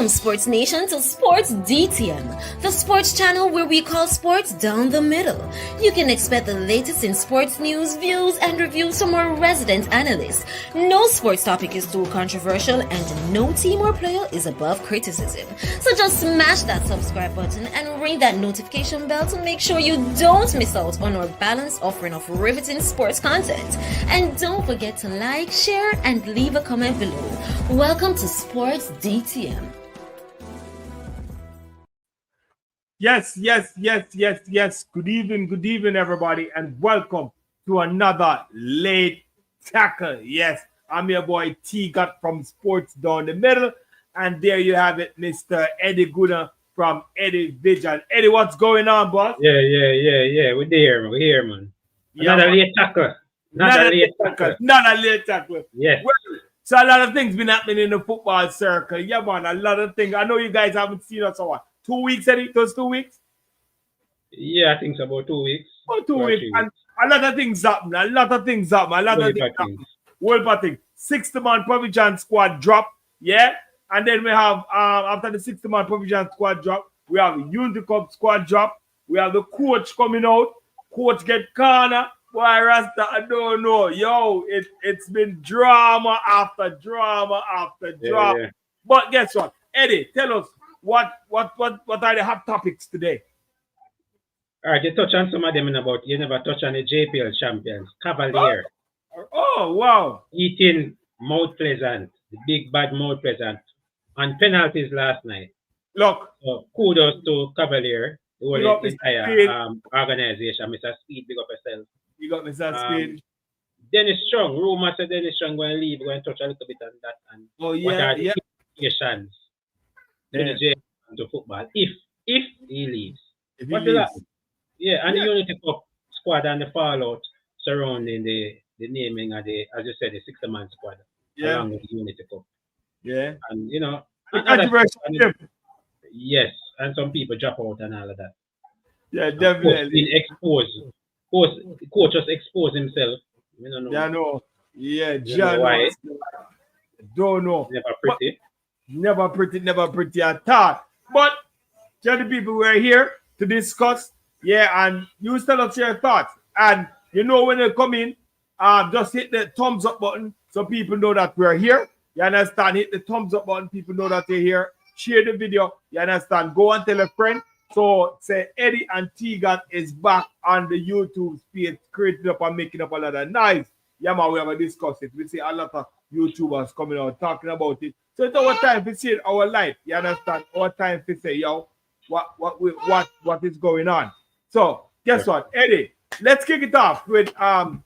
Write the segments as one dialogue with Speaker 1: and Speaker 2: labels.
Speaker 1: Welcome, Sports Nation, to Sports DTM, the sports channel where we call sports down the middle. You can expect the latest in sports news, views, and reviews from our resident analysts. No sports topic is too controversial, and no team or player is above criticism. So just smash that subscribe button and ring that notification bell to make sure you don't miss out on our balanced offering of riveting sports content. And don't forget to like, share, and leave a comment below. Welcome to Sports DTM.
Speaker 2: Yes. Good evening, everybody, and welcome to another late tackle. Yes, I'm your boy T-Gut from Sports Down the Middle, and there you have it, Mr. Eddie Guna from Eddie Vision. Eddie, what's going on, boss?
Speaker 3: Yeah. We're here, man. Another late tackle. Not
Speaker 2: a late tackle.
Speaker 3: Yes.
Speaker 2: Well, so a lot of things been happening in the football circle. Yeah, man, a lot of things. I know you guys haven't seen us for what? 2 weeks, Eddie? It was 2 weeks?
Speaker 3: Yeah, I think it's about 2 weeks.
Speaker 2: About 2 weeks. And a lot of things happen. Whole lot of things. 60-man provision squad drop. Yeah. And then we have, after the 60-man provision squad drop, we have the Unity Cup squad drop. We have the coach coming out. Coach get corner. Boy, Rasta, I don't know. Yo, it's been drama after drama after drama. Yeah. But guess what? Eddie, tell us what are the hot topics today?
Speaker 3: All right, you touch on some of them about you never touch on the JPL champions, CAVALIER.
Speaker 2: Oh wow.
Speaker 3: Eating Mount Pleasant, the big bad Mount Pleasant, on penalties last night.
Speaker 2: Look.
Speaker 3: So kudos to CAVALIER, the whole entire organization. Mr. Speed, big up yourself.
Speaker 2: You got Mr. Speed.
Speaker 3: Dennis Chung, rumor said Dennis Chung going to leave, going to touch a little bit on that. And what are the implications to the JFF to football if he leaves? What will happen? Yeah, and the Unity Cup squad and the fallout surrounding the naming of the, as you said, the 60-man squad along with the Unity Cup.
Speaker 2: Yeah.
Speaker 3: And you know, yes, and some people drop out and all of that.
Speaker 2: Yeah, definitely.
Speaker 3: Being exposed. Coach just exposed himself. We don't know.
Speaker 2: Yeah, no. Yeah,
Speaker 3: John. Why?
Speaker 2: Don't know.
Speaker 3: Never pretty.
Speaker 2: Never pretty at all. But tell the people we're here to discuss. Yeah, and you tell us your thoughts. And you know when you come in, just hit the thumbs up button so people know that we're here. You understand? Hit the thumbs up button, people know that you're here. Share the video. You understand? Go and tell a friend. So say Eddie and T-Gun is back on the YouTube space, creating up and making up a lot of noise. Yeah, man, we have discussed it. We see a lot of YouTubers coming out talking about it. So it's our time to see our life. You understand? Our time to say, yo, what is going on. So guess what, Eddie? Let's kick it off with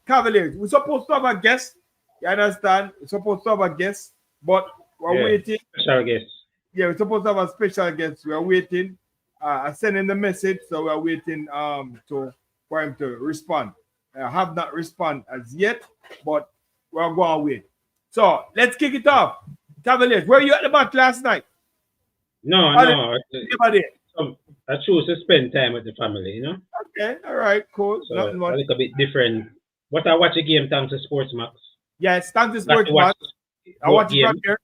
Speaker 2: Cavaliers. We're supposed to have a guest. You understand? We're supposed to have a guest, but we're waiting.
Speaker 3: Special guest.
Speaker 2: Yeah, we're supposed to have a special guest. We're waiting. I sent him the message, so we're waiting for him to respond. I have not responded as yet, but we're going to wait. So let's kick it off. Cavaliers, were you at the match last night?
Speaker 3: No. I choose to spend time with the family, you know.
Speaker 2: Okay, all right, cool.
Speaker 3: So a little bit different. But I watch a game thanks to Sports Max.
Speaker 2: Yes, thanks to Sports Max. I watch it from here.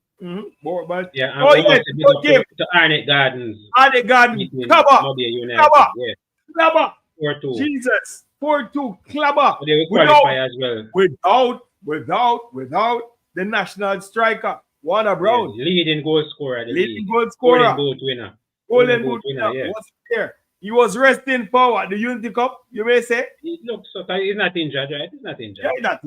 Speaker 2: But
Speaker 3: yeah, to Arnett Gardens.
Speaker 2: Arnett Gardens. Clubber. Clubber.
Speaker 3: 4-2.
Speaker 2: Jesus. 4-2. Clubber.
Speaker 3: So they will qualify as well.
Speaker 2: Without the national striker, Warner Brown.
Speaker 3: Yeah, leading goal scorer.
Speaker 2: Leading goal scorer.
Speaker 3: Golden boot winner.
Speaker 2: Golden boot winner. Yeah. Was there. He was resting for the Unity Cup, you may say.
Speaker 3: He looks so he's not injured, right? He's not injured.
Speaker 2: Yeah, he's not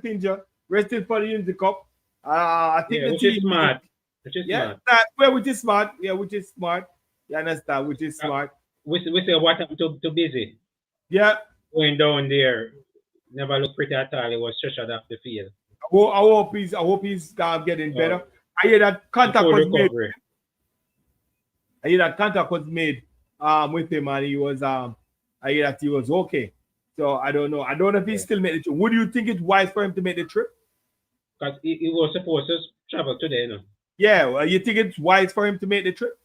Speaker 2: injured. Resting for the Unity Cup. I think the
Speaker 3: which
Speaker 2: team
Speaker 3: is smart. Which is smart.
Speaker 2: Which is smart. Yeah, which is smart. You understand? Which is smart.
Speaker 3: We say what happened to Busy.
Speaker 2: Yeah.
Speaker 3: Going down there, never looked pretty at all. He was stretched off the field.
Speaker 2: I hope he's getting better. I hear that contact was made. With him, and he was I hear that he was okay. So I don't know. I don't know if he still made the trip. Would you think it's wise for him to make the trip?
Speaker 3: Because he was supposed to travel today, you know.
Speaker 2: Yeah, well, you think it's wise for him to make the trip?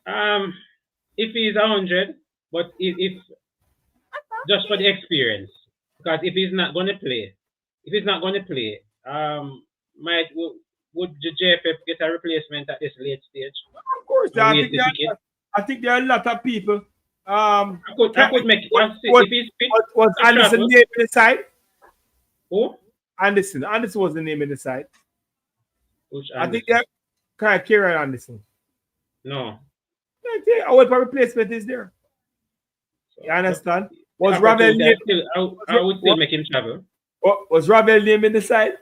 Speaker 3: If he's 100, but if just for the experience, because if he's not going to play, would the JFF get a replacement at this late stage?
Speaker 2: Of course, I think there are a lot of people.
Speaker 3: I could make it.
Speaker 2: If he's fit, was Anderson name in the side?
Speaker 3: Who?
Speaker 2: Anderson. Anderson was the name in the side.
Speaker 3: Which
Speaker 2: I think they're Kieran Anderson.
Speaker 3: No.
Speaker 2: Our replacement is there. You understand? Was Ravel name?
Speaker 3: I would still make him travel.
Speaker 2: Was Ravel name in the side?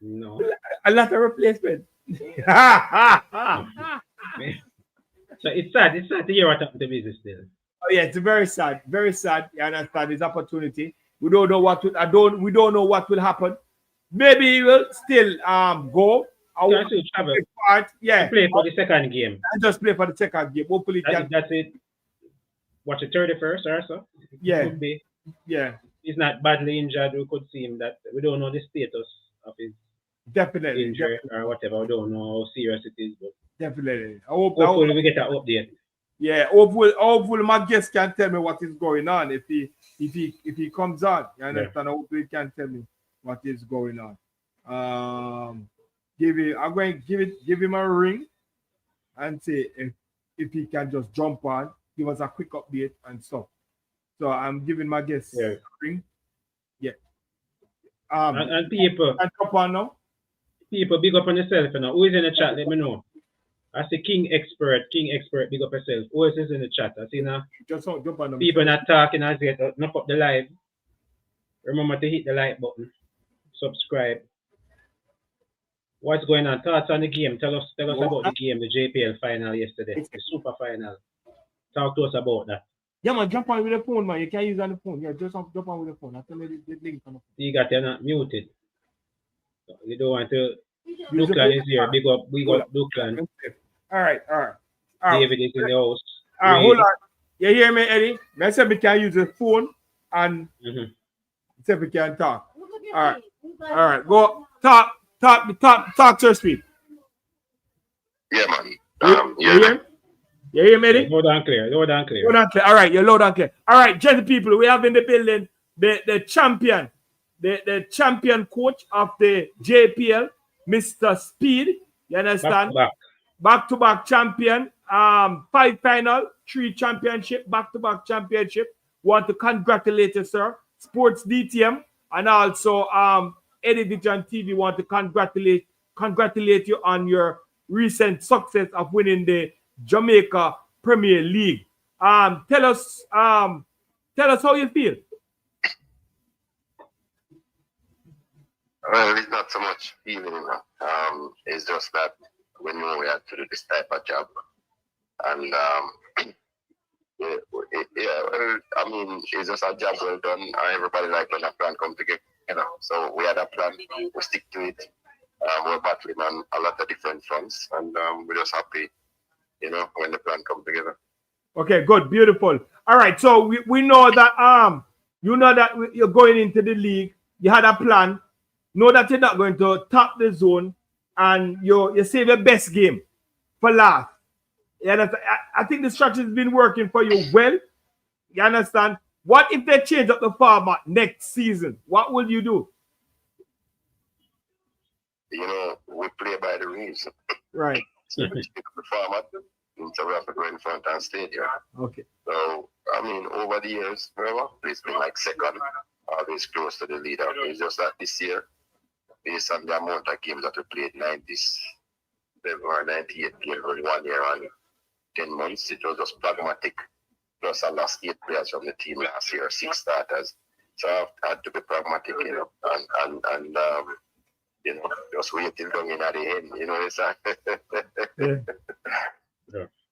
Speaker 3: No.
Speaker 2: A lot of replacement.
Speaker 3: So it's sad. It's sad to hear what happened to business still.
Speaker 2: Oh yeah, it's very sad. Very sad. You understand this opportunity. We don't know what will we don't know what will happen. Maybe he will still go.
Speaker 3: Travel.
Speaker 2: Yeah.
Speaker 3: Play for the second game.
Speaker 2: And just play for the second game. Hopefully
Speaker 3: that's it. Watch the 31st or so.
Speaker 2: Yeah.
Speaker 3: Could be.
Speaker 2: Yeah.
Speaker 3: He's not badly injured. We could see him that we don't know the status of his injury or whatever. We don't know how serious it is, but
Speaker 2: definitely.
Speaker 3: Hopefully we get an update.
Speaker 2: Yeah, hopefully my guest can tell me what is going on if he comes on. You understand? Yeah. Hopefully he can tell me what is going on. I'm going to give him a ring and say if he can just jump on, give us a quick update and stuff. So I'm giving my guest a ring. Yeah.
Speaker 3: And people
Speaker 2: can jump on now.
Speaker 3: People big up on yourself now. Who is in the chat? Let me know. I see King Expert, big up yourself. Who is in the chat? I see now.
Speaker 2: Just jump on them.
Speaker 3: People not talking as yet. Knock up the live. Remember to hit the like button. Subscribe. What's going on? Thoughts on the game? Tell us about the game, the JPL Final yesterday, the Super Final. Talk to us about that.
Speaker 2: Yeah, man, jump on with the phone, man. You can't use on the phone. Yeah, just jump on with the phone. I tell you the link on the phone.
Speaker 3: You got you not muted. You don't want to. Duclan is here. Big up Duclan.
Speaker 2: All right.
Speaker 3: David is in the house.
Speaker 2: All right, hold on. You hear me, Eddie? I said we can use the phone and see if we can talk. All right. Go talk to speak.
Speaker 4: Yeah, man.
Speaker 2: You hear me, Eddie?
Speaker 3: Loud and clear.
Speaker 2: All right, you're loud and clear. All right, gentle people, we have in the building the champion, the champion coach of the JPL, Mr. Speed. You understand? Back-to-back champion. 5 final, 3 championship, back-to-back championship. Want to congratulate you, sir. Sports DTM, and also Eddie Vision TV want to congratulate you on your recent success of winning the Jamaica Premier League. Tell us how you feel.
Speaker 4: Well, it's not so much feeling, it's just that we know we have to do this type of job, and it's just a job well done. Everybody like when a plan come together, So we had a plan, we stick to it. We're battling on a lot of different fronts, and we're just happy, when the plan comes together.
Speaker 2: Okay, good, beautiful. All right, so we know that you're going into the league. You had a plan. Know that you're not going to top the zone, and you save your best game for last. I think the strategy has been working for you well. You understand? What if they change up the format next season? What will you do?
Speaker 4: We play by the rules.
Speaker 2: Right.
Speaker 4: So we change up the format, so we have to go in front and stadium.
Speaker 2: Okay.
Speaker 4: So, over the years, remember, it's been like second, always close to the leader. It's just that this year, based on the amount of games that we played, 97 or 98 games in 1 year and 10 months, it was just pragmatic. Plus, I lost 8 players from the team last year, 6 starters. So I had to be pragmatic, and just waiting long in at the end, it's like,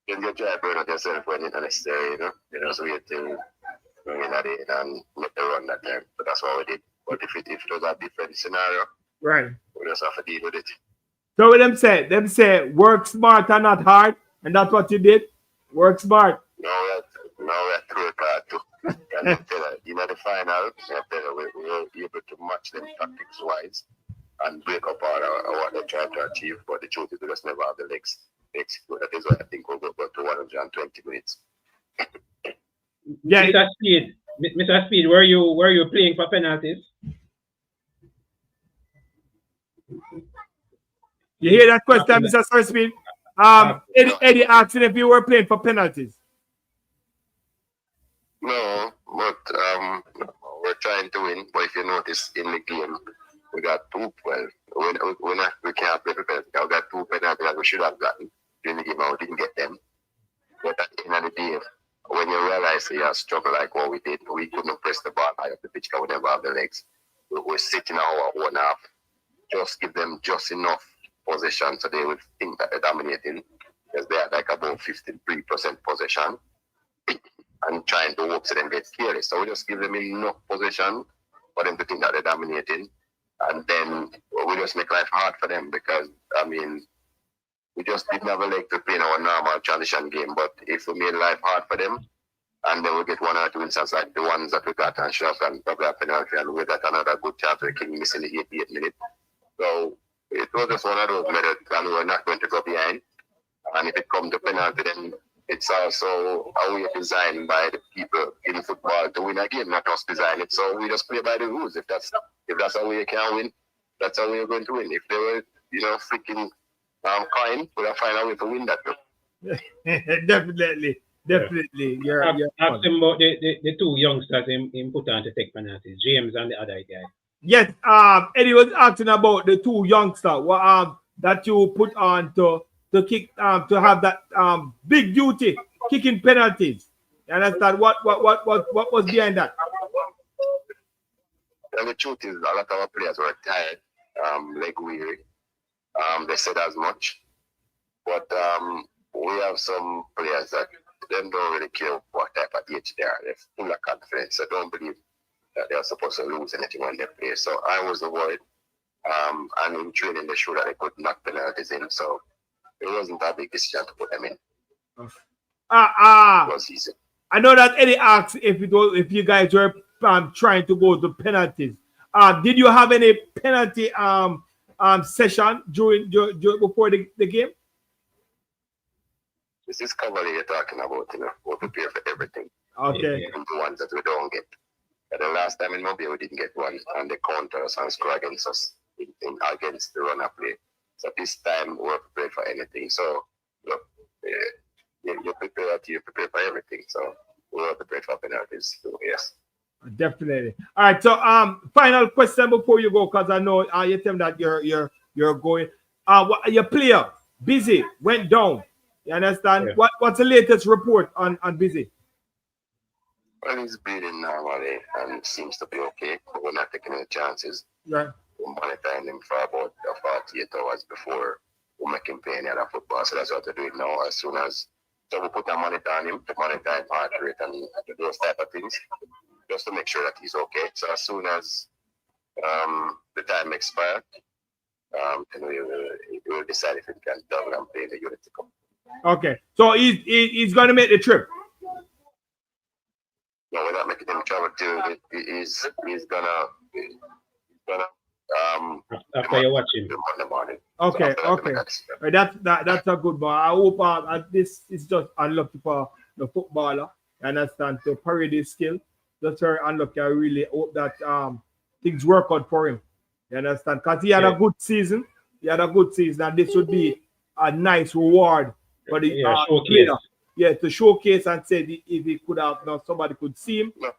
Speaker 4: you get try to burn out yourself when it's necessary, just waiting long in at the end and make the run that time. But that's what we did. But if it was a different scenario,
Speaker 2: right,
Speaker 4: we just have to deal with it.
Speaker 2: So what them say work smart and not hard, and that's what you did. Work smart.
Speaker 4: Now we have to work hard too. And the final, we were able to match them tactics wise and break up what they're trying to achieve. But the truth is we just never have the legs. That is why I think we'll go to 120 minutes.
Speaker 2: Yeah,
Speaker 3: Mr. Speed, were you playing for penalties?
Speaker 2: You hear that question, Mr. Sarsfield? Eddie asking if you were playing for penalties.
Speaker 4: No, but we're trying to win. But if you notice in the game, we got 2 12. We can't play for penalties. We got 2 penalties that we should have gotten during the game, and we didn't get them. But at the end of the day, when you realize you struggle like what we did, we couldn't press the ball high up the pitch because we never have the legs. We're sitting our own half. Just give them just enough possession so they would think that they're dominating, because they are like about 53% possession and trying to work so them get careless. So we just give them enough possession for them to think that they're dominating, and then we just make life hard for them, because I mean, we just didn't have a leg to play in our normal transition game. But if we made life hard for them, and then we get 1 or 2 instances like the ones that we got and should have gotten probably a penalty, and we got another good chance with King missing the 88th minute. So it was just one of those methods, and we're not going to go behind. And if it comes to penalty, then it's also a way designed by the people in football to win a game, not us design it. So we just play by the rules. If that's how we can win, that's how we're going to win. If they were, freaking coin, we'll find a way to win that.
Speaker 2: Definitely. You're
Speaker 3: ask them about the 2 youngsters in put on to take penalties, James and the other guy.
Speaker 2: Yes, Eddie was asking about the 2 youngsters that you put on to kick, to have that big duty kicking penalties. You understand what was behind that?
Speaker 4: And the truth is, a lot of our players were tired, leg weary. They said as much, but we have some players that them don't really care what type of age they are. They're full of confidence. I don't believe that they're supposed to lose anything when they play. So I was worried. And in training, they showed that they could knock penalties in. So it wasn't a big decision to put them in. It was easy.
Speaker 2: I know that Eddie asked if you guys were trying to go to penalties. Did you have any penalty session during before the game?
Speaker 4: This is CAVALIER you're talking about, we're prepared for everything.
Speaker 2: Okay.
Speaker 4: Even the ones that we don't get. But the last time in Mobile, we didn't get one, and they counter us and score against us against the runner play. So this time, we're prepared for anything. So, look, you're prepared for everything. So, we're prepared for penalties. So, yes.
Speaker 2: Definitely. All right. So, final question before you go, because I know you tell me that you're going. Your player, Busy, went down. You understand? Yeah. What's the latest report on Busy?
Speaker 4: Well, he's breathing normally and seems to be okay, but we're not taking any chances.
Speaker 2: Right.
Speaker 4: We're monitoring him for about 48 hours before we make him play any other football. So that's what we're doing now. So we put a monitor on him to monitor his heart rate and those type of things, just to make sure that he's okay. So as soon as the time expires, we'll decide if we can double and play the unit to come.
Speaker 2: Okay, so he's going to make the trip.
Speaker 4: No, we're not making him travel to. He's gonna.
Speaker 3: After you watch him.
Speaker 4: In the morning.
Speaker 2: Okay, so okay. That's a good one. I hope this is just unlucky for the footballer. You understand, to parry his skill. That's very unlucky. I really hope that things work out for him. You understand? Because he had a good season. And this would be a nice reward for the player. Yeah, to showcase and say if he could have, somebody could see him.
Speaker 4: I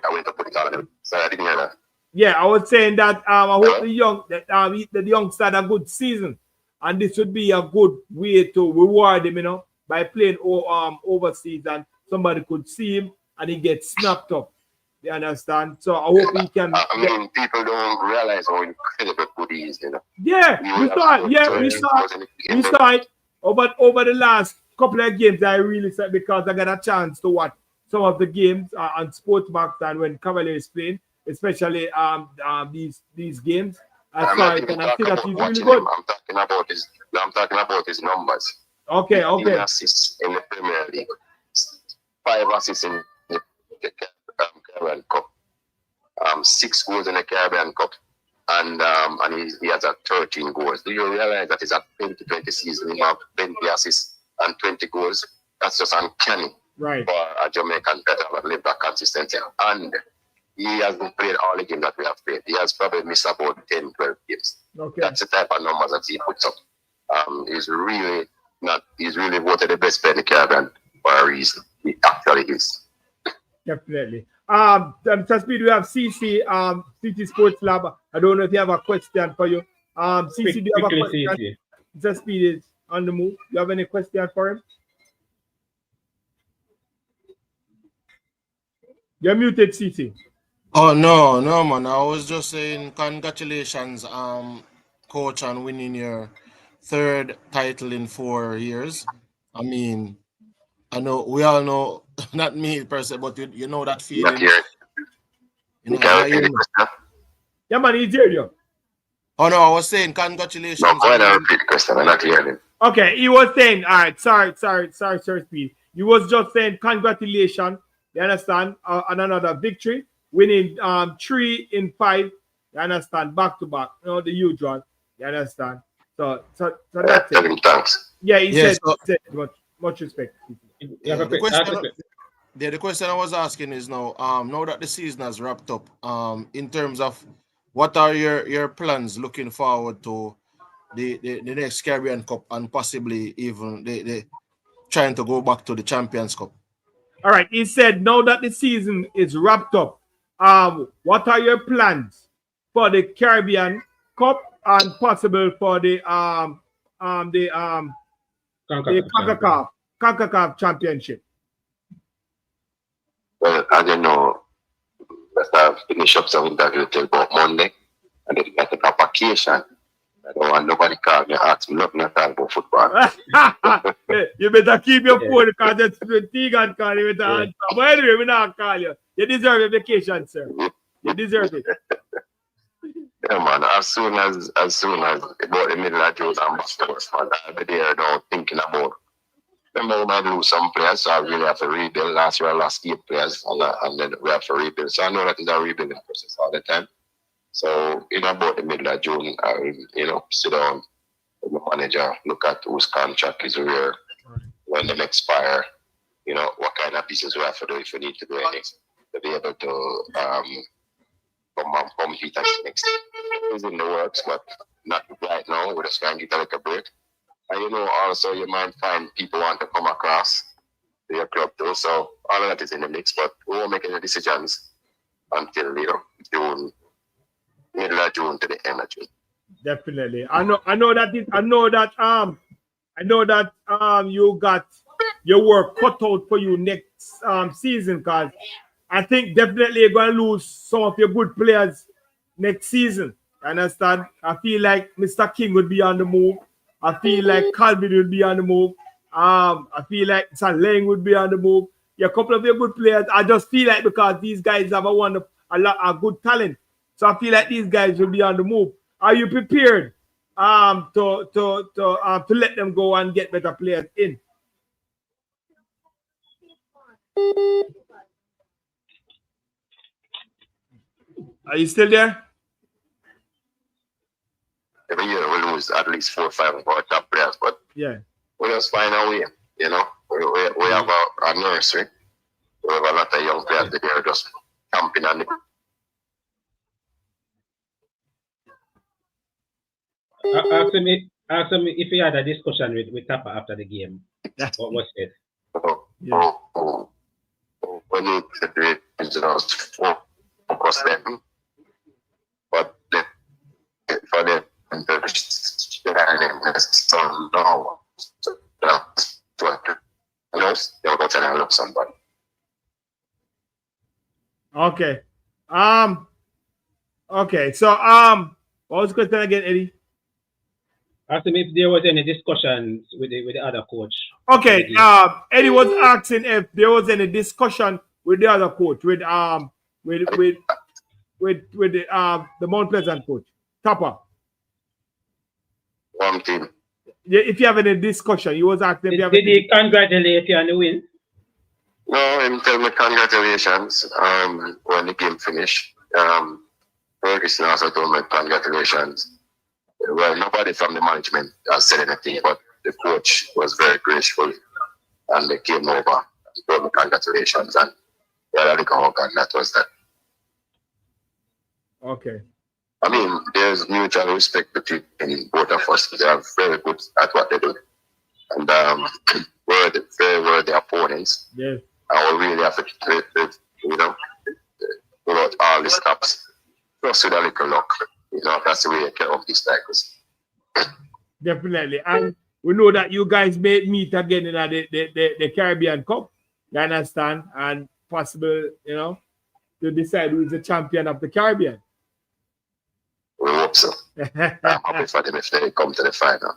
Speaker 4: went to put it on him, so I didn't hear that.
Speaker 2: Yeah, I was saying that I hope the youngster had a good season, and this would be a good way to reward him, by playing overseas, and somebody could see him and he gets snapped up. You understand? So I hope he can.
Speaker 4: I mean, people don't realize how incredible good he is,
Speaker 2: Yeah, we saw it. Yeah, we saw it. Over the last couple of games, I really said, because I got a chance to watch some of the games on Sportsbox and when CAVALIER is playing, especially these games. I saw it and I see that he's really good.
Speaker 4: I'm talking about his numbers.
Speaker 2: Okay.
Speaker 4: 15 assists in the Premier League, 5 assists in the Caribbean Cup, 6 goals in the Caribbean Cup, and he has 13 goals. Do you realize that it's a 2020 season? He has 20 assists and 20 goals. That's just uncanny.
Speaker 2: Right.
Speaker 4: For a Jamaican player to live that consistency. And he hasn't played all the games that we have played. He has probably missed about 10, 12 games.
Speaker 2: Okay.
Speaker 4: That's the type of numbers that he puts up. He's really voted the best player in the Caribbean for a reason. He actually is.
Speaker 2: Definitely. Just speed, we have CC, CC Sports Lab. I don't know if you have a question for you. CC, do you have a question? Just speed is on the move. You have any question for him? You're muted, CC.
Speaker 5: Oh no, man. I was just saying congratulations, coach, on winning your 3rd title in 4 years. I mean, I know we all know, not me per se, but you know that feeling.
Speaker 4: You know,
Speaker 2: yeah, man, he's here, yo.
Speaker 5: Oh no, I was saying congratulations.
Speaker 4: No, go ahead and repeat the question. I'm not hearing.
Speaker 2: Okay, he was saying, all right, sorry, Speed. He was just saying congratulations. You understand? On another victory, winning 3 in 5. You understand? Back to back, you know, the usual. You understand? So that's it.
Speaker 4: Thanks.
Speaker 2: Yeah, he said much respect.
Speaker 5: The question I was asking is now that the season has wrapped up, in terms of what are your plans looking forward to the next Caribbean Cup and possibly even the trying to go back to the Champions Cup?
Speaker 2: All right, he said now that the season is wrapped up, what are your plans for the Caribbean Cup and possible for the CONCACAF Championship?
Speaker 4: Well, I don't know. Let's finish up some interview till about Monday, and then I take a vacation. I don't want nobody call me ask me nothing about football.
Speaker 2: You better keep your phone because it's Tegan call you with the answer. But anyway, we not call you. You deserve a vacation, sir. You deserve it.
Speaker 4: Yeah, man. As soon as about the middle of June, I'm back to work, man. I'll be there now thinking about. Remember, we might lose some players, so I really have to rebuild. Last year, I lost 8 players, and then we have to rebuild. So I know that it's a rebuilding process all the time. So in about the middle of June, I'll sit down with the manager, look at whose contract is where, when they expire, what kind of pieces we have to do if we need to do anything to be able to compete next. It's in the works, but not right now. We're just trying to get a little break. And also you might find people want to come across to your club too. So all of that is in the mix, but we won't make any decisions until June. Middle of June to the end of June.
Speaker 2: Definitely. I know that you got your work cut out for you next season, because I think definitely you're going to lose some of your good players next season. Understand? I feel like Mr. King would be on the move. I feel like Calvin would be on the move. I feel like Saleng would be on the move. Yeah, a couple of your good players. I just feel like because these guys have a lot of good talent. So I feel like these guys will be on the move. Are you prepared to let them go and get better players in? Are you still there?
Speaker 4: Every year we lose at least 4 or 5 of our top players, but
Speaker 2: yeah,
Speaker 4: we just find a way. We have a nursery. We have a lot of young players that are just camping on the.
Speaker 3: Ask him if he had a discussion with Tapa after the game. What was it?
Speaker 4: We need to do it just focus them. But for them so no. They'll go tell and look somebody.
Speaker 2: Okay. Okay. So what was the question again, Eddie?
Speaker 3: Ask him if there was any discussions with the other coach.
Speaker 2: Okay, Eddie was asking if there was any discussion with the other coach, with the Mount Pleasant coach, Tapa.
Speaker 4: One team.
Speaker 2: Yeah, if you have any discussion, he was asking.
Speaker 3: Did he congratulate you on the win?
Speaker 4: No, him tell me congratulations. When the game finished, Ferguson also told me congratulations. Well, nobody from the management has said anything, but the coach was very graceful, and they came over. He told me congratulations, and yeah, and that was that.
Speaker 2: Okay.
Speaker 4: I mean, there's mutual respect between both of us. They are very good at what they do. And we're very worthy opponents.
Speaker 2: Yeah.
Speaker 4: I will really have to you know, pull out all the stops. Just with a little luck. You know, that's the way you care of these titles.
Speaker 2: Definitely. And we know that you guys may meet again in the Caribbean Cup. You understand? And possible, you know, to decide who is the champion of the Caribbean.
Speaker 4: We hope so. I'm happy for them if they come to the final.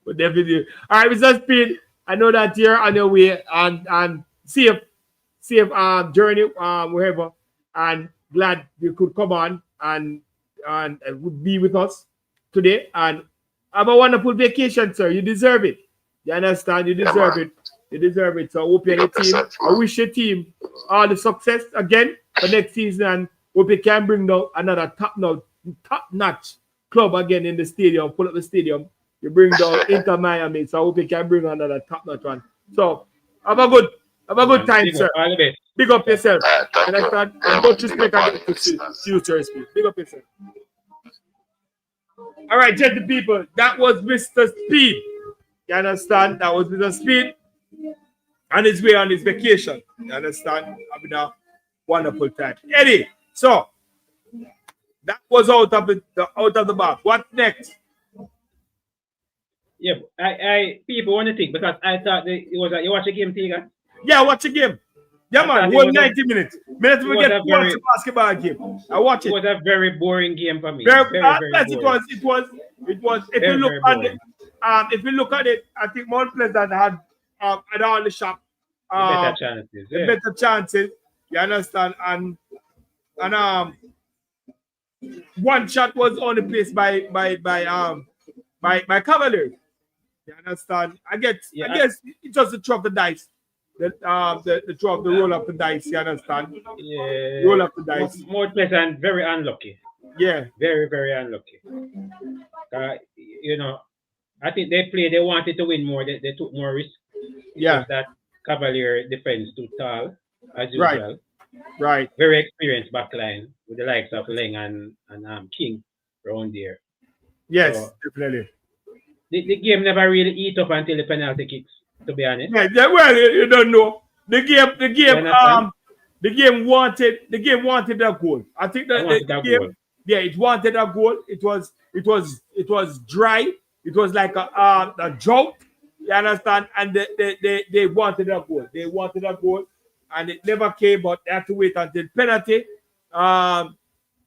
Speaker 2: But definitely. All right, Mr. Speed, I know that you're on your way and safe journey wherever. And glad you could come on and would be with us today. And have a wonderful vacation, sir. You deserve it. You understand? You deserve it. You deserve it. So I hope your team. I wish your team all the success again for next season, and hope you can bring down another top-notch club again in the stadium. Pull up the stadium. You bring down Inter Miami. So I hope you can bring another top-notch one. So have a good time, sir. Big up yourself. Understand? And much respect to future speed. Big up yourself. All right, gentle people. That was Mr. Speed. You understand? That was Mr. Speed on his way on his vacation. You understand? Having a wonderful time. Eddie, so that was out of the box. What next?
Speaker 3: Yeah, people want to think because I thought you watch a game, Tiga?
Speaker 2: Yeah, watch a game. Yeah, man, 90 minutes. Minutes we get to watch a basketball game. I watch it.
Speaker 3: It was a very boring game for me.
Speaker 2: Very boring. It was. If you look at it, I think Mount Pleasant had all the shot.
Speaker 3: Better chances. Yeah.
Speaker 2: Better chances. You understand? And one shot was only placed by Cavalier. You understand? I guess it's just the throw of the dice. The throw of the roll of the dice. You understand?
Speaker 3: Yeah.
Speaker 2: Roll of the dice.
Speaker 3: Mount Pleasant very unlucky.
Speaker 2: Yeah.
Speaker 3: Very, very unlucky. You know, I think they wanted to win more. They took more risk.
Speaker 2: Yeah.
Speaker 3: That Cavalier defense too tall, as usual.
Speaker 2: Right.
Speaker 3: Very experienced backline with the likes of Leng and King around there.
Speaker 2: Yes,
Speaker 3: so,
Speaker 2: definitely.
Speaker 3: The game never really eat up until the penalty kicks, to be honest.
Speaker 2: Yeah, well, you don't know. The game wanted that goal. I think that the game, goal. Yeah, it wanted a goal. It was dry. It was like a drought. You understand? And they wanted a goal. They wanted a goal, and it never came. But they had to wait until penalty.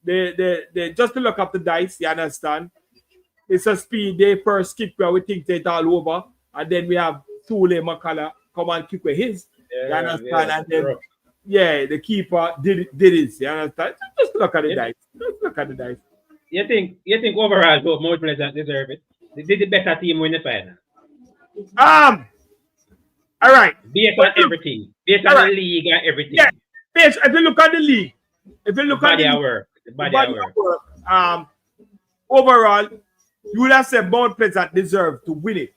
Speaker 2: They just to look up the dice. You understand? It's a speed. They first kick where we think it's all over, and then we have Thule McCullough come and kick with his. You understand? Yeah, and then the keeper did his. You understand? Just look at the dice. Just look at the dice.
Speaker 3: You think overall both Mount Pleasant deserve it? Did the better team win the final?
Speaker 2: All right.
Speaker 3: Based on everything. Based on the league and everything.
Speaker 2: Yeah. If you look at the league, if you look at the
Speaker 3: body of work.
Speaker 2: Overall, you would have said Mount Pleasant deserved to win it.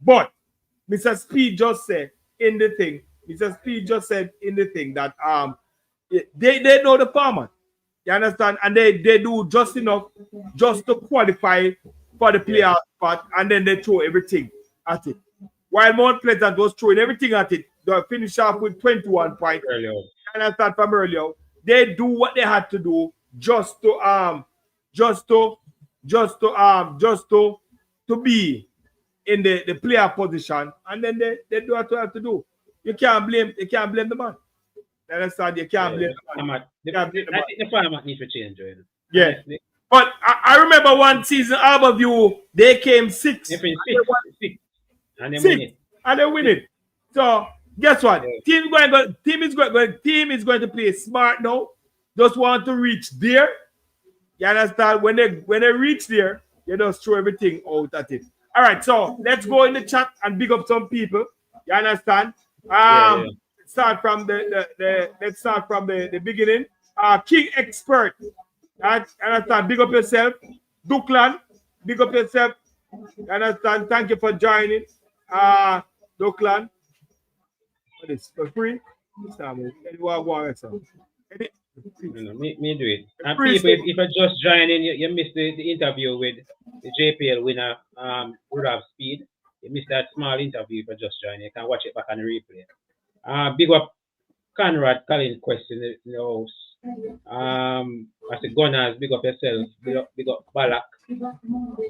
Speaker 2: But Mr. Speed just said in the thing that they know the format. You understand? And they do just enough just to qualify for the playoff spot, and then they throw everything at it. While Mount Pleasant was throwing everything at it, they finished off with 21 points. You understand? From earlier, they do what they had to do just to be in the playoff position, and then they do what they have to do. You can't blame the man. You understand? You can't blame the man.
Speaker 3: I think the format needs to change.
Speaker 2: Yeah. But I remember one season, Harborview, they came sixth.
Speaker 3: And they
Speaker 2: win it. So guess what? Team is going to play smart now. Just want to reach there. You understand? When they reach there, you just throw everything out at it. All right, so let's go in the chat and big up some people. You understand? Let's start from the beginning. King Expert. Understand? Big up yourself. Duckland, big up yourself. Understand? Thank you for joining. Duckland. What is for free?
Speaker 3: Me do it. And people, if I just join in, you missed the interview with the JPL winner, Rudolph Speed. You missed that small interview if I just join. You can watch it back on the replay. Big up Conrad Collins question in the house. I said Gunners, big up yourself. Big up Balak.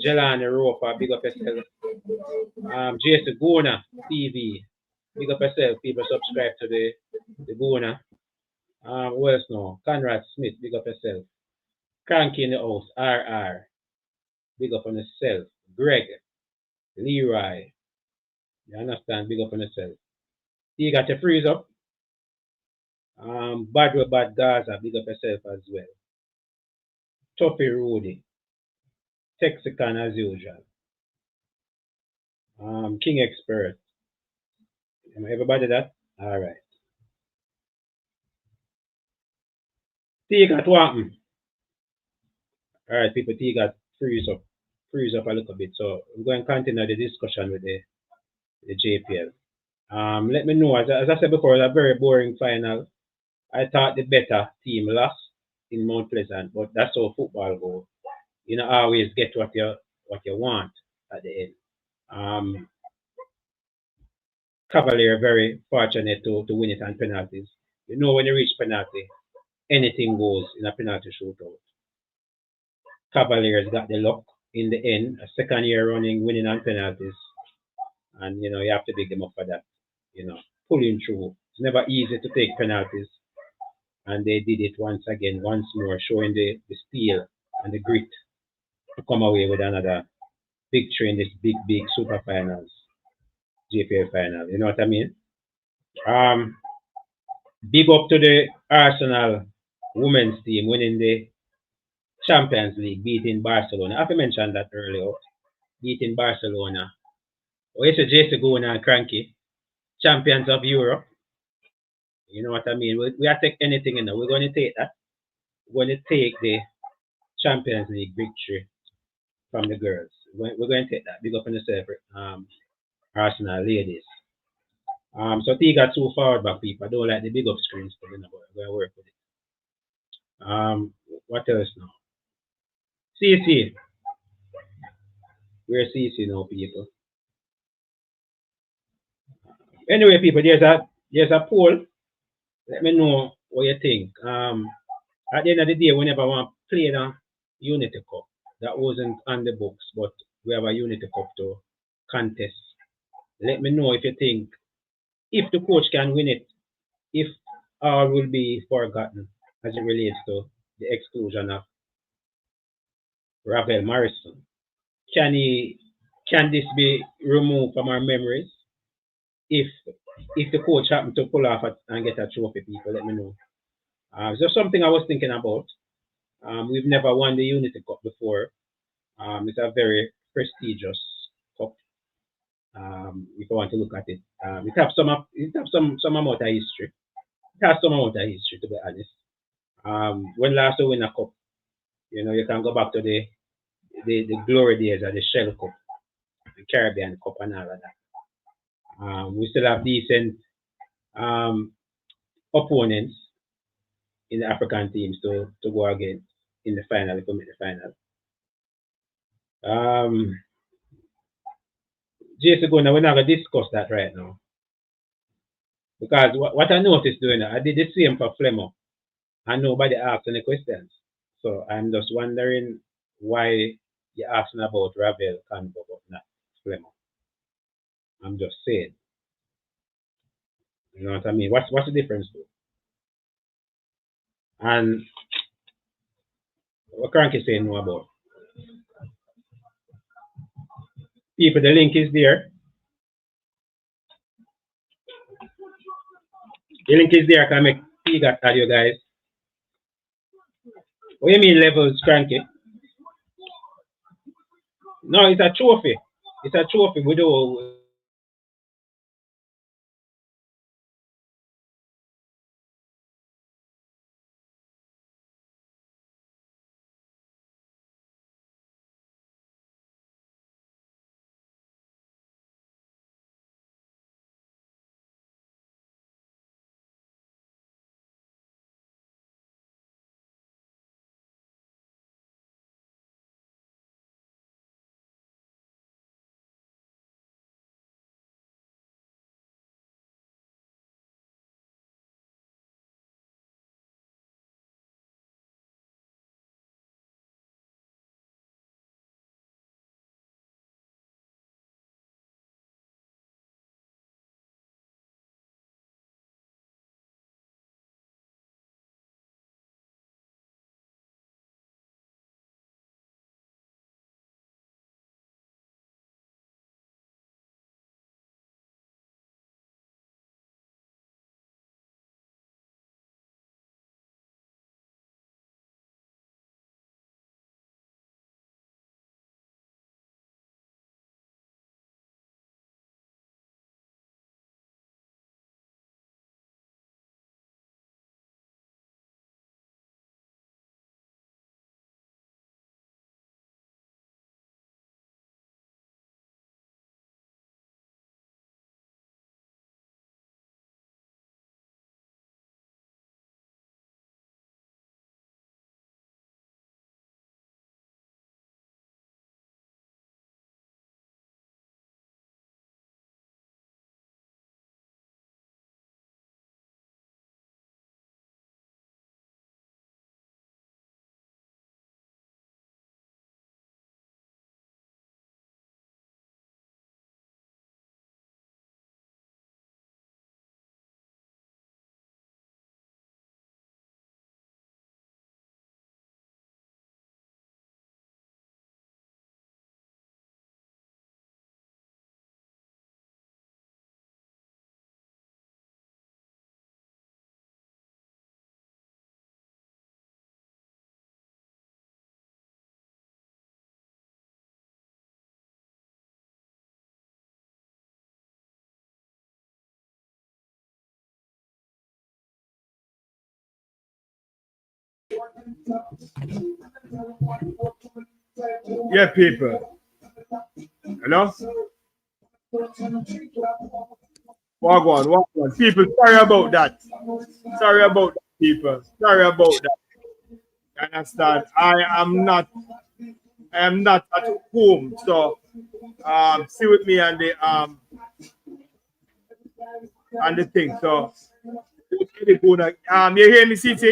Speaker 3: Jelani Roper, big up yourself. Jason Gona TV, big up yourself. People subscribe to the Gona. Who else now? Conrad Smith, big up yourself. Cranky in the house, RR, big up on yourself. Greg, Leroy, you understand? Big up on yourself. You got your freeze up. Bad Gaza, big up yourself as well. Toppy Rudy, Texican as usual. King Expert. Everybody that? Alright. T got what happened? Alright, people, T got freeze up a little bit. So we're going to continue the discussion with the JPL. Let me know, as I said before, it's a very boring final. I thought the better team lost in Mount Pleasant, but that's how football goes. You know, always get what you want at the end. Cavalier very fortunate to win it on penalties. You know, when you reach penalty, anything goes in a penalty shootout. Cavaliers got the luck in the end, a second year running, winning on penalties. And, you know, you have to big them up for that. You know, pulling through. It's never easy to take penalties. And they did it once more, showing the steel and the grit to come away with another victory in this big super finals, JPL final. You know what I mean? Big up to the Arsenal women's team winning the Champions League, beating Barcelona. I have to mention that earlier. Beating Barcelona. It's a JC Gona and Cranky, champions of Europe. You know what I mean? We are take anything in there. We're going to take that. We're going to take the Champions League victory from the girls. We're going to take that. Big up on the separate Arsenal ladies. So T got too forward back, people. I don't like the big up screens, but you know, we're going to work with it. What else now? CC. We're CC now, people. Anyway, people, there's a poll. Let me know what you think. At the end of the day, we never want to play the Unity Cup. That wasn't on the books, but we have a Unity Cup to contest. Let me know if you think, if the coach can win it, if all will be forgotten as it relates to the exclusion of Ravel Morrison. Can this be removed from our memories? If the coach happened to pull off and get a trophy, people, let me know. There's something I was thinking about. We've never won the Unity Cup before. It's a very prestigious cup. If you want to look at it, it has some amount of history. It has some amount of history, to be honest. When last we win a cup, you know, you can go back to the glory days of the Shell Cup, the Caribbean Cup, and all of that. We still have decent opponents in the African teams to go against in the final, if we make the final. Jason Gona, we're not going to discuss that right now. Because what I noticed doing that, I did the same for Flemo, and nobody asked any questions. So I'm just wondering why you're asking about Ravel Canbo, but not Flemo. I'm just saying. You know what I mean? What's the difference though? And what Cranky saying no about? People, the link is there. The link is there. I can make that audio, guys. What do you mean levels, Cranky? No, it's a trophy. It's a trophy. We do.
Speaker 2: Yeah, people. Hello? Walk on. People, sorry about that. Sorry about that, people. Sorry about that. You understand? I am not at home. So see with me and the thing. So you hear me, CT?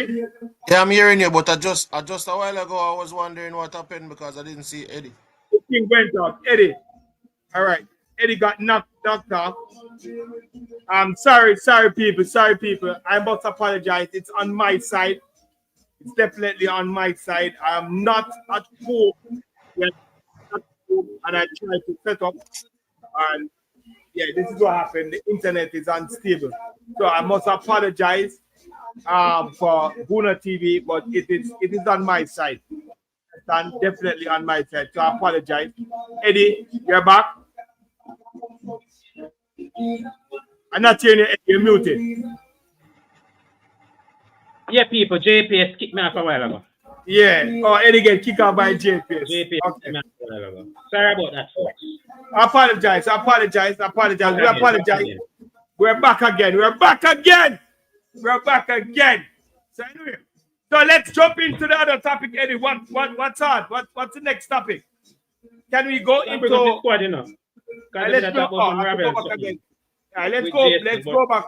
Speaker 5: Yeah, I'm hearing you, but I just a while ago I was wondering what happened because I didn't see Eddie.
Speaker 2: The thing went off. Eddie. All right. Eddie got knocked off. Sorry, people. I must apologize. It's on my side. It's definitely on my side. I'm not at home. Yet, and I tried to set up. And yeah, this is what happened. The internet is unstable. So I must apologize for Buna TV, but it is on my side. It's definitely on my side. So I apologize. Eddie, you're back. I'm not hearing you, Eddie, you're muted.
Speaker 3: Yeah, people, JPS kicked me off a while ago.
Speaker 2: Yeah. Oh, Eddie get kicked out by JPS.
Speaker 3: JPS kicked me off a while ago. Sorry about that, folks.
Speaker 2: I apologize. We apologize. We're back again. So anyway, so let's jump into the other topic, Eddie. What's on? What's the next topic? Can we go into
Speaker 3: the squad, you know?
Speaker 2: Let's go back.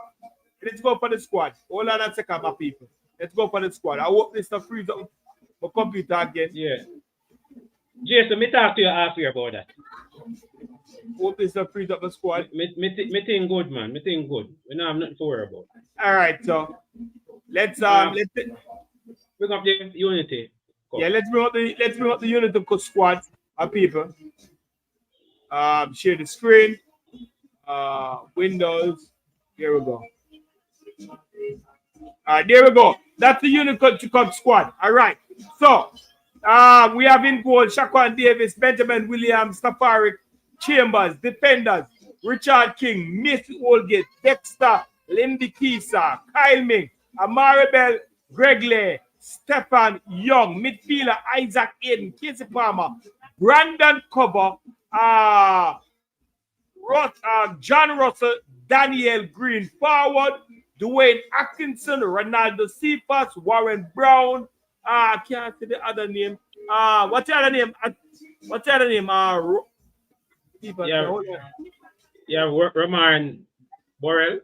Speaker 2: Let's go for the squad. Hold on a second, my people. Let's go for the squad. I hope this stuff frees up my computer again.
Speaker 3: Yeah. Jason, let me talk to you after about that.
Speaker 2: Hope this stuff frees up the squad.
Speaker 3: Me think good, man. Me think good. We know I'm nothing to worry about.
Speaker 2: All right, so let's
Speaker 3: bring up the Unity.
Speaker 2: Yeah, let's bring up the Unity squad of people. Share the screen. Windows. Here we go. There we go. That's the Unity Cup squad. All right. So we have in goal Shaquan Davis, Benjamin Williams, Tafari Chambers, defenders Richard King, Miss Olgate, Dexter, Lindy Kisa, Kyle Ming, Amari Bell, Greg Lay, Stefan Young, midfielder Isaac Aiden, Casey Palmer, Brandon Cover, John Russell, Daniel Green, forward, Dwayne Atkinson, Ronaldo Cephas, Warren Brown. I can't see the other name. What's the other name?
Speaker 3: Roman Borrell.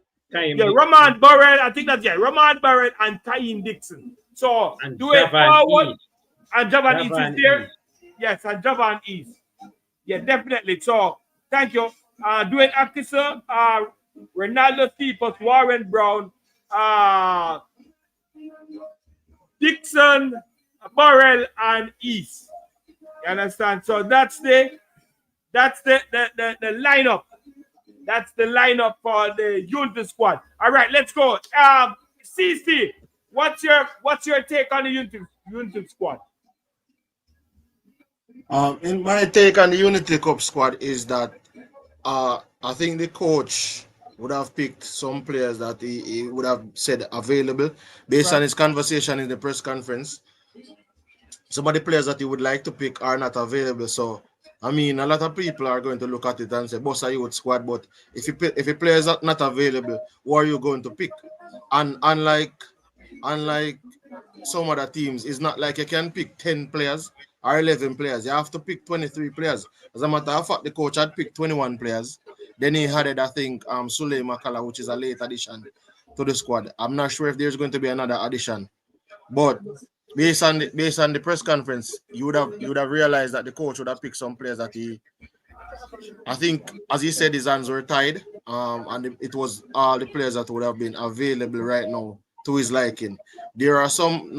Speaker 2: Roman Borrell. I think that's Roman Borrell and Tyne Dixon. So do it forward. And Javan East is there. Yes, and Javan East. Yeah, definitely. So thank you. Dwayne Atkinson, Ronaldo Cephas, Warren Brown, Dixon, Borrell, and East. You understand? So that's the lineup. That's the lineup for the Unity squad. All right, let's go. CC, what's your take on the Unity squad?
Speaker 5: In my take on the Unity Cup squad is that I think the coach would have picked some players that he would have said available based on his conversation in the press conference. Some of the players that he would like to pick are not available. So, I mean, a lot of people are going to look at it and say, boss, are you with squad? But if a player is not available, who are you going to pick? And unlike some other teams, it's not like you can pick 10 players or 11 players. You have to pick 23 players. As a matter of fact, the coach had picked 21 players. Then he added, I think, Sule Makala, which is a late addition to the squad. I'm not sure if there's going to be another addition. But based on the press conference, you would have realized that the coach would have picked some players that I think, as he said, his hands were tied. And it was all the players that would have been available right now to his liking. There are some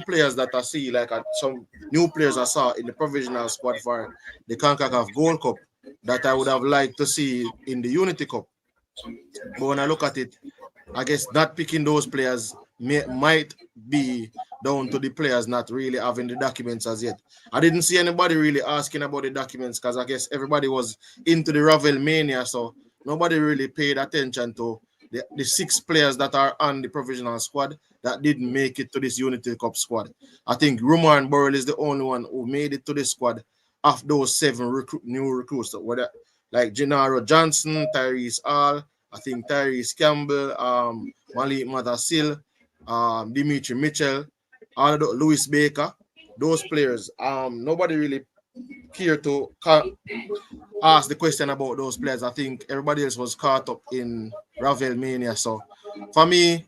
Speaker 5: players that I see, like some new players I saw in the provisional squad for the CONCACAF Gold Cup that I would have liked to see in the Unity Cup. But when I look at it, I guess not picking those players might be down to the players not really having the documents as yet. I didn't see anybody really asking about the documents because I guess everybody was into the Ravel mania, so nobody really paid attention to the 6 players that are on the provisional squad that didn't make it to this Unity Cup squad. I think Rumor and Burrell is the only one who made it to the squad of those 7 new recruits. Whether like Gennaro Johnson, Tyrese Hall, I think Tyrese Campbell, Malik Matasil, Dimitri Mitchell, all of Louis Baker, those players. Nobody really cared to ask the question about those players. I think everybody else was caught up in Ravel Mania. So for me,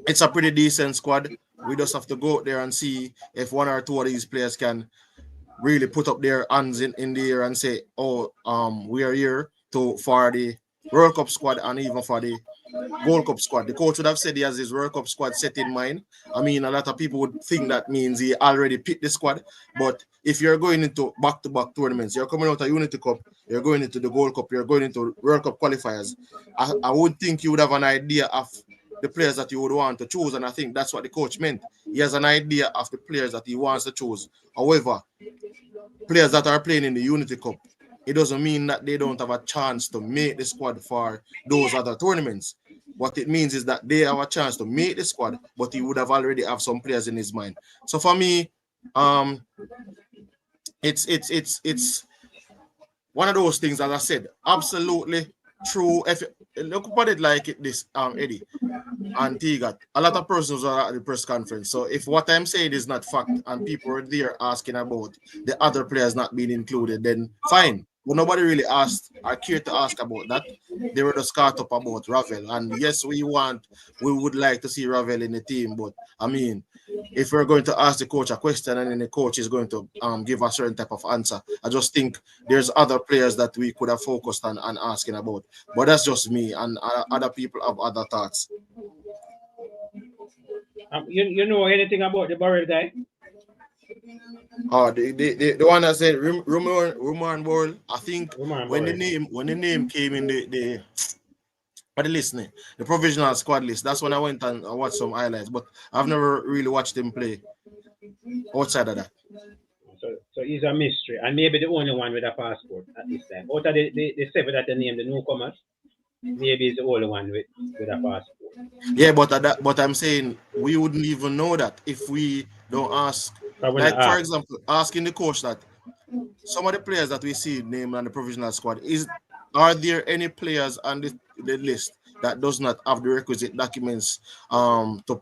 Speaker 5: it's a pretty decent squad. We just have to go out there and see if 1 or 2 of these players can really put up their hands in the air and say, oh, we are here for the World Cup squad and even for the Gold Cup squad. The coach would have said he has his World Cup squad set in mind. I mean, a lot of people would think that means he already picked the squad. But if you're going into back-to-back tournaments, you're coming out of Unity Cup, you're going into the Gold Cup, you're going into World Cup qualifiers, I would think you would have an idea of the players that you would want to choose, and I think that's what the coach meant. He has an idea of the players that he wants to choose. However, players that are playing in the Unity Cup, it doesn't mean that they don't have a chance to make the squad for those other tournaments. What it means is that they have a chance to make the squad, but he would have already have some players in his mind. So for me, it's one of those things, as I said, absolutely true. If look at it like this, Eddie and Tigat, a lot of persons are at the press conference. So if what I'm saying is not fact and people are there asking about the other players not being included, then fine. But nobody really asked or cared to ask about that. They were just caught up about Ravel. And yes, we would like to see Ravel in the team. But I mean, if we're going to ask the coach a question and then the coach is going to give a certain type of answer, I just think there's other players that we could have focused on and asking about. But that's just me, and other people have other thoughts.
Speaker 3: You know anything about the Burrell guy?
Speaker 5: Oh, the one that said Rumor and Burrell. I think when the name came in the listening, the provisional squad list, that's when I went and watched some highlights. But I've never really watched him play outside of that.
Speaker 3: So he's a mystery, and maybe the only one with a passport at this time. Out of the 7 that they named the newcomers, maybe he's the only one with a passport.
Speaker 5: Yeah, but I'm saying we wouldn't even know that if we don't ask. Like, for example, asking the coach that some of the players that we see named on the provisional squad, are there any players on the list that does not have the requisite documents to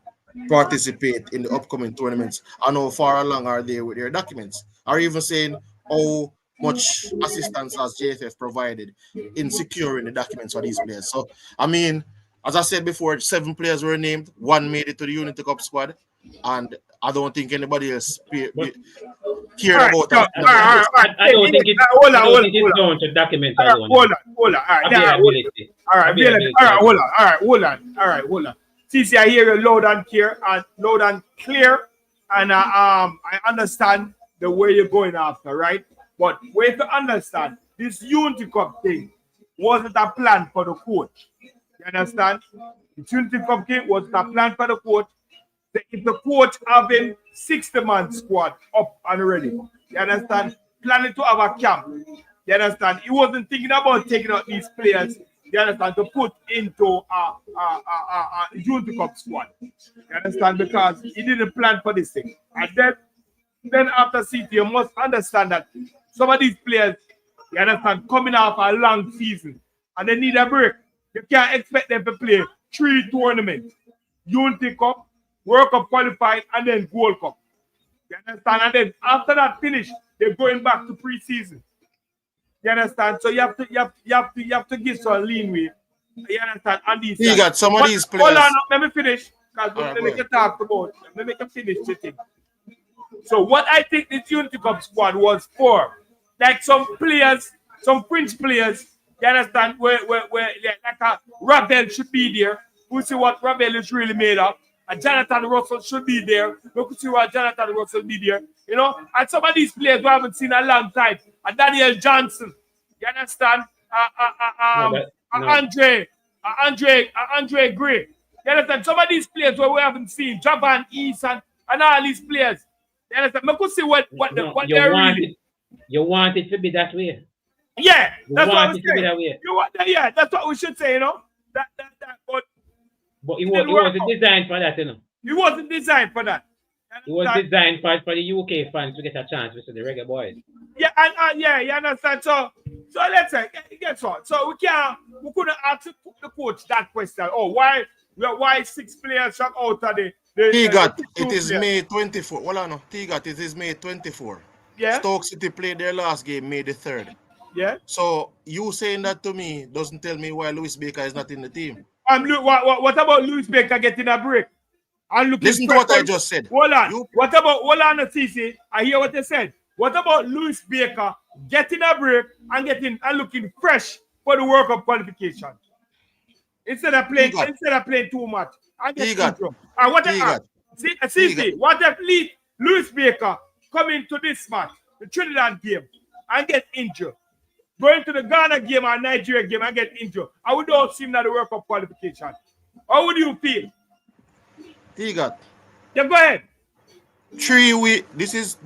Speaker 5: participate in the upcoming tournaments? And how far along are they with their documents? Are you even saying how much assistance has JFF provided in securing the documents for these players? So, I mean, as I said before, 7 players were named. 1 made it to the Unity Cup squad, and I don't think anybody else cared about that.
Speaker 3: I don't think it's down to documents alone.
Speaker 2: Hold on. CC, I hear you loud and clear, and I understand the way you're going after, right? But we have to understand, this Unity Cup thing wasn't a plan for the coach. You understand? The Unity Cup thing wasn't a plan for the coach. If the coach having 60-man squad up and ready, you understand? Planning to have a camp, you understand? He wasn't thinking about taking out these players, you understand, to put into a Unity Cup squad. You understand? Because he didn't plan for this thing. And then after CT, you must understand that some of these players, you understand, coming off a long season and they need a break. You can't expect them to play 3 tournaments: Unity Cup, World Cup qualified, and then Gold Cup. You understand? And then after that finish, they're going back to preseason. You understand? So you have to give some leeway. You understand? And these
Speaker 5: you got some of these players.
Speaker 2: Hold on, let me finish. Because let me talk about. Let me finish the thing. So what I think this Unity Cup squad was for, like some players, some fringe players, you understand, where like a Ravel should be there. We see what Ravel is really made of. And Jonathan Russell should be there. We could see what Jonathan Russell be there. You know, and some of these players we haven't seen a long time. And Daniel Johnson, you understand? Andre Gray. You understand? Some of these players where we haven't seen, Javan East and all these players. You understand? We could see what they're really.
Speaker 3: You want it to be that way.
Speaker 2: Yeah, that's what I was saying.
Speaker 3: Yeah,
Speaker 2: that's what we should say, you know.
Speaker 3: But it wasn't designed for that, you know.
Speaker 2: It wasn't designed for that.
Speaker 3: It was designed for the UK fans to get a chance with the reggae boys.
Speaker 2: Yeah, and you understand. So let's say, guess what? So we couldn't ask the coach that question. Oh, why 6 players shot out of the
Speaker 5: it is May 24. Well, no, it is May 24.
Speaker 2: Yeah.
Speaker 5: Stoke City played their last game May the 3rd.
Speaker 2: Yeah.
Speaker 5: So you saying that to me doesn't tell me why Lewis Baker is not in the team.
Speaker 2: What about Lewis Baker getting a break?
Speaker 5: Listen to what I just said.
Speaker 2: Hold on. Hold on, CC. I hear what you said. What about Lewis Baker getting a break and looking fresh for the World Cup qualification? Instead of playing too much. What if Lewis Baker come into this match, the Trinidad game, and get injured? Going to the Ghana game or Nigeria game and get injured. I would not see him at the World Cup qualification. How would you feel?
Speaker 5: Yeah,
Speaker 2: go ahead.
Speaker 5: 3 weeks. This is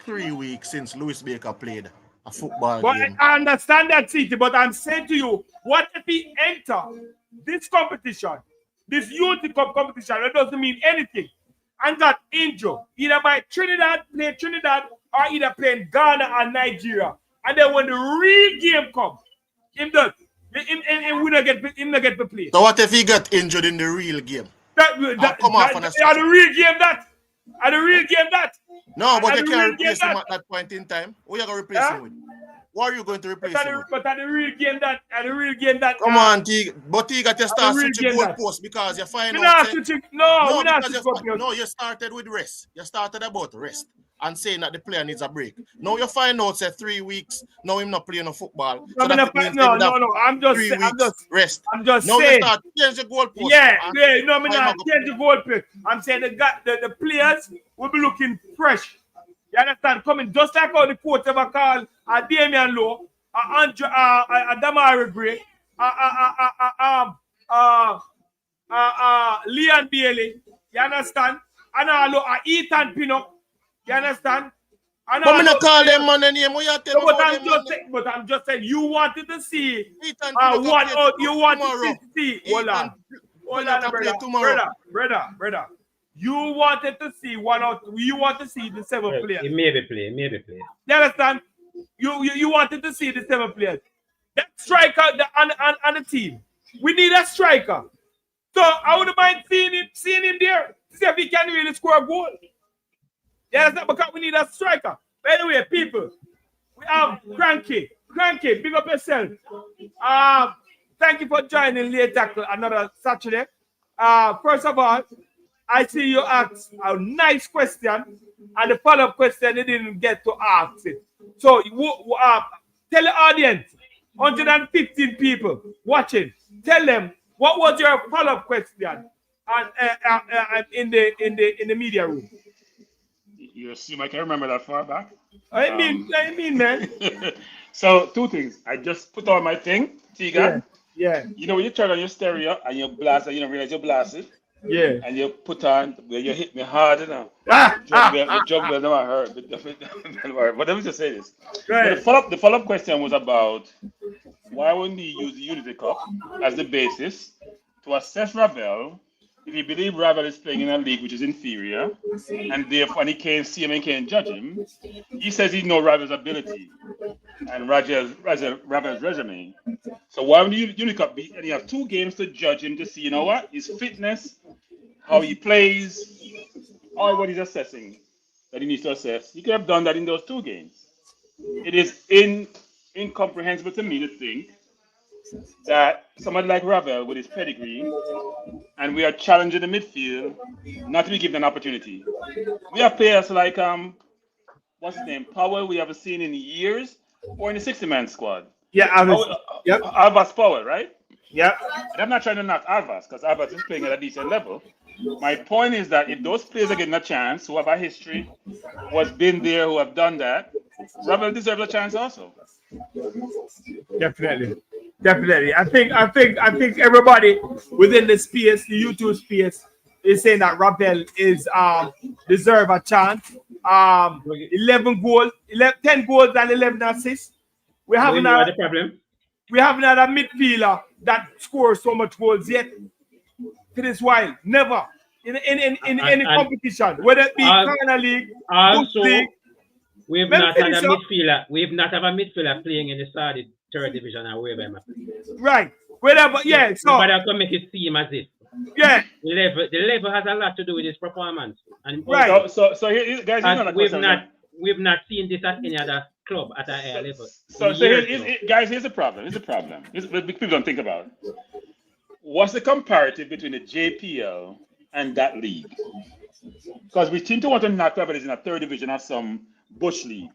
Speaker 5: 3 weeks since Lewis Baker played a football game.
Speaker 2: I understand that, City, but I'm saying to you, what if he enter this competition, this Unity Cup competition, that doesn't mean anything, and got injured, either by Trinidad, or either playing Ghana or Nigeria, and then when the real game comes, him not get to play.
Speaker 5: So what if he got injured in the real game?
Speaker 2: Are the real game that?
Speaker 5: No, but you can't replace him at that point in time. Who are you going to replace him with? What are you going to replace him with?
Speaker 2: But at the real game that.
Speaker 5: Come on, but you got to start switching goalposts because you find out. No, you started with rest. You started about rest and saying that the player needs a break. Now you find out say 3 weeks. Now him not playing no football. So I'm just saying.
Speaker 2: Now
Speaker 5: you start change the goalpost.
Speaker 2: I'm not change the goalpost. I'm saying the players will be looking fresh. You understand? Coming just like how the coach ever called Damian Lowe, Damari Gray, Leon Bailey. You understand? And Ethan Pinnock. You understand?
Speaker 5: But I'm not call them man name.
Speaker 2: But I'm just saying you wanted to see Hold on, brother. You wanted to see you want to see the 7 players.
Speaker 3: It may be play.
Speaker 2: You understand? You wanted to see the 7 players. That striker on the team. We need a striker. So I wouldn't mind seeing him there. See if he can really score a goal. Yeah, that's because we need a striker. By the way, people, we have Cranky, big up yourself. Thank you for joining Late Tackle another Saturday. First of all, I see you ask a nice question, and the follow-up question you didn't get to ask it. So tell the audience, 115 people watching, tell them what was your follow-up question in the media room.
Speaker 6: You assume I can remember that far back?
Speaker 2: I mean, man.
Speaker 6: So 2 things. I just put on my thing, Tiga.
Speaker 2: Yeah.
Speaker 6: You know when you turn on your stereo and you blast and you don't realize you blast it.
Speaker 2: Yeah.
Speaker 6: And you put on where you hit me hard enough. The jumble never heard. But let me just say this.
Speaker 2: Right.
Speaker 6: The follow-up question was about why wouldn't he use the Unity Cup as the basis to assess Ravel if you believe Ravel is playing in a league which is inferior, and therefore when he can't see him and can't judge him, he says he knows Ravel's ability and Ravel's resume. So why would Unity Cup be? And you have 2 games to judge him to see, you know what, his fitness, how he plays, all what he's assessing that he needs to assess. He could have done that in those 2 games. It is incomprehensible to me to think that somebody like Ravel with his pedigree, and we are challenging the midfield, not to be given an opportunity. We have players like what's his name, Powell, we haven't seen in years, or in the 60-man squad.
Speaker 2: Yeah,
Speaker 6: Alvas Powell, right?
Speaker 2: Yeah.
Speaker 6: And I'm not trying to knock Alvas, because Alvas is playing at a decent level. My point is that if those players are getting a chance, who have a history, who has been there, who have done that, Ravel deserves a chance also.
Speaker 2: Definitely. I think everybody within the space, the YouTube space, is saying that Ravel is deserve a chance. 10 goals and 11 assists. We have another midfielder that scores so much goals yet. To this while, never in any competition, whether it be Ghana League,
Speaker 3: also
Speaker 2: League.
Speaker 3: We've not had a midfielder. We've not had a midfielder playing in the Saudi third division or wherever.
Speaker 2: Right. Whatever. Yeah. So
Speaker 3: nobody can make it seem as if.
Speaker 2: Yeah.
Speaker 3: The level has a lot to do with his performance. And
Speaker 2: right.
Speaker 6: So here, guys,
Speaker 3: we've not seen this at any other club at a higher level.
Speaker 6: Guys, here's the problem. What people don't think about. What's the comparative between the JPL and that league? Because we seem to want to knock whoever is in a third division or some bush league.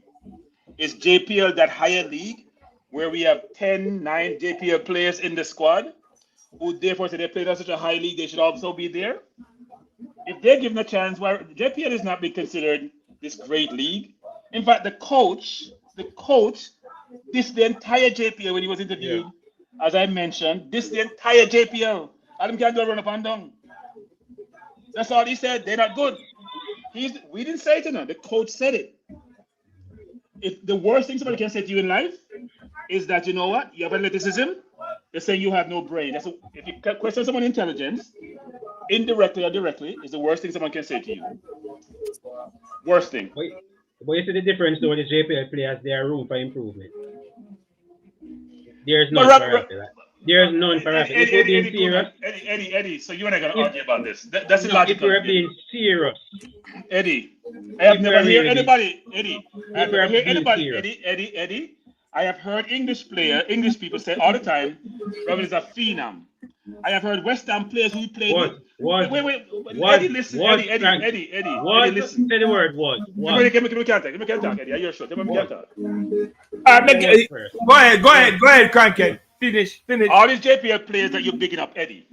Speaker 6: Is JPL that higher league where we have 10, 9 JPL players in the squad who therefore say they played at such a high league, they should also be there? If they're given a chance, why JPL is not being considered this great league. In fact, the coach, the entire JPL when he was interviewed, as I mentioned, the entire JPL. Adam can't do a run up and down. That's all he said. They're not good. We didn't say it, the coach said it. If the worst thing somebody can say to you in life is that, you know what, you have athleticism, they're saying you have no brain. If you question someone's intelligence, indirectly or directly, is the worst thing someone can say to you. Worst thing.
Speaker 3: But you see the difference though with the JPL players, there are room for improvement. There's none for Rapid. There's none for Rapid. If we're being serious.
Speaker 6: Eddie, so you and I are going to argue about this. That's illogical.
Speaker 3: If we're being serious.
Speaker 6: Eddie, I have never heard anybody. Eddie, I have heard English people say all the time, Robin is a phenom. I have heard West Ham players who played Wait, Eddie, listen. Eddie, listen.
Speaker 3: Say the word was.
Speaker 6: Give me contact, Eddie. You're sure. Give me contact.
Speaker 2: Go ahead, Crankhead. Finish.
Speaker 6: All these JPL players that you're picking up, Eddie.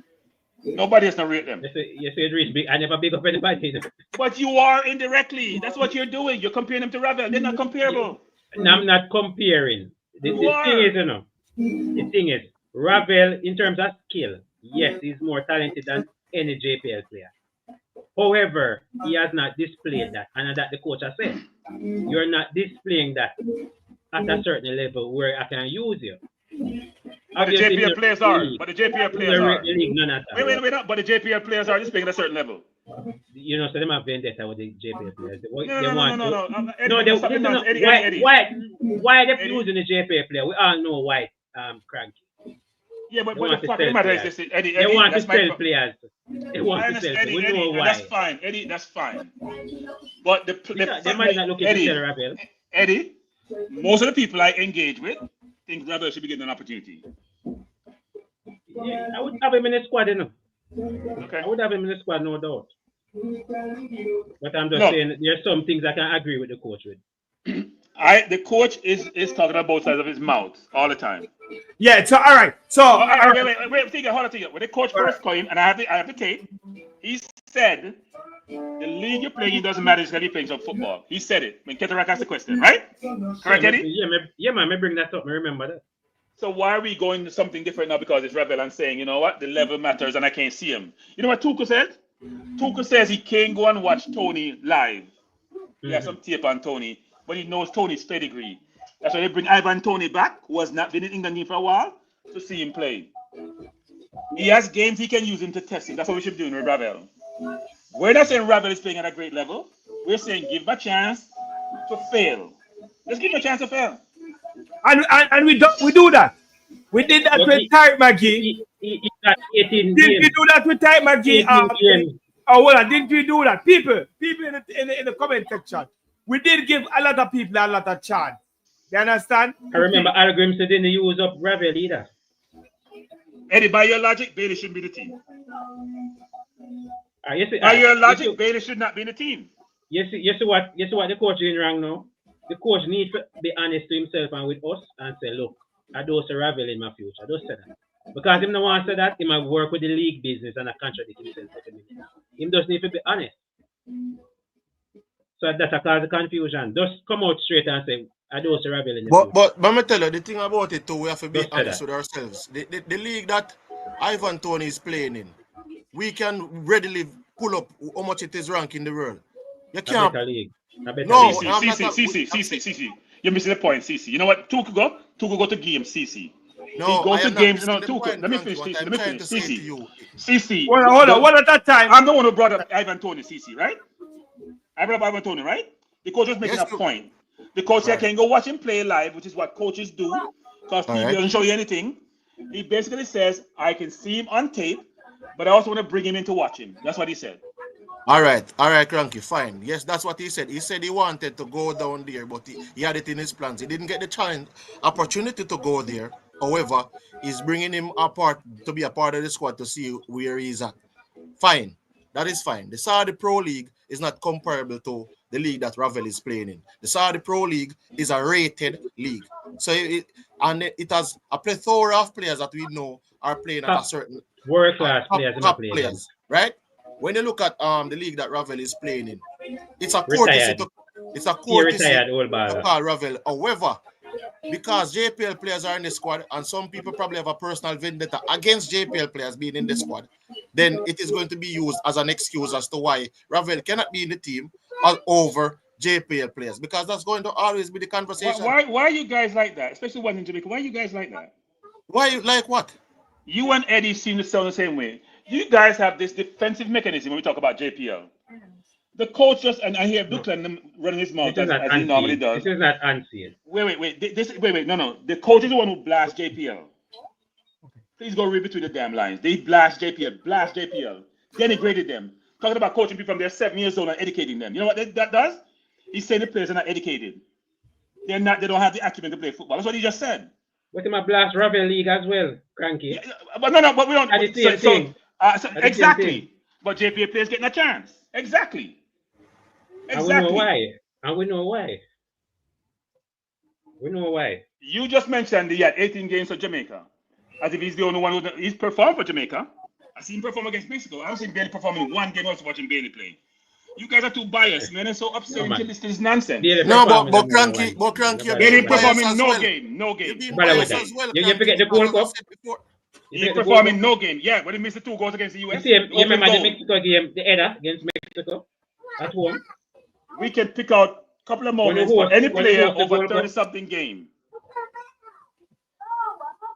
Speaker 6: Nobody has to rate them.
Speaker 3: You say Rich big. I never pick up anybody.
Speaker 6: But you are indirectly. That's what you're doing. You're comparing them to Ravel. They're not comparable.
Speaker 3: I'm not comparing. The thing is, Ravel, in terms of skill, yes, he's more talented than any JPL player. However, he has not displayed that, and that the coach has said, you're not displaying that at a certain level where I can use you.
Speaker 6: But the JPL players are. But the JPL players are. Wait. But the JPL players are just playing at a certain level.
Speaker 3: You know, so they have vendetta with the JPL players.
Speaker 6: Eddie.
Speaker 3: Why are they using the JPL player? We all know why. Cranky.
Speaker 6: Yeah, but the fact of the matter is this, Eddie.
Speaker 3: They want to sell players. They want to sell.
Speaker 6: Eddie,
Speaker 3: we know why.
Speaker 6: That's fine, Eddie. That's fine. But
Speaker 3: they might not look at the Ravel.
Speaker 6: Eddie, most of the people I engage with think Ravel should be getting an opportunity.
Speaker 3: Yeah, I would have him in the squad, you know.
Speaker 6: Okay.
Speaker 3: I would have him in the squad, no doubt. But I'm just saying there's some things I can agree with the coach with.
Speaker 6: The coach is talking about both sides of his mouth all the time.
Speaker 2: Yeah, so all right. So
Speaker 6: hold on. When the coach first came, and I have the tape, he said the league you're playing, it doesn't matter, it's gonna be playing some football. He said it when Ketterak asked the question, right? Correct, Eddie?
Speaker 3: Yeah, man, I bring that up. I remember that.
Speaker 6: So why are we going to something different now because it's Ravel and saying, you know what, the level matters and I can't see him? You know what Tuchel said? Tuchel says he can't go and watch Tony live. He has some tape on Tony, but he knows Tony's pedigree. That's why they bring Ivan Tony back, who has not been in England for a while, to see him play. He has games he can use him to test him. That's what we should be doing with Ravel. We're not saying Ravel is playing at a great level. We're saying give him a chance to fail. Let's give him a chance to fail.
Speaker 2: And we do that. We did that with Type McGee. Didn't we do that with Type McGee? Didn't we do that? People in the comment section. We did give a lot of people a lot of chance. You understand?
Speaker 3: I remember Algrim said didn't use up Ravel either.
Speaker 6: Eddie, by your logic, Bailey shouldn't be the team. By your logic, Bailey should not be in the team.
Speaker 3: You see what the coach is doing wrong now? The coach needs to be honest to himself and with us and say, look, I don't see Ravel in my future. I don't say that. Because him no want to say that, he might work with the league business and contradict himself. Him just need to be honest. So that's a cause of confusion. Just come out straight and say, I don't see Ravel in the future.
Speaker 5: But let me tell you, the thing about it too, we have to be honest with ourselves. The league that Ivan Toney is playing in, we can readily pull up how much it is ranked in the world. You can't.
Speaker 6: CC. You're missing the point, CC. You know what? Tuchel go to game, CC.
Speaker 5: No,
Speaker 6: he goes
Speaker 5: I
Speaker 6: to
Speaker 5: am not
Speaker 6: games.
Speaker 5: missing
Speaker 6: No,
Speaker 5: the
Speaker 6: two.
Speaker 5: point,
Speaker 6: Let me
Speaker 5: Cranky.
Speaker 6: finish.
Speaker 5: What
Speaker 6: CC.
Speaker 5: I'm
Speaker 6: Let me
Speaker 5: trying
Speaker 6: finish.
Speaker 5: to say to
Speaker 6: CC.
Speaker 5: you.
Speaker 6: CC.
Speaker 2: Hold on. One at a time.
Speaker 6: I'm the one who brought up Ivan Tony, CC, right? I brought up Ivan Tony, right? The coach was making
Speaker 5: Yes,
Speaker 6: a point. The coach said,
Speaker 5: right.
Speaker 6: can go watch him play live, which is what coaches do, because TV
Speaker 5: right.
Speaker 6: doesn't show you anything. He basically says, I can see him on tape, but I also want to bring him in to watch him. That's what he said.
Speaker 5: All right, Cranky, fine. Yes, that's what he said. He said he wanted to go down there, but he had it in his plans. He didn't get the opportunity to go there. However, he's bringing him apart to be a part of the squad to see where he's at. Fine, that is fine. The Saudi Pro League is not comparable to the league that Ravel is playing in. The Saudi Pro League is a rated league. So it has a plethora of players that we know are playing at a certain
Speaker 3: world-class
Speaker 5: top players, right? When you look at the league that Ravel is playing in, it's a courtesy to call Ravel. However, because JPL players are in the squad and some people probably have a personal vendetta against JPL players being in the squad, then it is going to be used as an excuse as to why Ravel cannot be in the team over JPL players, because that's going to always be the conversation.
Speaker 6: Why are you guys like that? Especially one in Jamaica. Why are you guys like that?
Speaker 5: Why like what?
Speaker 6: You and Eddie seem to sound the same way. You guys have this defensive mechanism when we talk about JPL. The coach just, and I hear Buckland running his mouth as he normally does.
Speaker 3: This is not unseen.
Speaker 6: Wait. No. The coach is the one who blasts JPL. Please go read between the damn lines. They blast JPL, denigrated them. Talking about coaching people from their 7 years old and educating them. You know what that does? He's saying the players are not educated. They don't have the acumen to play football. That's what he just said.
Speaker 3: But him a blast Ravel League as well, Cranky.
Speaker 6: Yeah, but we don't. Exactly. But JPL players getting a chance. Exactly.
Speaker 3: And we know why. We know why.
Speaker 6: You just mentioned he had 18 games for Jamaica. As if he's the only one he's performed for Jamaica. I seen him perform against Mexico. I haven't seen Bailey perform in one game. I was watching Bailey play. You guys are too biased, man. It's so upsetting to listen to this nonsense.
Speaker 5: No, but Cranky,
Speaker 6: They didn't perform in no game.
Speaker 3: You forget the Gold Cup?
Speaker 6: He didn't perform in no game. Yeah, when he missed the 2 goals against the US.
Speaker 3: You remember the Mexico game, the header against Mexico at home?
Speaker 6: We can pick out a couple of moments for any player over 30-something game.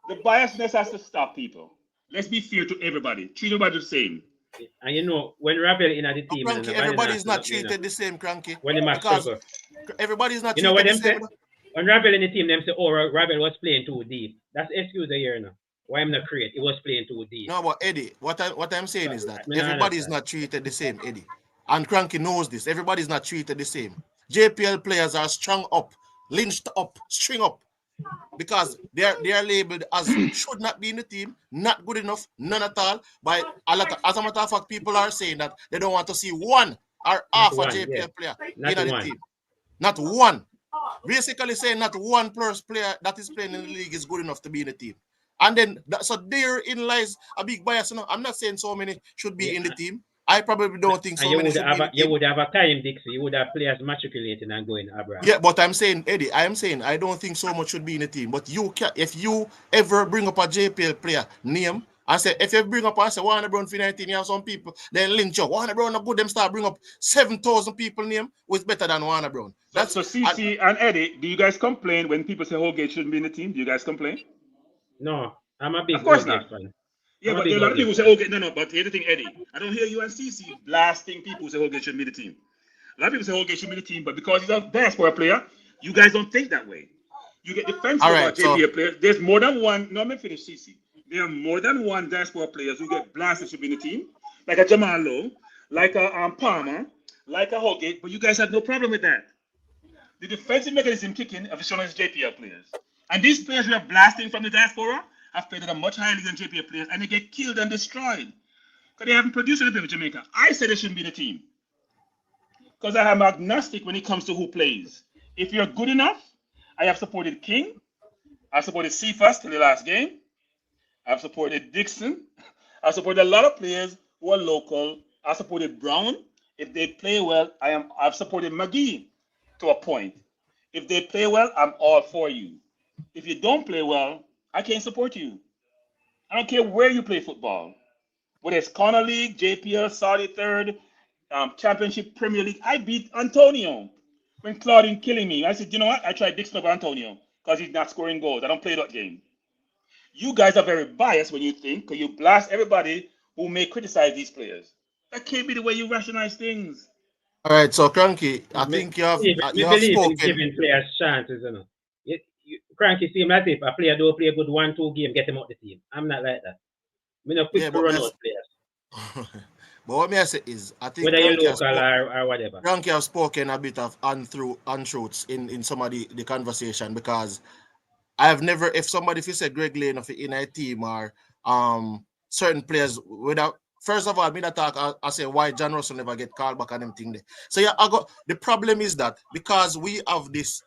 Speaker 6: The biasness has to stop, people. Let's be fair to everybody. Treat everybody the same.
Speaker 3: And you know, when Ravel in the team,
Speaker 5: Cranky, everybody's not treated the same, Cranky.
Speaker 3: When the match struggle,
Speaker 5: everybody's not.
Speaker 3: You know what them say? When Ravel in the team, them say, "Oh, Ravel was playing too deep." That's excuse a year now. Why I'm not create? It was playing too deep.
Speaker 5: No, but Eddie, what I'm saying is that everybody's not treated the same, Eddie. And Cranky knows this. Everybody's not treated the same. JPL players are strung up, lynched up, string up, because they are labeled as should not be in the team, not good enough, none at all. By as a matter of fact, people are saying that they don't want to see one or half a JPL player in the team. Not one. Basically saying not one player that is playing in the league is good enough to be in the team. And then, so therein lies a big bias. You know, I'm not saying so many should be in the team. I probably don't think so many should be in the team.
Speaker 3: You would have a time, Dixie. You would have players matriculating and going abroad.
Speaker 5: Yeah, but I'm saying, Eddie, I am saying I don't think so much should be in the team. But you can, if you ever bring up a JPL player name, and say, if you bring up and say Warner Brown for 19, you have some people, then lynch you. Warner Brown not good, them start bring up 7,000 people name, who's better than Warner Brown.
Speaker 6: That's so CC and Eddie, do you guys complain when people say Holgate shouldn't be in the team? Do you guys complain?
Speaker 3: No, I'm a big
Speaker 6: Holgate fan. Yeah, but a lot of people say Holgate. No, but here's the thing, Eddie. I don't hear you and CC blasting people who say Holgate shouldn't be the team. A lot of people say Holgate should be the team, but because he's a diaspora player, you guys don't think that way. You get defensive about JPL players. There's more than one. No, let me finish, CC. There are more than one diaspora players who get blasted should be in the team, like a Jamal Lowe, like a Palmer, like a Holgate, but you guys have no problem with that. The defensive mechanism kicking of shown as JPL players. And these players who are blasting from the diaspora have played at a much higher league than JPL players, and they get killed and destroyed because they haven't produced anything for Jamaica. I said they shouldn't be in the team because I am agnostic when it comes to who plays. If you're good enough, I have supported King. I supported Cephas till the last game. I've supported Dixon. I supported a lot of players who are local. I supported Brown. If they play well, I've supported McGee to a point. If they play well, I'm all for you. If you don't play well, I can't support you. I don't care where you play football. Whether it's Corner League, JPL, Saudi Third, Championship, Premier League. I beat Antonio when Claudine killing me. I said, you know what? I tried Dixon over Antonio because he's not scoring goals. I don't play that game. you guys are very biased when you think, because you blast everybody who may criticize these players. That can't be the way you rationalize things.
Speaker 5: All right, so Cranky, I think you have
Speaker 3: believe in
Speaker 5: spoken.
Speaker 3: giving players chances, you know. Cranky seem as if a player don't play a good 1-2 game, get him out the team. I'm not like that. I'm not quick to run out players.
Speaker 5: But what may I say is, I think
Speaker 3: whether you're local or whatever.
Speaker 5: Cranky have spoken a bit of untruths in some of the conversation, because I have never, if you said Greg Lane of in a team or certain players without. First of all, me that talk, I say why John Russell never get called back on them thing there. So yeah, the problem is that because we have this,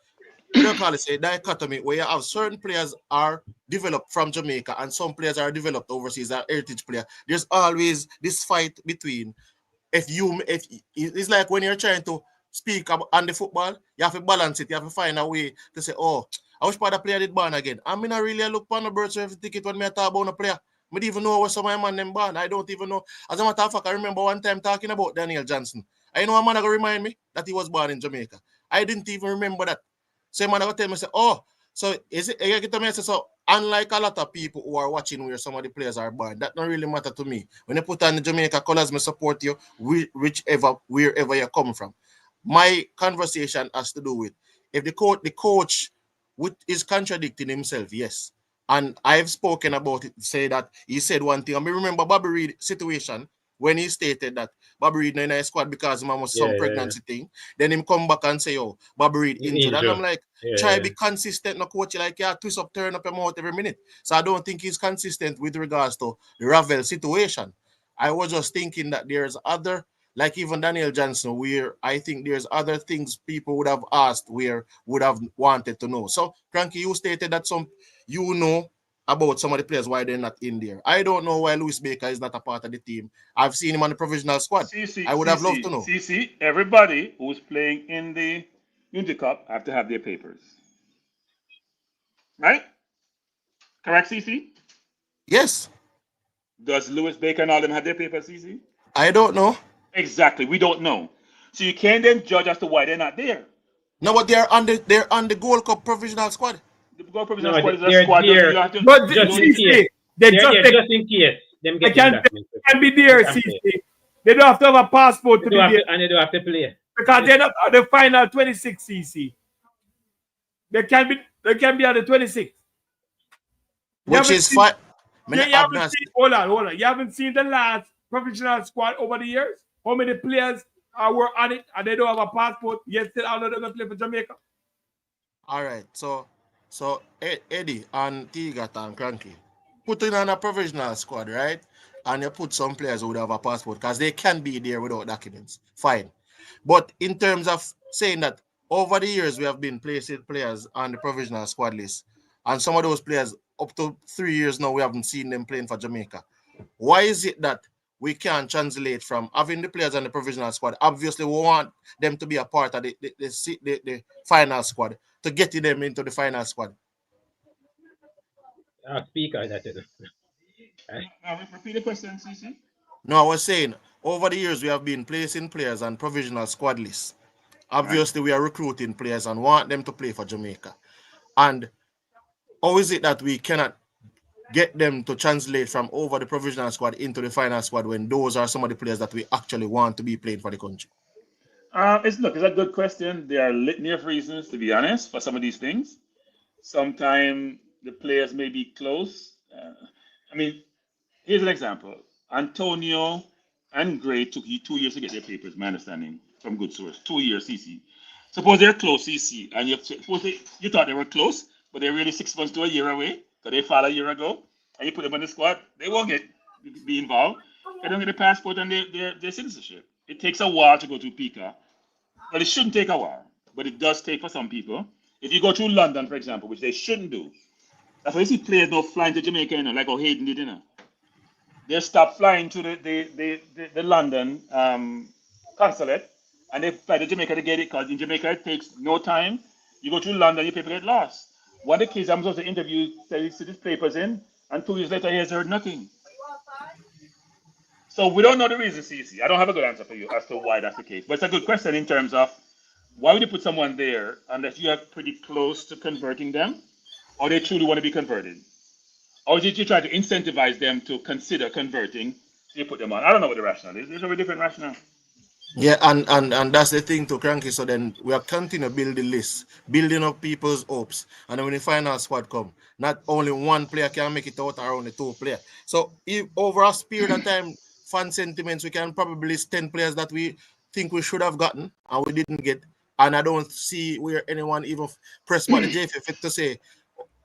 Speaker 5: we don't call it a dichotomy, where you have certain players are developed from Jamaica and some players are developed overseas, are heritage player. There's always this fight between if it's like when you're trying to speak on the football, you have to balance it. You have to find a way to say, oh, I wish the player did ban again. I mean, I really look on the bird certificate ticket when I talk about a player. I don't even know where some of my man them ban. I don't even know. As a matter of fact, I remember one time talking about Daniel Johnson. I know a man going to remind me that he was born in Jamaica. I didn't even remember that. So a man going to tell me, say, oh, so is it, I get to me, so unlike a lot of people who are watching where some of the players are born, that don't really matter to me. When you put on the Jamaica colors, I support you, wherever you come from. My conversation has to do with if the coach is contradicting himself, yes. And I've spoken about it, say that he said one thing. I remember Bobby Reid situation when he stated that Bobby Reid in a squad because his mom was some pregnancy thing. Then him come back and say, oh, Bobby Reid injured. And I'm like, try to be consistent, no coach, like, yeah, twist up, turn up your mouth every minute. So I don't think he's consistent with regards to the Ravel situation. I was just thinking that there's other, like even Daniel Johnson, where I think there's other things people would have asked, where would have wanted to know. So, Cranky, you stated that you know about some of the players why they're not in there. I don't know why Louis Baker is not a part of the team. I've seen him on the provisional squad. I would have loved to know.
Speaker 6: Everybody who's playing in the Unity Cup have to have their papers. Right? Correct, CC?
Speaker 5: Yes.
Speaker 6: Does Louis Baker and all them have their papers, CC?
Speaker 5: I don't know.
Speaker 6: Exactly. We don't know. So you can't then judge as to why they're not there.
Speaker 5: No, but they're on the Gold Cup provisional squad.
Speaker 6: The Gold Provisional squad is a squad.
Speaker 2: But just in case. Just in case.
Speaker 3: They can
Speaker 2: be there, CC. They don't have to have a passport to be there.
Speaker 3: And they don't have to play.
Speaker 2: Because they're not on the final 26 CC. They can be on the 26.
Speaker 5: Which is fine.
Speaker 2: Hold on. You haven't seen the last professional squad over the years? How many players were on it and they don't have a passport, yet still all of them play for Jamaica?
Speaker 5: All right. So Eddie and Tigat and Cranky, put in on a provisional squad, right? And you put some players who would have a passport because they can be there without documents. Fine. But in terms of saying that over the years we have been placing players on the provisional squad list, and some of those players up to 3 years now we haven't seen them playing for Jamaica. Why is it that we can't translate from having the players on the provisional squad? Obviously, we want them to be a part of the final squad to get them into the final squad.
Speaker 3: Speaker, that is.
Speaker 6: Repeat the question, CC.
Speaker 5: No, I was saying over the years we have been placing players on provisional squad lists. Obviously, we are recruiting players and want them to play for Jamaica. And how is it that we cannot get them to translate from over the provisional squad into the final squad when those are some of the players that we actually want to be playing for the country?
Speaker 6: It's a good question. There are litany of reasons, to be honest, for some of these things. Sometimes the players may be close. Here's an example. Antonio and Gray took 2 years to get their papers, my understanding, from good source. 2 years, CC. Suppose they're close, CC, and you thought they were close, but they're really 6 months to a year away, because they filed a year ago, and you put them on the squad, they won't be involved. They don't get a passport and their citizenship. It takes a while to go to PICA. Well, it shouldn't take a while, but it does take for some people. If you go through London, for example, which they shouldn't do, that's why you see players now flying to Jamaica, like how Hayden did, They stop flying to the London consulate, and they fly to Jamaica to get it, because in Jamaica it takes no time. You go through London, your paper get lost. One of the kids I'm supposed to interview said he sent his papers in, and 2 years later he has heard nothing. So we don't know the reason, CC. I don't have a good answer for you as to why that's the case. But it's a good question in terms of why would you put someone there unless you are pretty close to converting them, or they truly want to be converted? Or did you try to incentivize them to consider converting? So you put them on. I don't know what the rationale is. There's a different rationale.
Speaker 5: Yeah, and that's the thing to Cranky. So then we are continue building list, building up people's hopes. And then when the final squad come, not only one player can make it out or only two players. So if over a period of time, fan sentiments, we can probably list 10 players that we think we should have gotten and we didn't get. And I don't see where anyone even pressed by the JFF to say,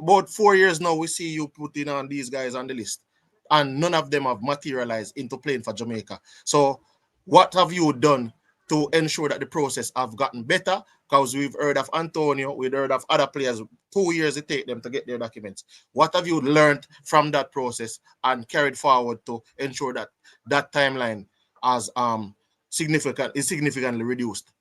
Speaker 5: about 4 years now, we see you putting on these guys on the list. And none of them have materialized into playing for Jamaica. So what have you done to ensure that the process have gotten better? Because we've heard of Antonio, we've heard of other players, 2 years it take them to get their documents. What have you learned from that process and carried forward to ensure that that timeline has significantly reduced?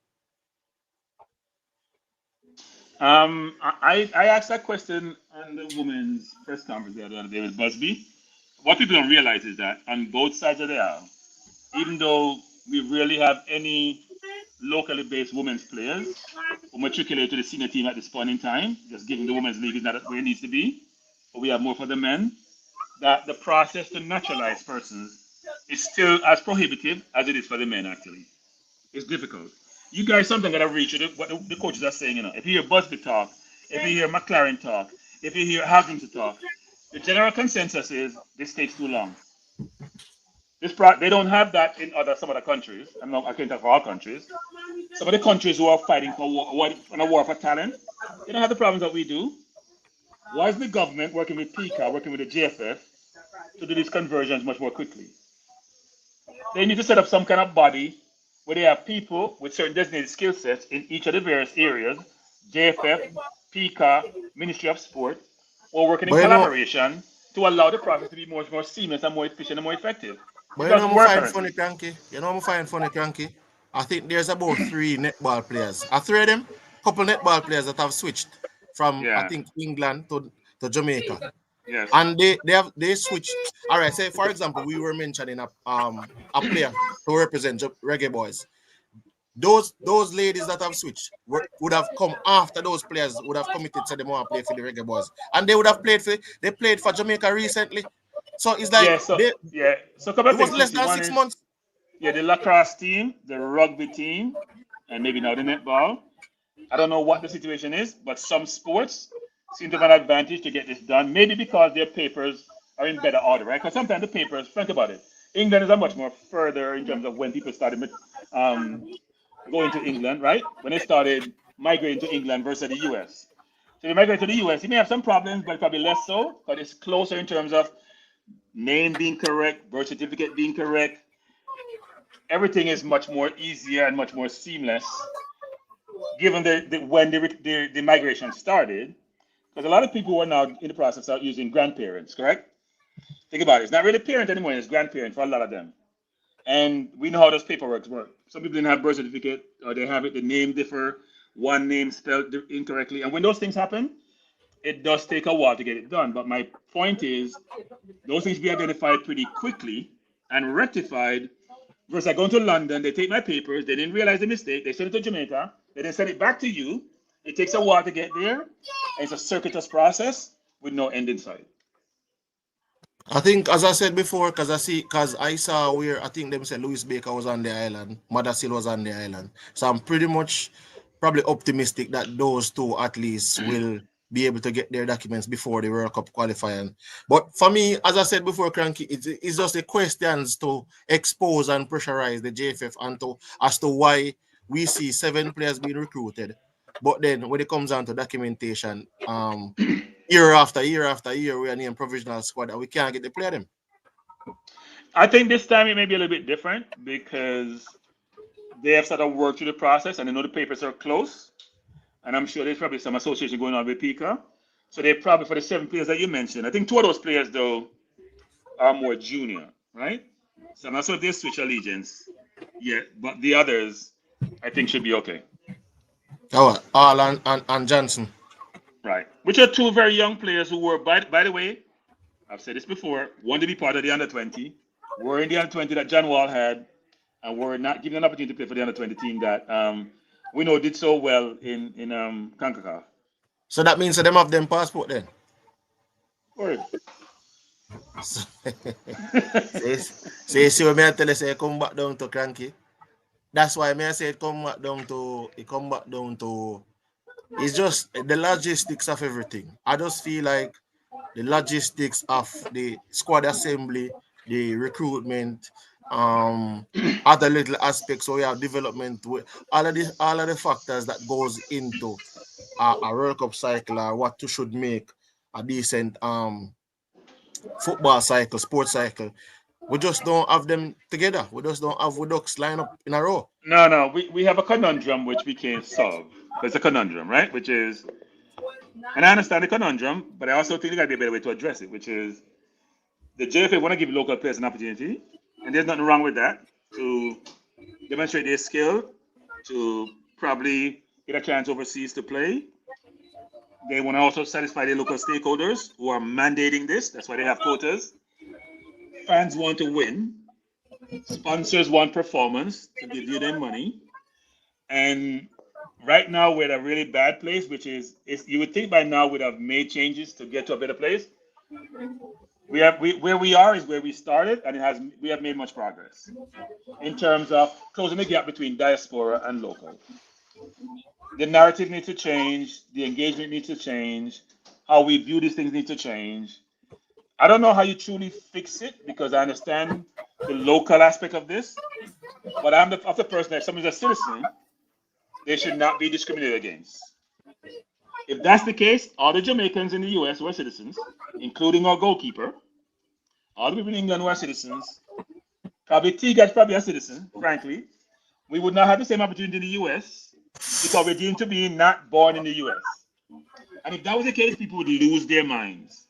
Speaker 6: I asked that question on the women's press conference the other day with Busby. What people don't realize is that on both sides of the aisle, even though we rarely have any locally based women's players who matriculate to the senior team at this point in time, just given the women's league is not where it needs to be, but we have more for the men, that the process to naturalize persons is still as prohibitive as it is for the men, actually. It's difficult. You guys sometimes got to reach what the coaches are saying, you know. If you hear Busby talk, if you hear McCLAREN talk, if you hear Hagins talk, the general consensus is this takes too long. They don't have that in some other countries. I can't talk for all countries. Some of the countries who are fighting for a war for talent, they don't have the problems that we do. Why is the government working with PICA, working with the JFF, to do these conversions much more quickly? They need to set up some kind of body where they have people with certain designated skill sets in each of the various areas, JFF, PICA, Ministry of Sport, or working in collaboration to allow the process to be more seamless and more efficient and more effective.
Speaker 5: But you know what I find funny, Cranky? I think there's about 3 netball players. Are 3 of them? Couple netball players that have switched from I think England to Jamaica.
Speaker 6: Yes.
Speaker 5: And they switched. All right, say for example, we were mentioning a player to represent Reggae Boys. Those ladies that have switched would have come after those players would have committed to them want to play for the Reggae Boys, and they would have played for Jamaica recently. So it's like
Speaker 6: So a couple of
Speaker 5: things. It was less than 6 months.
Speaker 6: Yeah, the lacrosse team, the rugby team, and maybe now the netball. I don't know what the situation is, but some sports seem to have an advantage to get this done. Maybe because their papers are in better order, right? Because sometimes the papers, think about it. England is a much more further in terms of when people started going to England, right? When they started migrating to England versus the US. So they migrate to the US. You may have some problems, but probably less so, but it's closer in terms of name being correct, birth certificate being correct. Everything is much more easier and much more seamless, given when the migration started. Because a lot of people are now in the process of using grandparents, correct? Think about it. It's not really parent anymore. It's grandparent for a lot of them. And we know how those paperwork work. Some people didn't have birth certificate, or they have it, the name differ, one name spelled incorrectly. And when those things happen, it does take a while to get it done. But my point is, those things be identified pretty quickly and rectified. Versus I go to London, they take my papers, they didn't realize the mistake, they send it to Jamaica, they then send it back to you. It takes a while to get there, and it's a circuitous process with no end in sight.
Speaker 5: I think, as I said before, because I saw where I think them said Louis Baker was on the island, Madasil was on the island. So I'm pretty much probably optimistic that those two at least will be able to get their documents before the World Cup qualifying. But for me, as I said before, Cranky, it's just the questions to expose and pressurize the JFF as to why we see 7 players being recruited. But then when it comes down to documentation, year after year after year, we are named provisional squad and we can't get to play them.
Speaker 6: I think this time it may be a little bit different because they have started work through the process and they know the papers are close. And I'm sure there's probably some association going on with PICA. So they probably, for the 7 players that you mentioned, I think 2 of those players, though, are more junior, right? So I'm not sure if they switch allegiance yet, but the others, I think, should be okay.
Speaker 5: Oh, All and Johnson.
Speaker 6: Right. Which are 2 very young players who were, by the way, I've said this before, wanted to be part of the under-20, were in the under-20 that John Wall had, and were not given an opportunity to play for the under-20 team that we know did so well in CONCACAF.
Speaker 5: So that means that them have them passport then?
Speaker 6: Or
Speaker 5: See what me tell you, say come back down to cranky. That's why me I say it come back down to it's just the logistics of everything. I just feel like the logistics of the squad assembly, the recruitment, other little aspects. So we have development, all of the factors that goes into a World Cup cycle or what you should make a decent football cycle, sports cycle. We just don't have them together. We just don't have ducks line up in a row.
Speaker 6: No. We have a conundrum which we can't solve. It's a conundrum, right? Which is, and I understand the conundrum, but I also think there got to be a better way to address it, which is the JFA want to give local players an opportunity, and there's nothing wrong with that, to demonstrate their skill, to probably get a chance overseas to play. They want to also satisfy their local stakeholders who are mandating this. That's why they have quotas. Fans want to win. Sponsors want performance to give you their money. And right now we're at a really bad place, which is you would think by now we'd have made changes to get to a better place. Where we are is where we started, and we have made much progress in terms of closing the gap between diaspora and local. The narrative needs to change, the engagement needs to change, how we view these things needs to change. I don't know how you truly fix it, because I understand the local aspect of this, but I'm the person that if someone's a citizen, they should not be discriminated against. If that's the case, all the Jamaicans in the US who are citizens, including our goalkeeper, all the people in England who are citizens, probably Tiga's probably a citizen, frankly, we would not have the same opportunity in the US because we're deemed to be not born in the US. And if that was the case, people would lose their minds.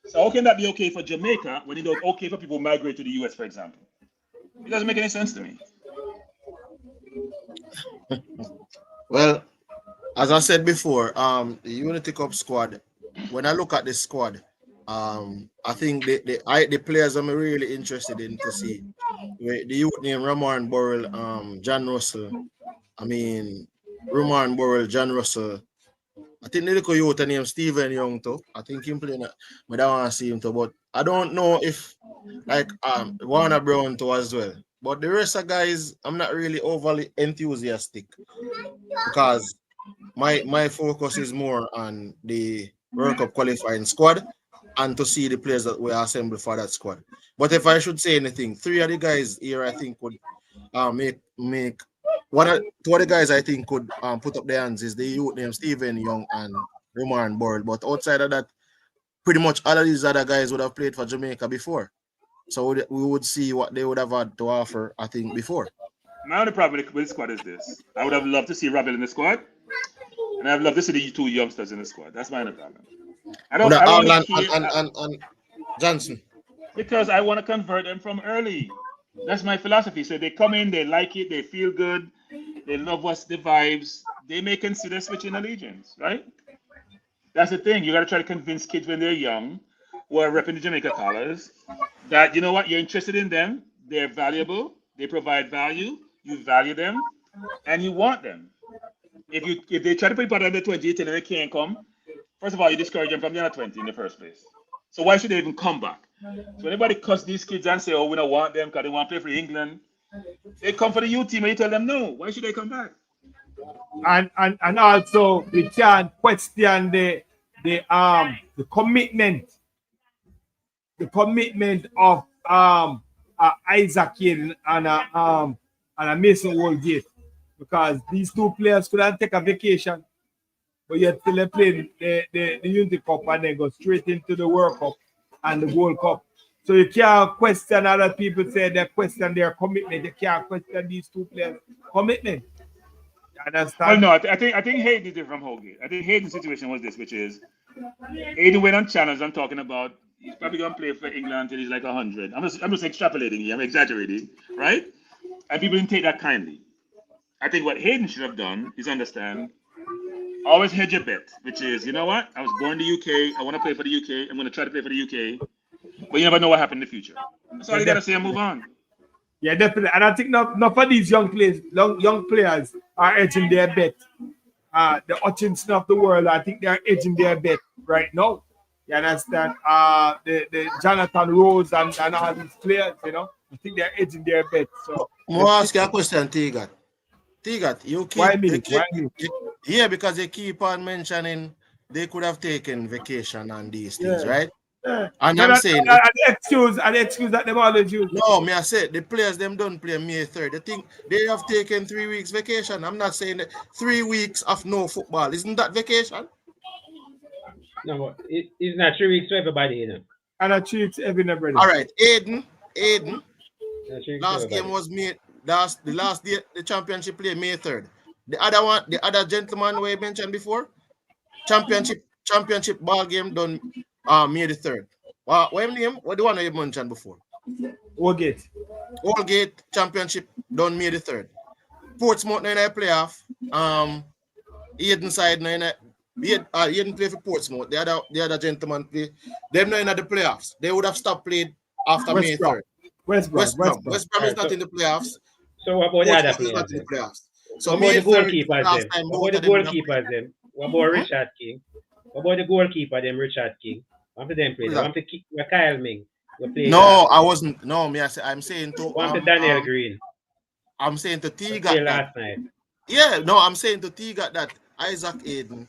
Speaker 6: So how can that be okay for Jamaica when it is okay for people who migrate to the US, for example? It doesn't make any sense to me.
Speaker 5: Well, as I said before, the Unity Cup squad, when I look at this squad, I think the players I'm really interested in to see. The youth name Ramon Burrell, John Russell. I mean, Ramon Burrell, John Russell. I think the little youth named Stephen Young too. I think him playing. I don't want to see him too, but I don't know if like Warner Brown too as well. But the rest of guys, I'm not really overly enthusiastic because my focus is more on the World Cup qualifying squad and to see the players that we assembled for that squad. But if I should say anything, three of the guys here I think would make two of the guys I think could put up their hands is the youth named Stephen Young and Roman Burrell. But outside of that, pretty much all of these other guys would have played for Jamaica before. So we would see what they would have had to offer, I think, before.
Speaker 6: My only problem with the squad is this. I would have loved to see Ravel in the squad, and I'd love to see the two youngsters in the squad. That's my only problem. I don't
Speaker 5: and Johnson.
Speaker 6: Because I want to convert them from early. That's my philosophy. So they come in, they like it, they feel good, they love what's the vibes. They may consider switching allegiance, right? That's the thing. You got to try to convince kids when they're young, who are repping the Jamaica colors, that you know what, you're interested in them, they're valuable, they provide value, you value them, and you want them. If they try to put under 20 and they can't come, first of all, you discourage them from the under 20 in the first place. So why should they even come back? So anybody cuss these kids and say, oh, we don't want them because they want to play for England, they come for the youth team and you tell them no. Why should they come back?
Speaker 2: And also we can't question the commitment. The commitment of Isaac and a Mason Woolgate, because these two players couldn't take a vacation, but yet still they played the Unity Cup and then go straight into the World Cup and the World Cup. So you can't question other people say they question their commitment. You can't question these two players' commitment. You understand?
Speaker 6: Well, no, I think Hayden did it from Holgate. I think Hayden's situation was this, which is Hayden went on channels. I'm talking about he's probably gonna play for England until he's like 100. I'm just extrapolating here. I'm exaggerating, right? And people didn't take that kindly. I think what Hayden should have done is understand. Always hedge your bet, which is, you know what? I was born in the UK. I want to play for the UK. I'm going to try to play for the UK. But you never know what happened in the future. That's all you got to say and move on.
Speaker 2: Yeah, definitely. And I think not for these young players are edging their bet. The Hutchinson of the world, I think they're edging their bet right now. You understand? The Jonathan Rose and all these players, you know, I think they're edging their bet. So
Speaker 5: I'll ask you a question, Tigat. Tigat, you keep,
Speaker 2: why me?
Speaker 5: yeah, because they keep on mentioning they could have taken vacation and these things,
Speaker 2: Yeah.
Speaker 5: right?
Speaker 2: Yeah.
Speaker 5: And I'm saying
Speaker 2: an excuse that them always use.
Speaker 5: no, me I said the players them don't play May 3rd. They think they have taken 3 weeks vacation. I'm not saying that 3 weeks of no football. Isn't that vacation?
Speaker 3: No, it's not 3 weeks for everybody, you know.
Speaker 2: And I treat everybody.
Speaker 5: All right, Aiden. Last game was May. The last day the championship play May 3rd. The other gentleman we mentioned before, championship ball game done May the 3rd. What name? What the one you mentioned before? Allgate championship done May the 3rd. Portsmouth in a playoff. Aiden side Aiden play for Portsmouth. The other gentleman play. Them not in the playoffs. They would have stopped played after May 3rd. West Brom is not in the playoffs.
Speaker 3: So what about the other players?
Speaker 5: So
Speaker 3: what about the goalkeepers then? What about the goalkeepers then? What about Richard King? What about the goalkeeper then, Richard King? What about them play? What about Kyle Ming?
Speaker 5: No, I wasn't. No, I'm saying to
Speaker 3: what about Daniel Green?
Speaker 5: I'm saying to Tiga
Speaker 3: last night.
Speaker 5: Yeah, no, I'm saying to Tiga that Isaac Aiden,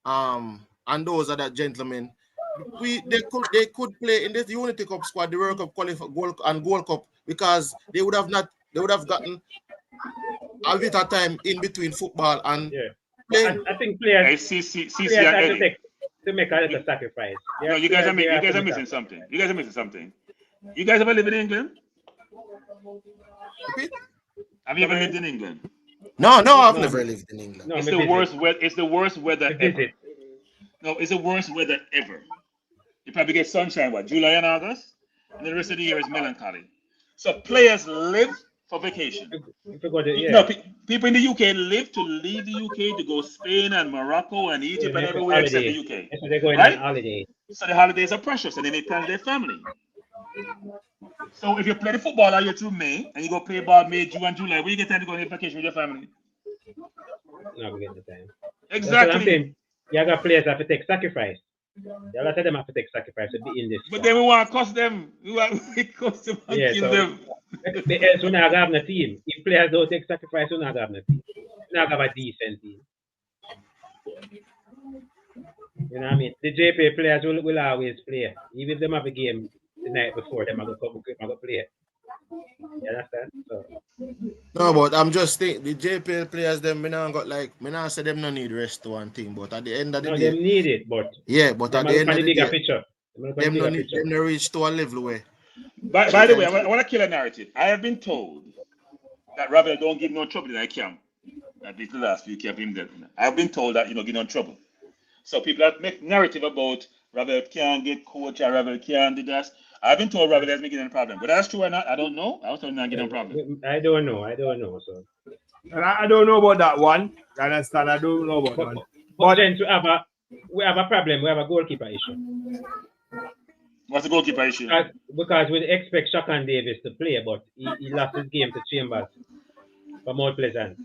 Speaker 5: and those other gentlemen, they could play in this Unity Cup squad, the World Cup Gold Cup, because they would have gotten a bit of time in between football and playing.
Speaker 3: I think players have to make a little sacrifice.
Speaker 6: No, you guys are missing something. You guys ever lived in England?
Speaker 5: Repeat?
Speaker 6: Have you ever lived in England?
Speaker 5: No, I've never lived in England.
Speaker 6: No, it's the worst weather ever. No, it's the worst weather ever. You probably get sunshine, July and August, and the rest of the year is melancholy. So players live for vacation. No, people in the UK live to leave the UK to go Spain and Morocco and Egypt and everywhere except the UK.
Speaker 3: So they're going on holiday.
Speaker 6: So the holidays are precious and they make time for their family. So if you play the football all year through May and you go play ball May, June, and July, where you get time to go on vacation with your family?
Speaker 3: No, we get the time.
Speaker 6: Exactly.
Speaker 3: You got players have to take sacrifice. A lot of them have to take sacrifice to be in this.
Speaker 6: But then we want to cost them. We want to cost them and kill them.
Speaker 3: Else we're not having a team. If players don't take sacrifice, we're not having a team. We're not having a decent team. You know what I mean? The JPL players will always play. Even if they have a game the night before, they might go play. You understand? So.
Speaker 5: No, but I'm just thinking the JPL players them me not say them no need rest to one thing, but at the end of the day,
Speaker 3: they need it, but
Speaker 5: at the end of the day,
Speaker 3: picture.
Speaker 5: Them no reach to a level where.
Speaker 6: By the way, I want to kill a narrative. I have been told that Ravel don't give no trouble in that camp. At least the last few camp him there. I have been told that give no trouble. So people that make narrative about Ravel can't get coach or Ravel can't do that. I've been told Ravel has been getting a problem, but that's true or not, I don't know. I was told not getting a problem.
Speaker 3: I don't know. So,
Speaker 2: and I don't know about that one. I understand. I don't know about that one.
Speaker 3: But then we have a problem. We have a goalkeeper issue.
Speaker 6: What's the goalkeeper issue?
Speaker 3: Because we expect Shakan Davis to play, but he lost his game to Chambers for Mount Pleasant.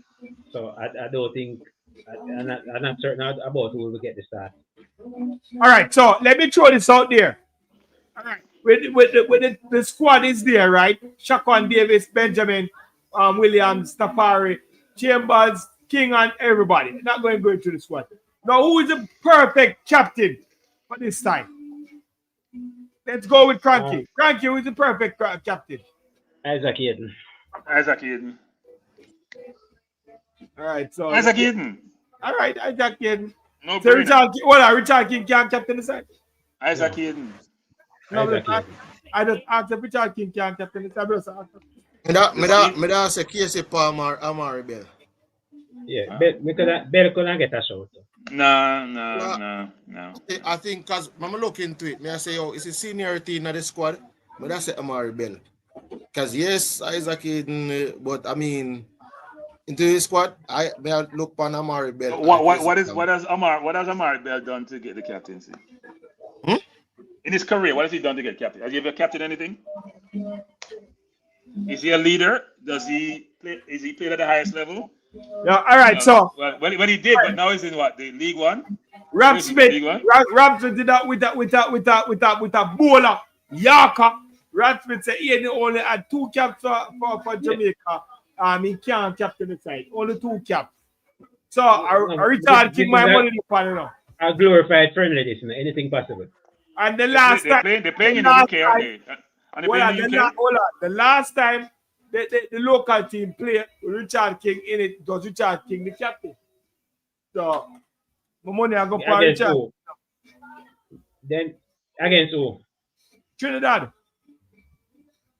Speaker 3: So I don't think I'm not certain about who will get the start.
Speaker 2: All right, so let me throw this out there. All right. With the squad is there, right? Shaquan Davis, Benjamin, Williams, Tafari, Chambers, King, and everybody. Not going to go into the squad. Now, who is the perfect captain for this time? Let's go with Cranky. Cranky, who is the perfect captain?
Speaker 3: Isaac Aiden.
Speaker 2: All right, so
Speaker 6: Isaac Aiden.
Speaker 2: All right, Isaac Aiden.
Speaker 6: No,
Speaker 2: so Richard King can't captain the side.
Speaker 6: Isaac Aiden.
Speaker 2: No, I just asked if Richard King can't captain the side.
Speaker 5: Me da say Casey Palmer, Amari Bell.
Speaker 3: Yeah, Bell couldn't get a shot.
Speaker 6: No.
Speaker 5: I think because I'm look into it, I say, it's a seniority in the squad, but I say Amari Bell. Because yes, Isaac Aiden, but I mean, into the squad, I look on Amari Bell.
Speaker 6: What has Amari Bell done to get the captaincy? In his career, what has he done to get captain? Has he ever captained anything? Is he a leader? Does he play? Is he played at the highest level?
Speaker 2: Yeah. All right. So
Speaker 6: well, he did, but now he's in what? The League One.
Speaker 2: Rob Smith did that with a bowler, Yarker. Rob Smith said he only had 2 caps for Jamaica. He can't captain the side. Only 2 caps. So I Richard King my money to pan, you know.
Speaker 3: A glorified friendly, this, anything possible.
Speaker 2: And the last time
Speaker 6: they're playing in the UK, aren't they?
Speaker 2: The last time the local team played with Richard King in it, was Richard King the captain. So my money I go for Richard.
Speaker 3: Who? Then against who?
Speaker 2: Trinidad.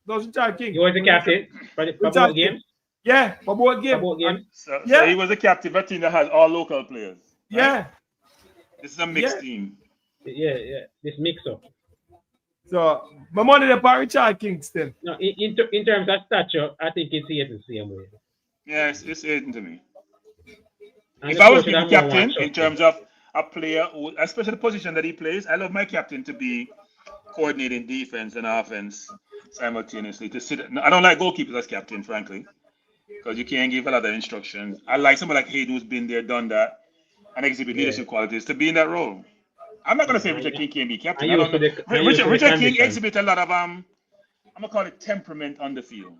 Speaker 2: Does Richard King.
Speaker 3: He was the captain for both games?
Speaker 2: Yeah, for both games.
Speaker 6: So he was the captain of a team that has all local players. Right?
Speaker 2: Yeah.
Speaker 6: This is a mixed team.
Speaker 3: Yeah. This mix up.
Speaker 2: So my money is for Richard King still.
Speaker 3: No, in terms of stature, I think it's the same way.
Speaker 6: Yeah, it's 8 to me.
Speaker 3: And
Speaker 6: if I was being captain in terms of a player, especially the position that he plays, I love my captain to be coordinating defense and offense simultaneously. I don't like goalkeepers as captain, frankly, because you can't give a lot of instructions. I like somebody like Hayden who's been there, done that, and exhibit leadership qualities to be in that role. I'm not going to say Richard King can't be captain. Richard King exhibits a lot of I'm gonna call it temperament on the field.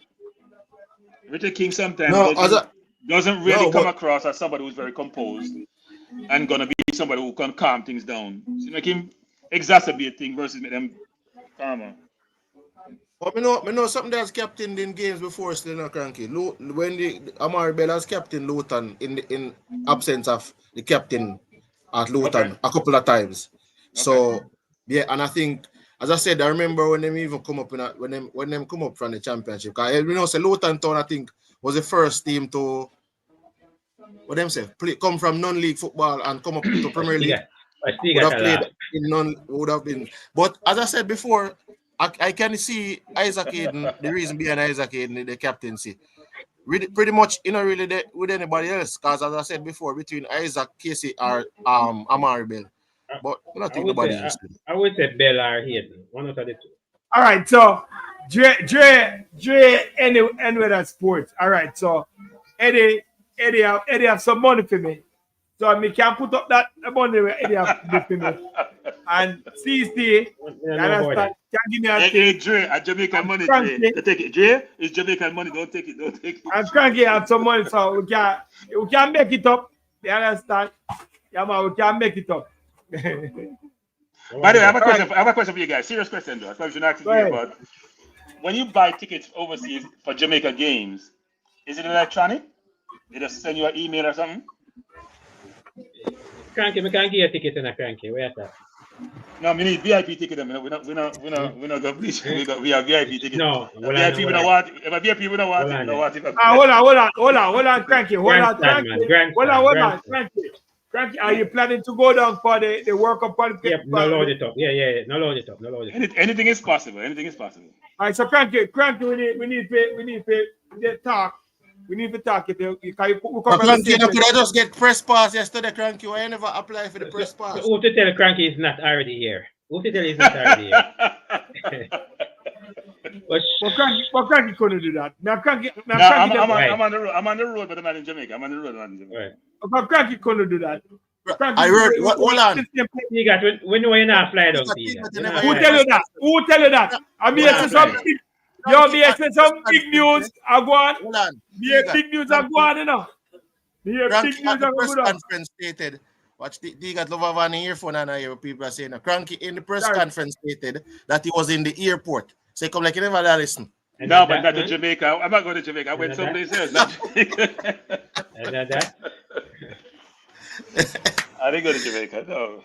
Speaker 6: Richard King sometimes doesn't really come across as somebody who's very composed and gonna be somebody who can calm things down. So make him exacerbate things versus make them calmer.
Speaker 5: But I know something that's captained in games before still not cranky. When the Amari Bell has captained Luton in absence of the captain at Luton a couple of times. So yeah, and I think, as I said, I remember when them even come up when them come up from the championship. Because say Luton Town, I think, was the first team to come from non-league football and come up to Premier League. Would have been. But as I said before, I can see Isaac Hayden, the reason behind Isaac Hayden, the captaincy. Pretty much, really with anybody else. Because as I said before, between Isaac, Casey, or Amari Bell. But I don't think nobody else.
Speaker 3: I would say Bell or Hayden. One of the two.
Speaker 2: All right, so Dre, anyway, that's sports. All right, so Eddie have some money for me. So I can put up that money where Eddie have to give for me. And CC, can give me a thing.
Speaker 6: Hey, Dre, a Jamaican money, Dre. Take it. Dre, it's Jamaican money. Don't take it.
Speaker 2: And Cranky have some money, so we can make it up. You understand? Yeah, man, we can make it up.
Speaker 6: By the way, I have a question for you guys. Serious question, though. I probably shouldn't ask you about. When you buy tickets overseas for Jamaica games, is it electronic? They just send you an email or something?
Speaker 3: Cranky, we can't get a ticket in a Cranky. Where's that?
Speaker 6: No, we need VIP ticket. We're not going to we have VIP ticket.
Speaker 3: No,
Speaker 6: VIP we don't want. If a VIP we don't want, we don't want it.
Speaker 2: Hold on, Cranky. Hold on, Cranky. Cranky, are you planning to go down for the World Cup qualification?
Speaker 3: Yep, no load it up. Yeah, no load it up.
Speaker 6: Anything is possible. All
Speaker 2: right, so Cranky, we need to talk. We need to talk. If you could
Speaker 5: I just get press pass yesterday, Cranky. I never apply for the press pass.
Speaker 3: Who to tell Cranky is not already here?
Speaker 2: But Cranky couldn't do that.
Speaker 6: I'm on the road, but I'm not in Jamaica.
Speaker 3: Right.
Speaker 2: But Cranky couldn't do that.
Speaker 5: I heard. Hold on.
Speaker 3: We know you're not fly down.
Speaker 2: Who tell you that? I mean, some big news. I go on.
Speaker 5: Hold on.
Speaker 2: Big news. I go on, you know.
Speaker 5: Cranky at the press conference stated. Watch they got love of an earphone and I hear people are saying. Cranky in the press conference stated that he was in the airport. So come like you never listen.
Speaker 6: No, but not to Jamaica. I'm not going to Jamaica. I went someplace else. Not Jamaica. I didn't go to Jamaica. No.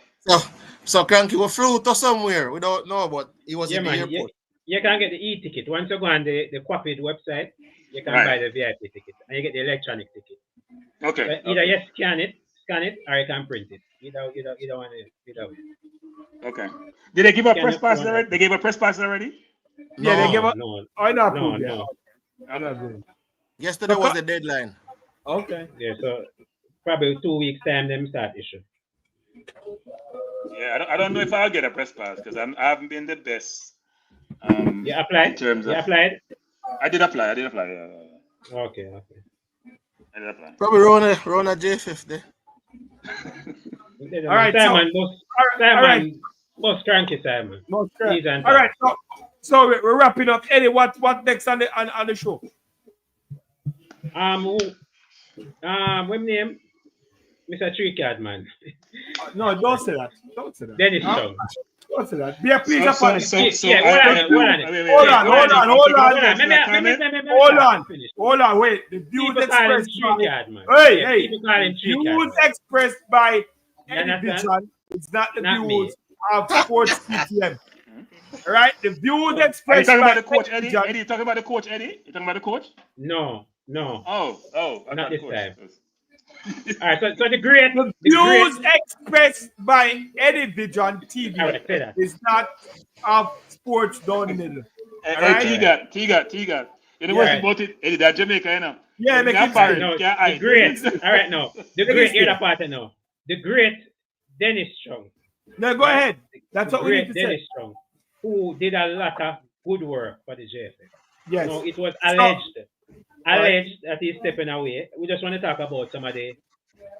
Speaker 5: So Cranky was flew to somewhere. We don't know, but he was in the airport.
Speaker 3: You can get the e-ticket. Once you go on the Quapid website, you can buy the VIP ticket and you get the electronic ticket.
Speaker 6: Okay.
Speaker 3: So either you scan it, or you can print it. Either one.
Speaker 6: Okay. Did they give a press pass already? They gave a press pass already?
Speaker 2: Yeah, they gave a.
Speaker 3: No.
Speaker 5: Yesterday was the deadline.
Speaker 2: Okay.
Speaker 3: Yeah, so probably 2 weeks time them start issue.
Speaker 6: Yeah, I don't know if I'll get a press pass because I haven't been the best.
Speaker 3: You applied? Applied?
Speaker 6: I did apply. Yeah.
Speaker 3: Okay.
Speaker 6: I did apply.
Speaker 5: Probably run a JFF there.
Speaker 2: All right,
Speaker 3: Simon,
Speaker 2: Simon,
Speaker 3: most cranky Simon.
Speaker 2: Most cranky. All right, so we're wrapping up. Eddie, what next on the show?
Speaker 3: What name? Mr. Tree Card man.
Speaker 2: No, don't say that. Don't say that.
Speaker 3: Dennis Chung.
Speaker 2: Don't say that. Be a please
Speaker 3: Hold on.
Speaker 2: Wait. The views expressed by any vision. It's not the views of Sports DTM. All right, the views expressed
Speaker 6: by
Speaker 2: the
Speaker 6: coach Eddie. Eddie, you talking about the coach Eddie? You talking about the coach?
Speaker 3: No.
Speaker 6: Oh,
Speaker 3: not this time. All right, so the
Speaker 2: views expressed by Eddie Vision TV is not of Sports down the middle.
Speaker 6: Hey, Tiga. You know what about it? Eddie, that Jamaica, you know.
Speaker 2: Yeah, make it
Speaker 3: fine. No, the great. All right, no. The great, hear that part now. The great Dennis Chung.
Speaker 2: No, go ahead. That's what we need to say.
Speaker 3: Dennis Chung, who did a lot of good work for the JFF.
Speaker 2: Yes.
Speaker 3: No, it was alleged that he's stepping away. We just want to talk about some of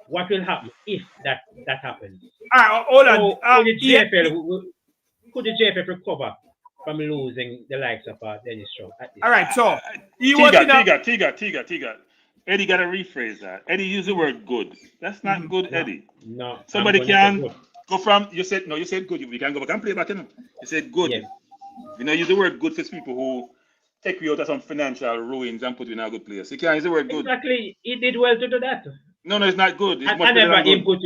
Speaker 3: what will happen if that happens.
Speaker 2: Hold on.
Speaker 3: Could the JFF recover from losing the likes of Dennis Chung?
Speaker 2: All right, so
Speaker 6: Tiga. Eddie got to rephrase that. Eddie used the word good. That's not good, Eddie.
Speaker 3: No.
Speaker 6: Somebody can go from, you said good. You can go back and play back in. You said good.
Speaker 3: Yes.
Speaker 6: You know, use the word good for people who take you out of some financial ruins and put you in a good place. You can't use the word good.
Speaker 3: Exactly. He did well to do that.
Speaker 6: No, it's not good. It's
Speaker 3: much better than good.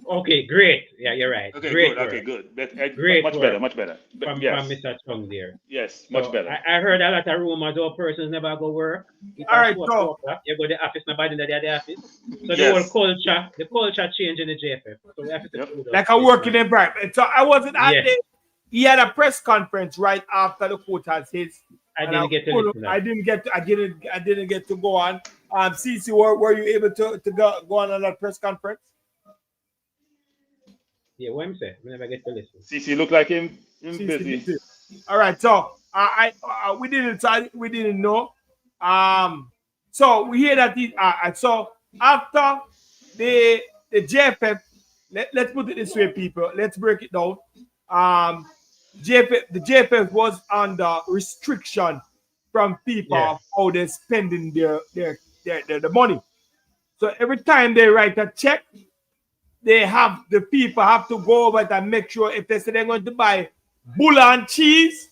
Speaker 3: Okay, great. Yeah, you're right.
Speaker 6: Okay,
Speaker 3: great
Speaker 6: good.
Speaker 3: Work.
Speaker 6: Okay, good.
Speaker 3: Great
Speaker 6: much better.
Speaker 3: From Mr. Chung there.
Speaker 6: Yes, much better.
Speaker 3: I heard a lot of rumors of persons never go work.
Speaker 2: All right, so
Speaker 3: you go to the office, nobody in the office. So the whole culture change in the JFF. So we have to
Speaker 2: like a working environment. So I wasn't at the. He had a press conference right after the quote had his.
Speaker 3: I didn't get to listen.
Speaker 2: I didn't get to go on. CC, were you able to go on that press conference?
Speaker 3: Yeah, what I'm saying, I never get to listen.
Speaker 6: CC look like him busy.
Speaker 2: All right, so we didn't know. So we hear that so after the JFF, let's put it this way, people. Let's break it down. The JFF was under restriction from FIFA how they're spending their money. So every time they write a check, the people have to go over it and make sure if they say they're going to buy bull and cheese,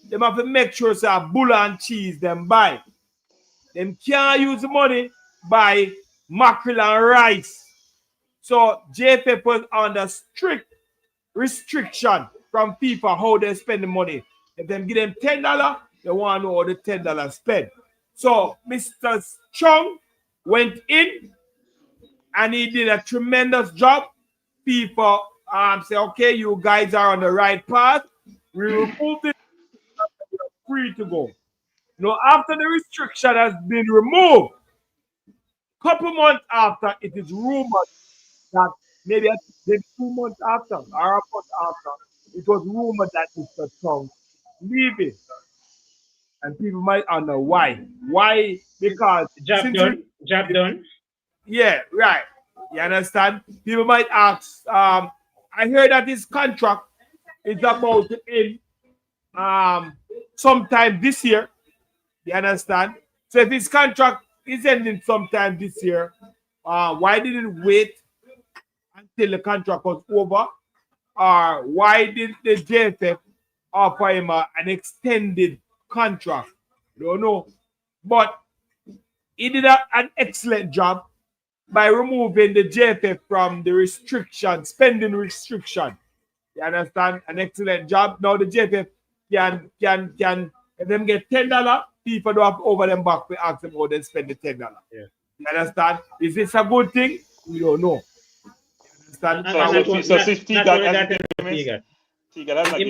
Speaker 2: they have to make sure it's a bull and cheese them buy. Them can't use the money buy mackerel and rice. So JFF was under strict restriction from FIFA how they spend the money. If them give them $10, they want to know how the $10 spent. So Mr. Chung went in and he did a tremendous job. FIFA say, okay, you guys are on the right path. We removed it. You're free to go. Now, after the restriction has been removed, couple months after, it is rumored that maybe 2 months after, or a month after, it was rumored that Mr. Chung leaving. And people might wonder why. Why? Because
Speaker 3: job done.
Speaker 2: Yeah, right. You understand? People might ask. I heard that his contract is about to end sometime this year. You understand? So if his contract is ending sometime this year, why didn't he wait until the contract was over? Or why did the JFF offer him an extended contract? Don't know. But he did an excellent job by removing the JFF from the spending restriction. You understand? An excellent job. Now the JFF can if them get $10, people don't have to over them back to ask them how they spend the $10.
Speaker 3: Yeah.
Speaker 2: You understand? Is this a good thing? We don't know. You understand?
Speaker 3: Him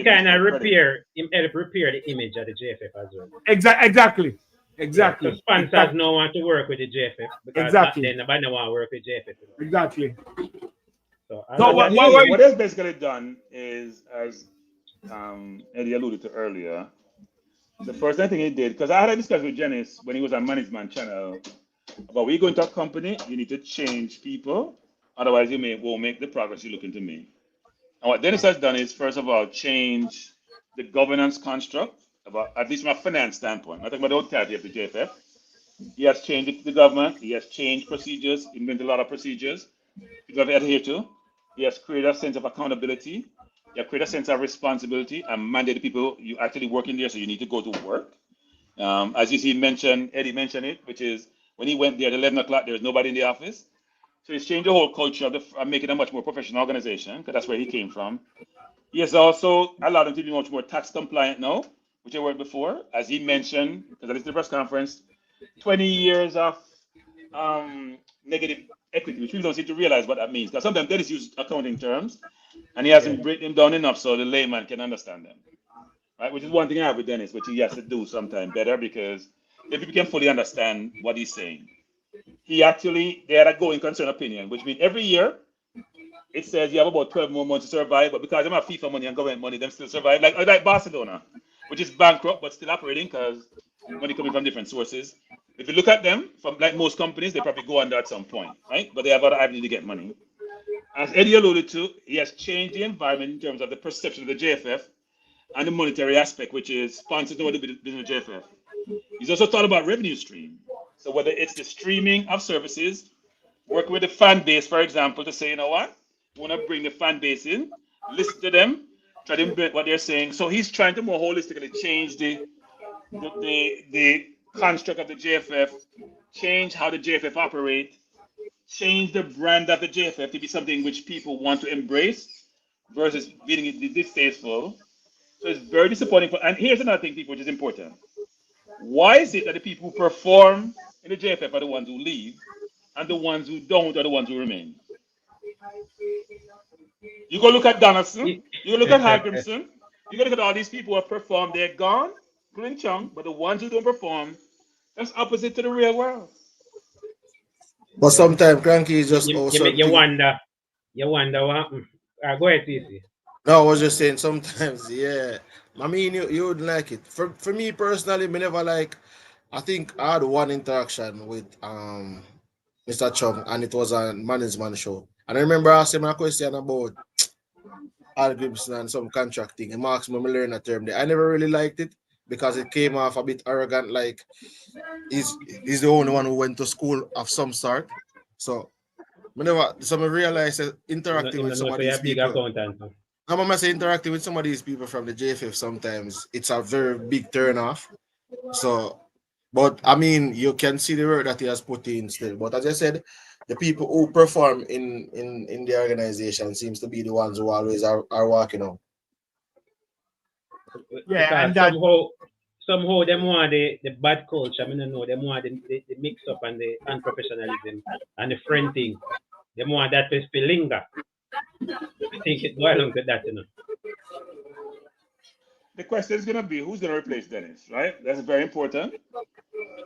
Speaker 3: kind of repair the image of the JFF as well.
Speaker 2: Exactly.
Speaker 3: So sponsors don't want to work with the JFF because then nobody want to work with JFF.
Speaker 2: Exactly.
Speaker 3: So
Speaker 6: what is basically done is, as Eddie alluded to earlier, the first thing he did, because I had a discussion with Janice when he was on Management Channel about when you go into a company, you need to change people Otherwise, you won't make the progress you're looking to make. And what Dennis has done is, first of all, change the governance construct, at least from a finance standpoint. Not talking about the totality of the JFF. He has changed the government. He has changed procedures, invented a lot of procedures people have adhered to. He has created a sense of accountability. He has created a sense of responsibility and mandated people, you actually work in there, so you need to go to work. As you see, Eddie mentioned it, which is when he went there at 11 o'clock, there was nobody in the office. So he's changed the whole culture of making it a much more professional organization, because that's where he came from. He has also allowed them to be much more tax compliant now, which they weren't before. As he mentioned, because at the press conference, 20 years of negative equity, which we don't seem to realize what that means. Because sometimes Dennis uses accounting terms, and he hasn't written them down enough so the layman can understand them. Right? Which is one thing I have with Dennis, which he has to do sometime better, because if people can fully understand what he's saying. They had a going concern opinion, which means every year it says you have about 12 more months to survive, but because they have FIFA money and government money, them still survive. Like Barcelona, which is bankrupt but still operating because money coming from different sources. If you look at them, from like most companies, they probably go under at some point, right? But they have other avenues to get money. As Eddie alluded to, he has changed the environment in terms of the perception of the JFF and the monetary aspect, which is sponsored to the business of JFF. He's also thought about revenue stream. So whether it's the streaming of services, working with the fan base, for example, to say, you know what, we want to bring the fan base in, listen to them, try to implement what they're saying. So he's trying to more holistically change the construct of the JFF, change how the JFF operate, change the brand of the JFF to be something which people want to embrace versus being distasteful. So it's very disappointing. And here's another thing, people, which is important. Why is it that the people who perform in the JFF are the ones who leave, and the ones who don't are the ones who remain? You go look at Donaldson, you go look at Hagrimson, you go look at all these people who have performed, they're gone, including Chung, but the ones who don't perform, that's opposite to the real world.
Speaker 5: But sometimes Cranky is just
Speaker 3: you wonder what happened. Go ahead, TC.
Speaker 5: No, I was just saying sometimes, yeah. I mean, you wouldn't like it. For me personally, me never like. I think I had one interaction with Mr. Chung, and it was a management show. And I remember asking him a question about Al Gibson and some contracting. And Marks me learn a term there. I never really liked it because it came off a bit arrogant, like he's the only one who went to school of some sort. So I realized that interacting with some of these people. I'm gonna say interacting with some of these people from the JFF sometimes it's a very big turn off. So, but I mean, you can see the work that he has put in still. But as I said, the people who perform in the organization seems to be the ones who always are walking out.
Speaker 3: Yeah, and somehow them want the bad culture. I mean, no, them want the mix up and the unprofessionalism and the friend thing. Them want that to linger. I think it boils down to that, you know.
Speaker 6: The question is going to be who's going to replace Dennis, right? That's very important.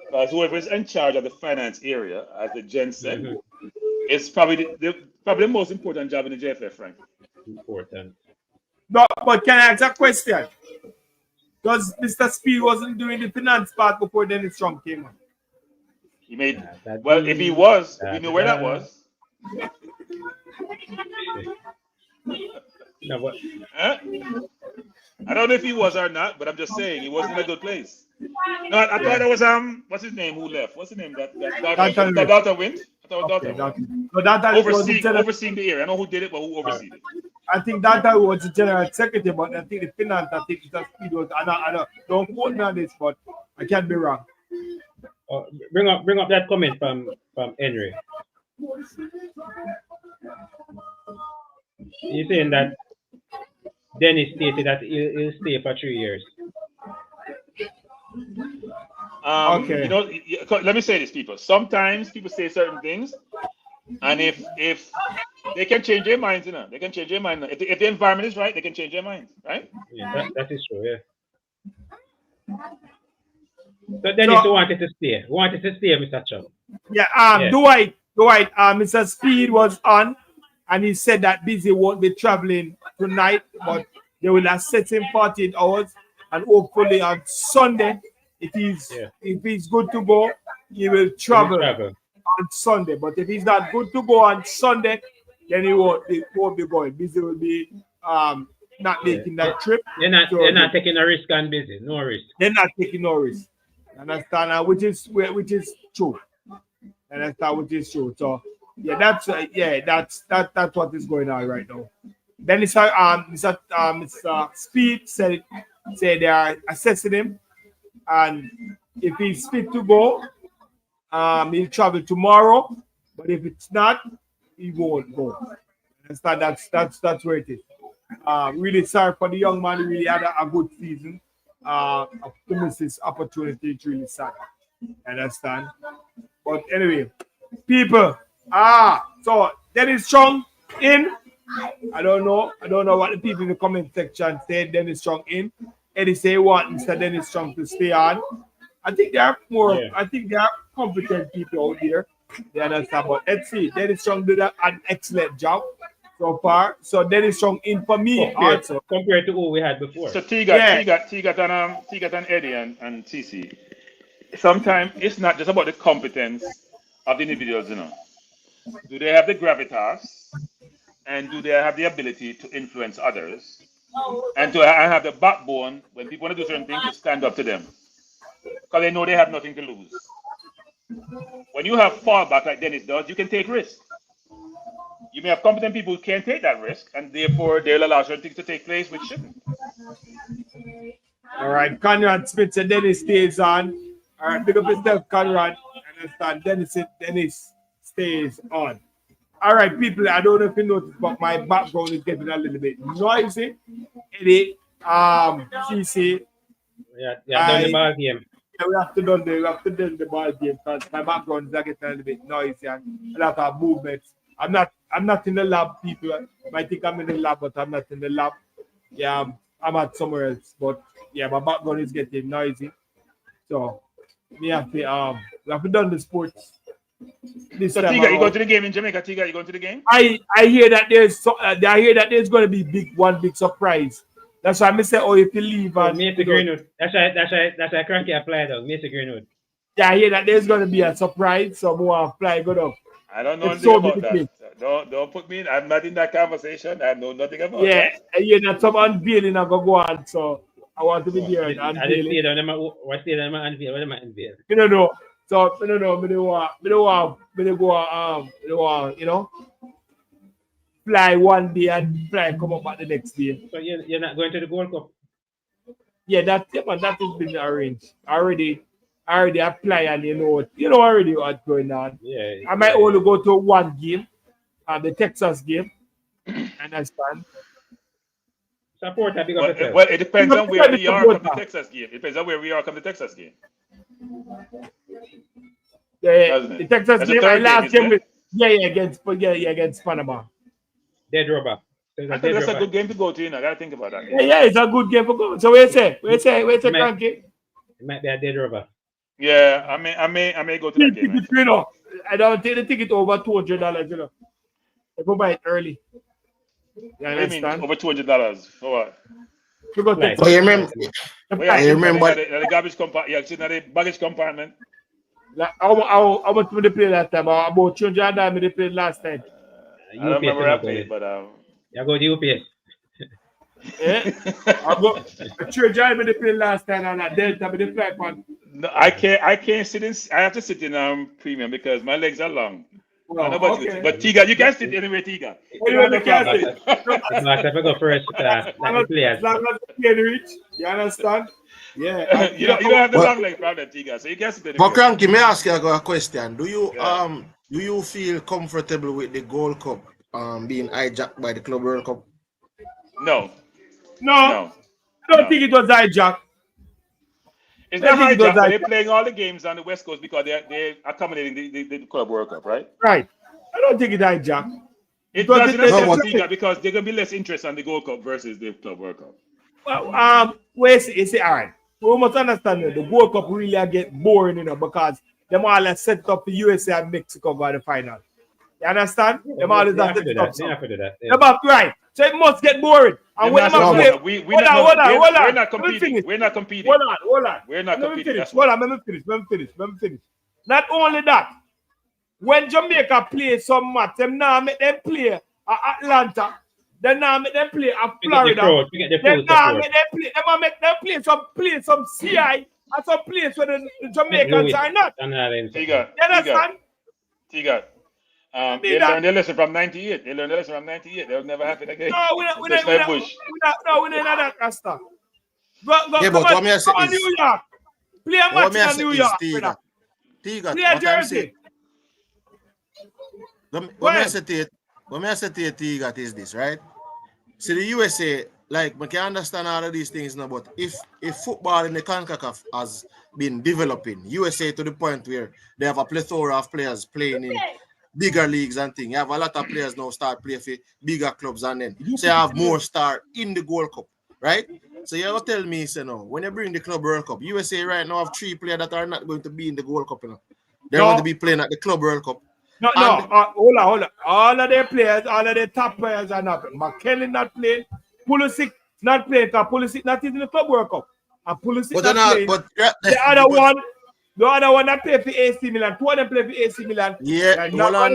Speaker 6: Because whoever is in charge of the finance area, as the Jen said, is probably the most important job in the JFF, frankly.
Speaker 3: Important.
Speaker 2: But can I ask a question? Because Mr. Speed wasn't doing the finance part before Dennis Chung came on.
Speaker 6: He made if he was, we know where that was.
Speaker 3: No, but
Speaker 6: I don't know if he was or not, but I'm just saying he wasn't in a good place. No, I thought it was what's his name who left? What's the name that daughter went? I thought it was daughter. Overseeing the area. I know who did it, but who overseen it?
Speaker 2: I think that was the general secretary, but I think the finance, I think Mr. Speed was. I don't quote me on this, but I can't be wrong.
Speaker 3: Bring up that comment from Henry. He's saying that Dennis stated that he'll stay for 3 years.
Speaker 6: Okay. You know, let me say this, people. Sometimes people say certain things, and if they can change their minds, you know, they can change their mind. If the environment is right, they can change their minds, right?
Speaker 3: Yeah, that is true. Yeah. So Dennis wanted to stay. Mr. Chung.
Speaker 2: Yeah. Dwight. Mr. Speed was on, and he said that Busy won't be traveling tonight, but they will assess him 48 hours, and hopefully on Sunday, if he's good to go, he will travel on Sunday. But if he's not good to go on Sunday, then he won't be going. Busy will be not making that trip.
Speaker 3: They're not taking a risk on Busy. No risk.
Speaker 2: They're not taking no risk. Understand? Which is true. Understand? Which is true. So yeah, that's what is going on right now. Then Mr. Speed said they are assessing him, and if he's fit to go, he'll travel tomorrow. But if it's not, he won't go. Understand? That's where it is. Really sorry for the young man. He really had a good season. To miss this opportunity, it's really sad. Understand? But anyway, people. So Dennis Chung in. I don't know what the people in the comment section said. Dennis Chung in. Eddie say what Mr. Dennis Chung to stay on. I think there are more. Yeah. I think there are competent people out here. They understand. But let's see. Dennis Chung did an excellent job so far. So Dennis Chung in for me also
Speaker 3: compared to who we had before.
Speaker 6: So Tigat and Eddie and CC. Sometimes it's not just about the competence of the individuals, you know. Do they have the gravitas, and do they have the ability to influence others, and to have the backbone when people want to do certain things to stand up to them, because they know they have nothing to lose. When you have fallback like Dennis does, you can take risks. You may have competent people who can't take that risk, and therefore they'll allow certain things to take place which shouldn't.
Speaker 2: All right, Conrad Smith said Dennis stays on. All right, big up yourself, Conrad. Understand? Dennis stays on. All right, people, I don't know if you noticed, but my background is getting a little bit noisy. Eddie, CC.
Speaker 3: Yeah, done the ball game.
Speaker 2: Yeah, we have to do the ball game because my background is getting a little bit noisy and a lot of movements. I'm not in the lab, people. You might think I'm in the lab, but I'm not in the lab. Yeah, I'm at somewhere else. But yeah, my background is getting noisy. So we have to done the sports.
Speaker 6: So Tiga, you go to the game in Jamaica. Tiga, you going to the game?
Speaker 2: I hear that there's going to be one big surprise. That's why I say, if you leave and
Speaker 3: Mr. Greenwood. That's why Cranky applied on Mr. Greenwood.
Speaker 2: Yeah, I hear that there's going to be a surprise, so more fly good up.
Speaker 6: I don't know anything about that. Don't put me in. I'm not in that conversation. I know nothing about that.
Speaker 2: Yeah, I hear that some unveiling are going to go on, so I want to be there and unveil.
Speaker 3: I didn't see them. What's the unveil? What am I unveil?
Speaker 2: You don't know. So I don't know. I don't want, you know, fly one day and come up at the next day.
Speaker 3: So you're not going to the Gold Cup?
Speaker 2: Yeah, that has been arranged. I already apply and you know already what's going on.
Speaker 3: Yeah.
Speaker 2: I might only go to one game, the Texas game. Understand?
Speaker 3: Support that because
Speaker 6: well, it depends on where we are from the Texas game. It depends on where we are from the Texas game.
Speaker 2: The Texas game, last game, against Panama.
Speaker 3: Dead rubber.
Speaker 6: I think that's a good game to go to. You know, I gotta think about that.
Speaker 2: Yeah, it's a good game to go. So where you say, Cranky?
Speaker 3: It might be a dead rubber.
Speaker 6: Yeah, I may go to that game.
Speaker 2: You know, I don't take the ticket over $200. You know, I go buy it early. You understand?
Speaker 6: Over $200 for what?
Speaker 5: Like, you remember?
Speaker 6: You remember the garbage compartment? Yeah, sitting at the baggage compartment.
Speaker 2: Like, how much did they play that time? About $200 they played last time.
Speaker 6: I don't remember I played, but
Speaker 3: you go to UPS.
Speaker 2: Yeah, I go $200 they played last time and at Delta they play on.
Speaker 6: No, I can't sit in. I have to sit in premium because my legs are long.
Speaker 2: Well,
Speaker 6: okay. But Tiga, you can sit anywhere, Tiga.
Speaker 2: You can sit.
Speaker 3: I go first.
Speaker 2: As long as you can reach, you understand? Yeah.
Speaker 6: you don't have the long leg problem, Tiga, so you can sit anywhere.
Speaker 5: But Cranky, may I ask you a question? Do you feel comfortable with the Gold Cup being hijacked by the Club World Cup?
Speaker 6: No.
Speaker 2: I don't think it was hijacked.
Speaker 6: It's not hijacked. They're playing all the games on the West Coast because they're accommodating the Club World Cup, right?
Speaker 2: Right. I don't think it's hijacked.
Speaker 6: It doesn't affect because they're going to be less interest on the Gold Cup versus the Club World Cup.
Speaker 2: Well, all right. We must understand that the Gold Cup really get boring, because them all set up for USA and Mexico for the final. You understand? Them all is that. Right. So it must get boring. And when
Speaker 6: we're not competing. We're not competing.
Speaker 2: Hold on.
Speaker 6: We're not competing.
Speaker 2: Let me finish. Not only that, when Jamaica play some match, them now make them play Atlanta. Then now make them play at Florida.
Speaker 3: We get the
Speaker 2: Then now make them play. Them make them play some CI and some place where the Jamaicans are not.
Speaker 6: Tiga. They learned their lesson from 98. They'll never happen again.
Speaker 2: No, we don't that stuff. But
Speaker 5: what me I say is
Speaker 2: New York. Play a match in New York.
Speaker 5: Tiga,
Speaker 2: play a Jersey.
Speaker 5: What I say to you, Tiga, is this, right? See, the USA, like, we can understand all of these things now, but if football in the CONCACAF has been developing, USA to the point where they have a plethora of players playing in bigger leagues and things. You have a lot of players now start playing for bigger clubs and then so you have more stars in the Gold Cup, right? So you tell me, so now, when you bring the Club World Cup, USA right now have 3 players that are not going to be in the Gold Cup, you know. They're going to be playing at the Club World Cup.
Speaker 2: Hold on. All of their players, all of their top players are not playing. McCLAREN not playing. Pulisic not playing because Pulisic not in the Club World Cup. And Pulisic not playing. The other one that played for AC Milan. 2 of them play for AC Milan.
Speaker 5: Yeah,
Speaker 2: hold on.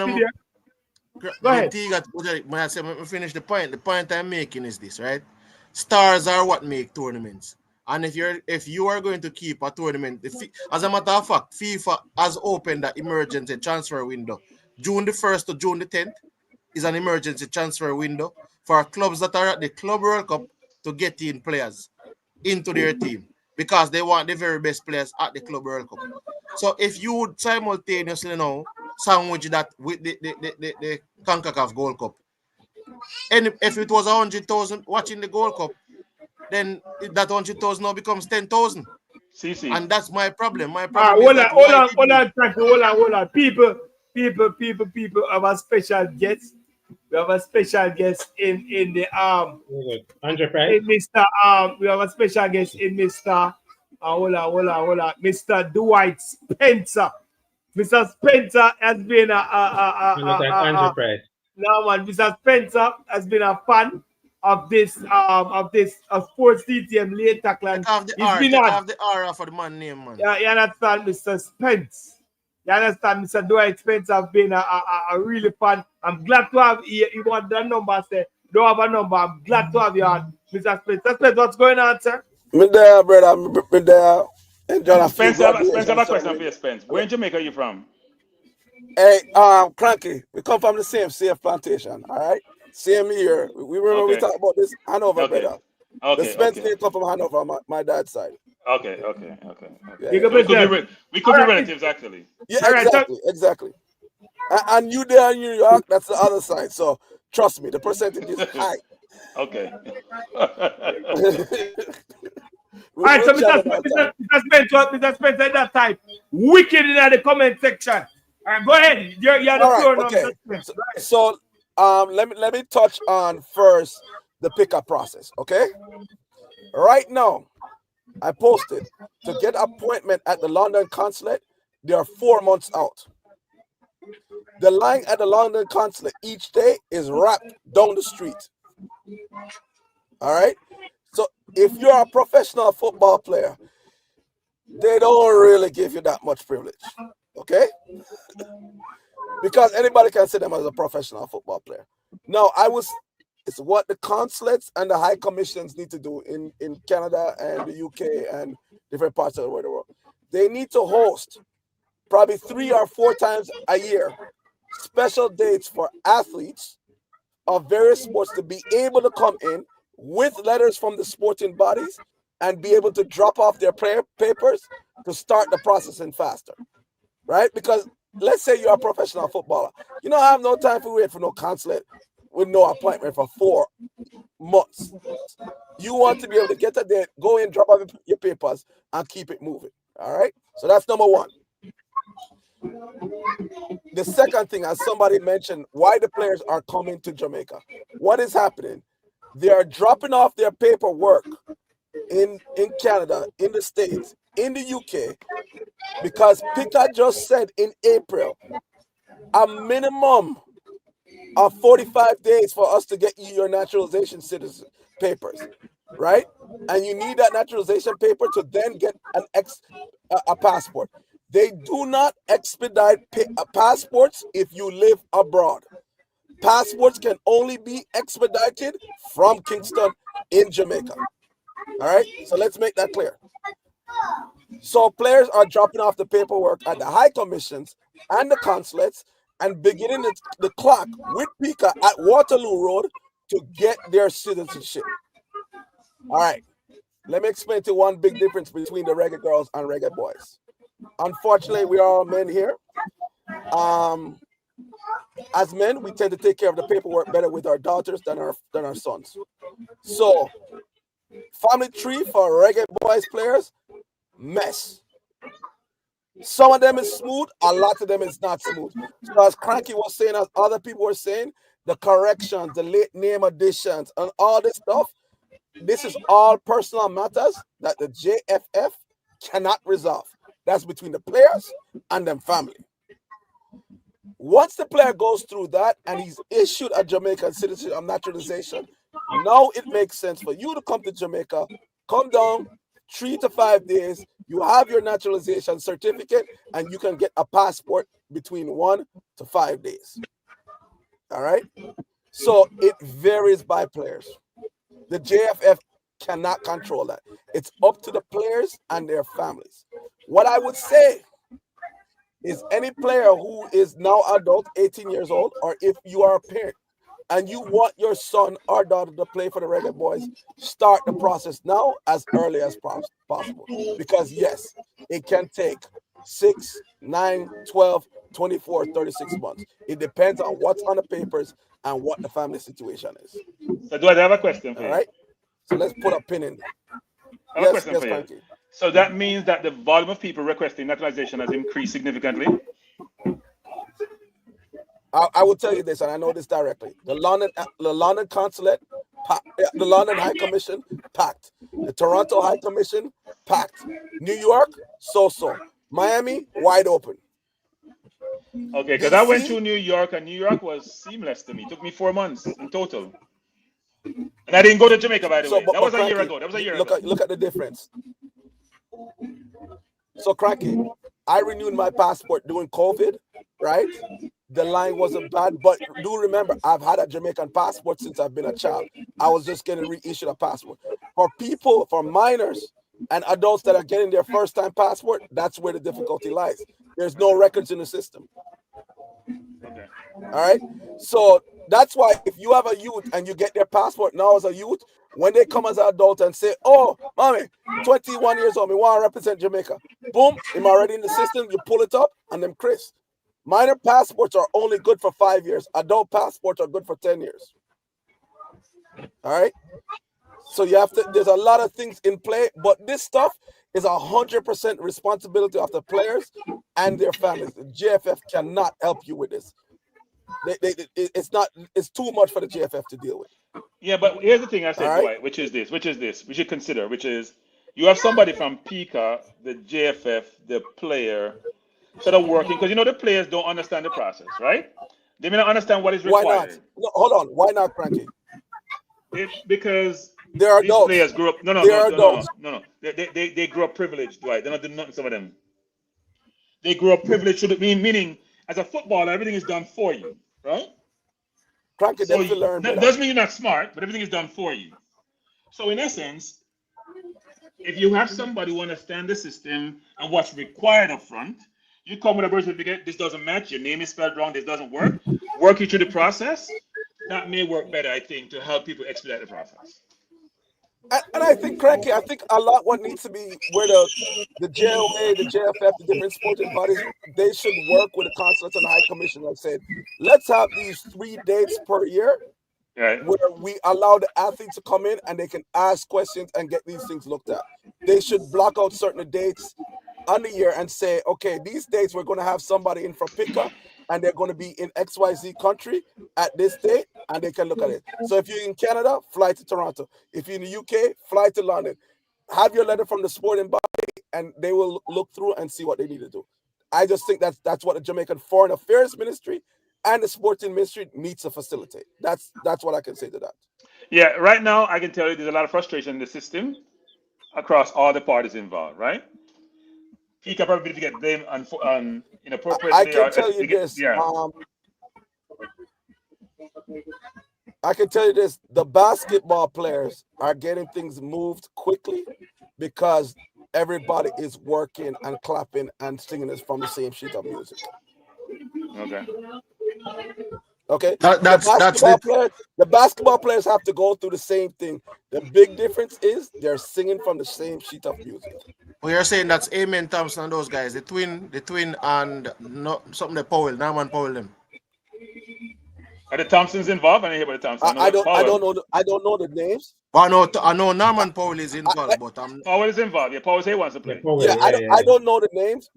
Speaker 2: Go ahead.
Speaker 5: Let me finish the point. The point I'm making is this, right? Stars are what make tournaments. And if you are going to keep a tournament, as a matter of fact, FIFA has opened the emergency transfer window. June the 1st to June the 10th is an emergency transfer window for clubs that are at the Club World Cup to get in players into their team because they want the very best players at the Club World Cup. So if you would simultaneously sandwich that with the CONCACAF Gold Cup, and if it was 100,000 watching the Gold Cup, then that 100,000 now becomes 10,000. And that's my problem. Hold on. People have a special guest. We have a special guest in the in Mr. We have a special guest in Mr. Hold on. Mr. Dwight Spencer. Mr. Spencer has been Mr. Spencer has been a fan of this sports DTM late tackle. He's been on the R for the man name, man.
Speaker 2: Yeah, you understand, Mr. Spence. You understand, Mr. Dwight Spence have been a really fan. I'm glad to have you want the number, say don't have a number. I'm glad to have you on, Mr. Spence. Mr. Spence, what's going on, sir?
Speaker 7: Me there, brother. Me there.
Speaker 6: Spence, I have a question for you, Spence. Where in Jamaica are you from?
Speaker 7: Hey, Cranky. We come from the same safe plantation, all right? Same year. We remember we talked about this Hanover, brother. The Spence didn't come from Hanover, my dad's side.
Speaker 6: Okay.
Speaker 7: Yeah.
Speaker 6: We could be relatives, actually.
Speaker 7: Yeah, exactly. And you there in New York, that's the other side. So trust me, the percentage is high.
Speaker 6: Okay.
Speaker 2: All right, so Mr. Spence at that time, wicked in the comment section. All right, go ahead. You're the floor now,
Speaker 7: okay.
Speaker 2: Mr. Spence.
Speaker 7: So let me touch on first the pickup process, okay? Right now, I posted to get appointment at the London consulate. They are 4 months out. The line at the London consulate each day is wrapped down the street. All right. So if you're a professional football player, they don't really give you that much privilege. Okay. Because anybody can say them as a professional football player. Now, it's what the consulates and the high commissions need to do in Canada and the UK and different parts of the world. They need to host probably 3 or 4 times a year special dates for athletes of various sports to be able to come in with letters from the sporting bodies and be able to drop off their papers to start the processing faster, right? Because let's say you're a professional footballer. You don't have no time to wait for no consulate with no appointment for 4 months. You want to be able to get a date, go in, drop off your papers, and keep it moving, all right? So that's number one. The second thing, as somebody mentioned, why the players are coming to Jamaica. What is happening? They are dropping off their paperwork in Canada, in the States, in the UK, because PICA just said in April, a minimum of 45 days for us to get you your naturalization citizen papers, right? And you need that naturalization paper to then get a passport. They do not expedite passports if you live abroad. passports can only be expedited from Kingston in Jamaica. All right, so let's make that clear. So players are dropping off the paperwork at the high commissions and the consulates and beginning the clock with Pika at Waterloo Road to get their citizenship. All right, let me explain to you one big difference between the reggae girls and reggae boys. Unfortunately, we are all men here. As men, we tend to take care of the paperwork better with our daughters than our sons. So, family tree for reggae boys players, mess. Some of them is smooth, a lot of them is not smooth. So as Cranky was saying, as other people were saying, the corrections, the late name additions, and all this stuff, this is all personal matters that the JFF cannot resolve. That's between the players and them family. Once the player goes through that and he's issued a Jamaican citizenship of naturalization, now it makes sense for you to come to Jamaica, come down 3 to 5 days, you have your naturalization certificate, and you can get a passport between 1 to 5 days. All right? So it varies by players. The JFF cannot control that. It's up to the players and their families. What I would say is any player who is now adult, 18 years old, or if you are a parent and you want your son or daughter to play for the Reggae Boys, start the process now as early as possible. Because yes, it can take 6, 9, 12, 24, 36 months. It depends on what's on the papers and what the family situation is.
Speaker 6: So do I have a question for you?
Speaker 7: All right. So let's put a pin in there.
Speaker 6: I have a question for you. So that means that the volume of people requesting naturalization has increased significantly?
Speaker 7: I will tell you this, and I know this directly. The London Consulate, the London High Commission, packed. The Toronto High Commission, packed. New York, so-so. Miami, wide open.
Speaker 6: Okay, because I went to New York, and New York was seamless to me. It took me 4 months in total. And I didn't go to Jamaica, by the way. That was a year ago. That was a year ago.
Speaker 7: Look at the difference. So, Cranky, I renewed my passport during COVID, right? The line wasn't bad, but do remember, I've had a Jamaican passport since I've been a child. I was just getting reissued a passport. For people, for minors and adults that are getting their first-time passport, that's where the difficulty lies. There's no records in the system.
Speaker 6: Okay.
Speaker 7: All right? So that's why if you have a youth and you get their passport now as a youth, when they come as an adult and say, oh, mommy, 21 years old, me want to represent Jamaica. Boom, I'm already in the system. You pull it up and then Chris. Minor passports are only good for 5 years. Adult passports are good for 10 years. All right? So you have to, there's a lot of things in play, but this stuff is 100% responsibility of the players and their families. The JFF cannot help you with this. It's too much for the JFF to deal with.
Speaker 6: Yeah, but here's the thing I said, right? Dwight, which is this, we should consider, which is you have somebody from PICA, the JFF, the player, sort of working, because you know the players don't understand the process, right? They may not understand what is required.
Speaker 7: Why not? No, hold on. Why not, Frankie?
Speaker 6: Because
Speaker 7: there are
Speaker 6: these
Speaker 7: adults.
Speaker 6: Players grew up. No. They grew up privileged, right? They're not doing nothing. Some of them. They grew up privileged. Meaning, as a footballer, everything is done for you, right?
Speaker 7: Frankie,
Speaker 6: so
Speaker 7: that
Speaker 6: doesn't mean you're not smart, but everything is done for you. So in essence, if you have somebody who understands the system and what's required up front, you come with a birth certificate, this doesn't match, your name is spelled wrong, this doesn't work, work you through the process, that may work better, I think, to help people expedite the process.
Speaker 7: And I think, Cranky, I think a lot what needs to be where the JOA, the JFF, the different sporting bodies, they should work with the consulates and the High Commission and said, let's have these 3 dates per year, right, where we allow the athletes to come in and they can ask questions and get these things looked at. They should block out certain dates on the year and say, okay, these dates we're going to have somebody in from PICA and they're going to be in XYZ country at this date and they can look at it. So if you're in Canada, fly to Toronto. If you're in the UK, fly to London. Have your letter from the sporting body and they will look through and see what they need to do. I just think that's what the Jamaican Foreign Affairs Ministry and the sporting ministry needs to facilitate. That's what I can say to that.
Speaker 6: Yeah, right now I can tell you there's a lot of frustration in the system across all the parties involved, right? He can probably get blamed on inappropriately.
Speaker 7: I can tell you this.
Speaker 6: Yeah.
Speaker 7: I can tell you this: the basketball players are getting things moved quickly because everybody is working and clapping and singing this from the same sheet of music.
Speaker 6: Okay.
Speaker 7: Okay.
Speaker 5: That's
Speaker 7: The basketball players have to go through the same thing. The big difference is they're singing from the same sheet of music.
Speaker 5: Well, you're saying that's Amen Thompson and those guys, the twin, and no something the Powell, Norman Powell them.
Speaker 6: Are the Thompsons involved? I didn't hear about the Thompsons.
Speaker 7: I don't know the names.
Speaker 5: I know Norman Powell is involved, but
Speaker 6: Powell is involved. Yeah, Powell say he wants to play.
Speaker 7: I don't know the names,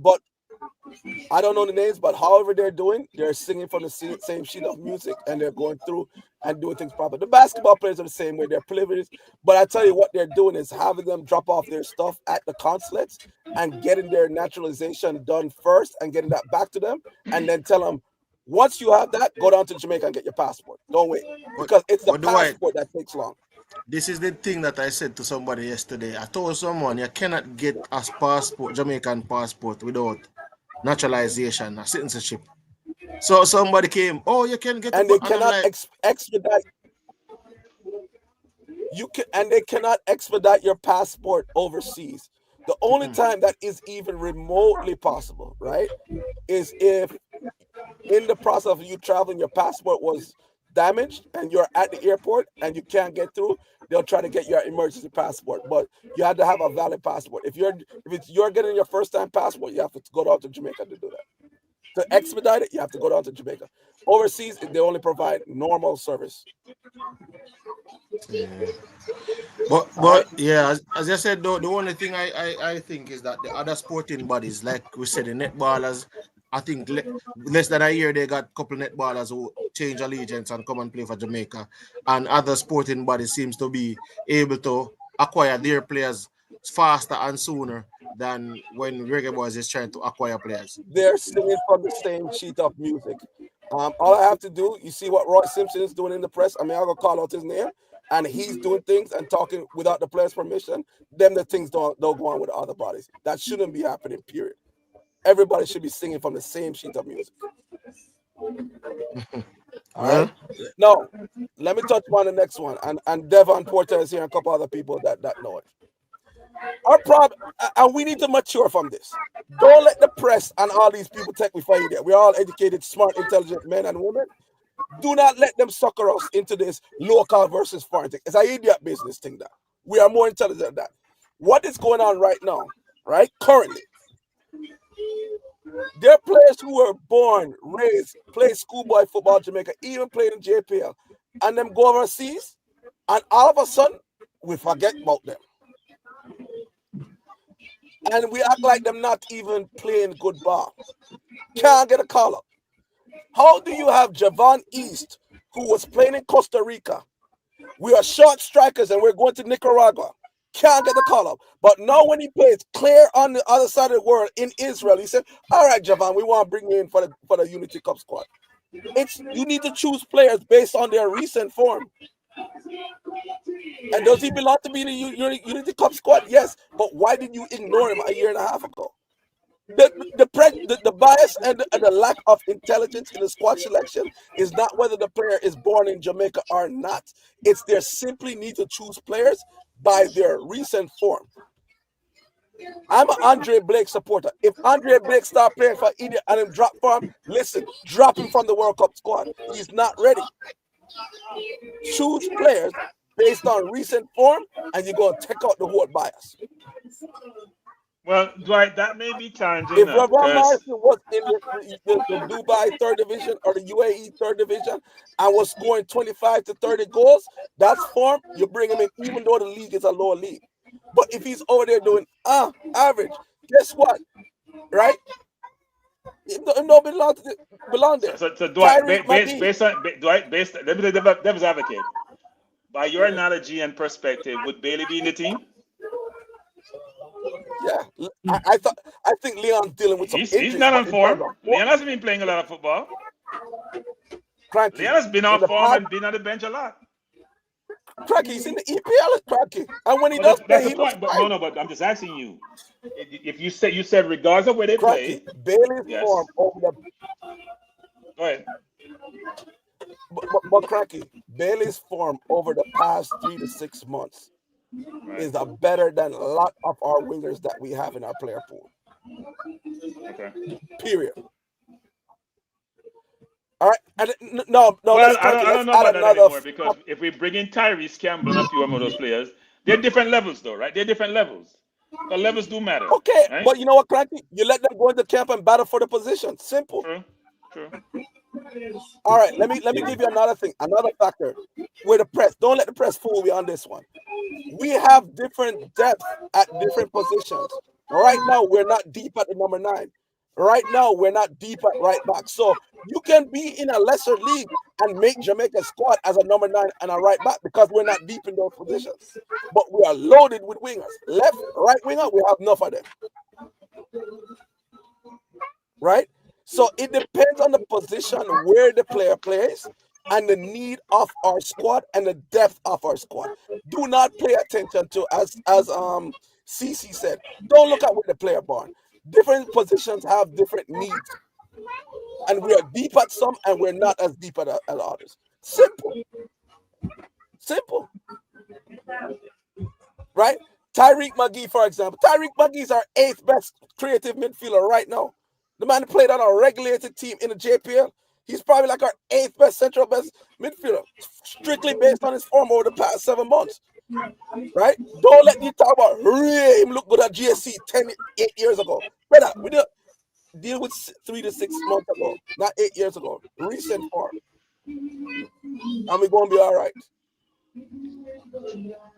Speaker 7: but however they're doing, they're singing from the same sheet of music and they're going through and doing things proper. The basketball players are the same way. They're privileged, but I tell you what they're doing is having them drop off their stuff at the consulates and getting their naturalization done first and getting that back to them, and then tell them, once you have that, go down to Jamaica and get your passport. Don't wait, because it's the passport that takes long.
Speaker 5: This is the thing that I said to somebody yesterday. I told someone you cannot get a passport, Jamaican passport, without naturalization or citizenship. So somebody came, oh, you can get,
Speaker 7: and they cannot expedite. They cannot expedite your passport overseas. The only time that is even remotely possible, right, is if in the process of you traveling, your passport was damaged and you're at the airport and you can't get through. They'll try to get your emergency passport, but you have to have a valid passport. If you're getting your first time passport, you have to go down to Jamaica to do that. To expedite it, you have to go down to Jamaica. Overseas, they only provide normal service.
Speaker 5: Yeah. But yeah, as I said, the only thing I think is that the other sporting bodies, like we said, the netballers, I think less than a year they got a couple netballers who change allegiance and come and play for Jamaica, and other sporting bodies seems to be able to acquire their players faster and sooner than when Reggae Boys is trying to acquire players.
Speaker 7: They're singing from the same sheet of music. All I have to do, you see what Roy Simpson is doing in the press. I mean, I'm gonna call out his name, and he's doing things and talking without the players' permission. Then the things don't go on with the other bodies. That shouldn't be happening. Period. Everybody should be singing from the same sheet of music. All right. Now, let me touch on the next one. And Devon Porter is here and a couple other people that know it. Our problem, and we need to mature from this. Don't let the press and all these people take me for idiot. We're all educated, smart, intelligent men and women. Do not let them sucker us into this local versus foreign thing. It's an idiot business thing that we are more intelligent than that. What is going on right now, right? Currently, there are players who were born, raised, played schoolboy football in Jamaica, even played in JPL, and them go overseas, and all of a sudden, we forget about them. And we act like them not even playing good ball. Can't get a call up. How do you have Javon East, who was playing in Costa Rica? We are short strikers and we're going to Nicaragua. Can't get the call up. But now when he plays clear on the other side of the world in Israel, he said, all right, Javon, we want to bring you in for the Unity Cup squad. You need to choose players based on their recent form. And does he belong to be in the Unity Cup squad? Yes. But why did you ignore him a year and a half ago? The bias and the lack of intelligence in the squad selection is not whether the player is born in Jamaica or not. It's they simply need to choose players by their recent form. I'm an Andre Blake supporter. If Andre Blake start playing for India and him drop form, listen, drop him from the World Cup squad. He's not ready. Choose players based on recent form, and you're going to take out the whole bias.
Speaker 6: Well, Dwight, that may be challenging.
Speaker 7: If Ravon Morrison was in the Dubai 3rd Division or the UAE 3rd Division and was scoring 25 to 30 goals, that's form. You bring him in, even though the league is a lower league. But if he's over there doing average, guess what? Right? It don't belong there.
Speaker 6: So Dwight, based on Dwight, let me the devil's advocate. By your analogy and perspective, would Bailey be in the team?
Speaker 7: Yeah, I think Leon's dealing with some.
Speaker 6: He's not on form. Leon hasn't been playing a lot of football. Leon has been on form and been on the bench a lot.
Speaker 7: Cracky, he's in the EPL, Cracky, and when he does play, he
Speaker 6: point. But but I'm just asking you. If you said regardless of where they play,
Speaker 7: Bailey's form over the.
Speaker 6: Go ahead.
Speaker 7: but Cracky, Bailey's form over the past 3 to 6 months is better than a lot of our wingers that we have in our player pool.
Speaker 6: Okay.
Speaker 7: Period. All right. And no.
Speaker 6: Well, I don't know about that anymore because if we bring in Tyrese Campbell and a few of those players, they're different levels, though, right? They're different levels. The levels do matter.
Speaker 7: Okay,
Speaker 6: right?
Speaker 7: but you know what, Cracky? You let them go into camp and battle for the position. Simple.
Speaker 6: True.
Speaker 7: All right. Let me give you another thing, another factor. With the press, don't let the press fool you on this one. We have different depth at different positions. Right now, we're not deep at the number 9. Right now, we're not deep at right back. So you can be in a lesser league and make Jamaica's squad as a number 9 and a right back because we're not deep in those positions. But we are loaded with wingers. Left, right winger, we have enough of them. Right? So it depends on the position where the player plays and the need of our squad and the depth of our squad. Do not pay attention to, as CC said, don't look at where the player born. Different positions have different needs. And we are deep at some and we're not as deep at others. Simple. Right? Tyreek McGee, for example. Tyreek McGee is our 8th best creative midfielder right now. The man played on a regulated team in the JPL. He's probably like our 8th best central best midfielder, strictly based on his form over the past 7 months. Right? Don't let me talk about him look good at GSC 8 years ago. Brother, we deal with 3 to 6 months ago, not 8 years ago. Recent form. And we're going to be all right.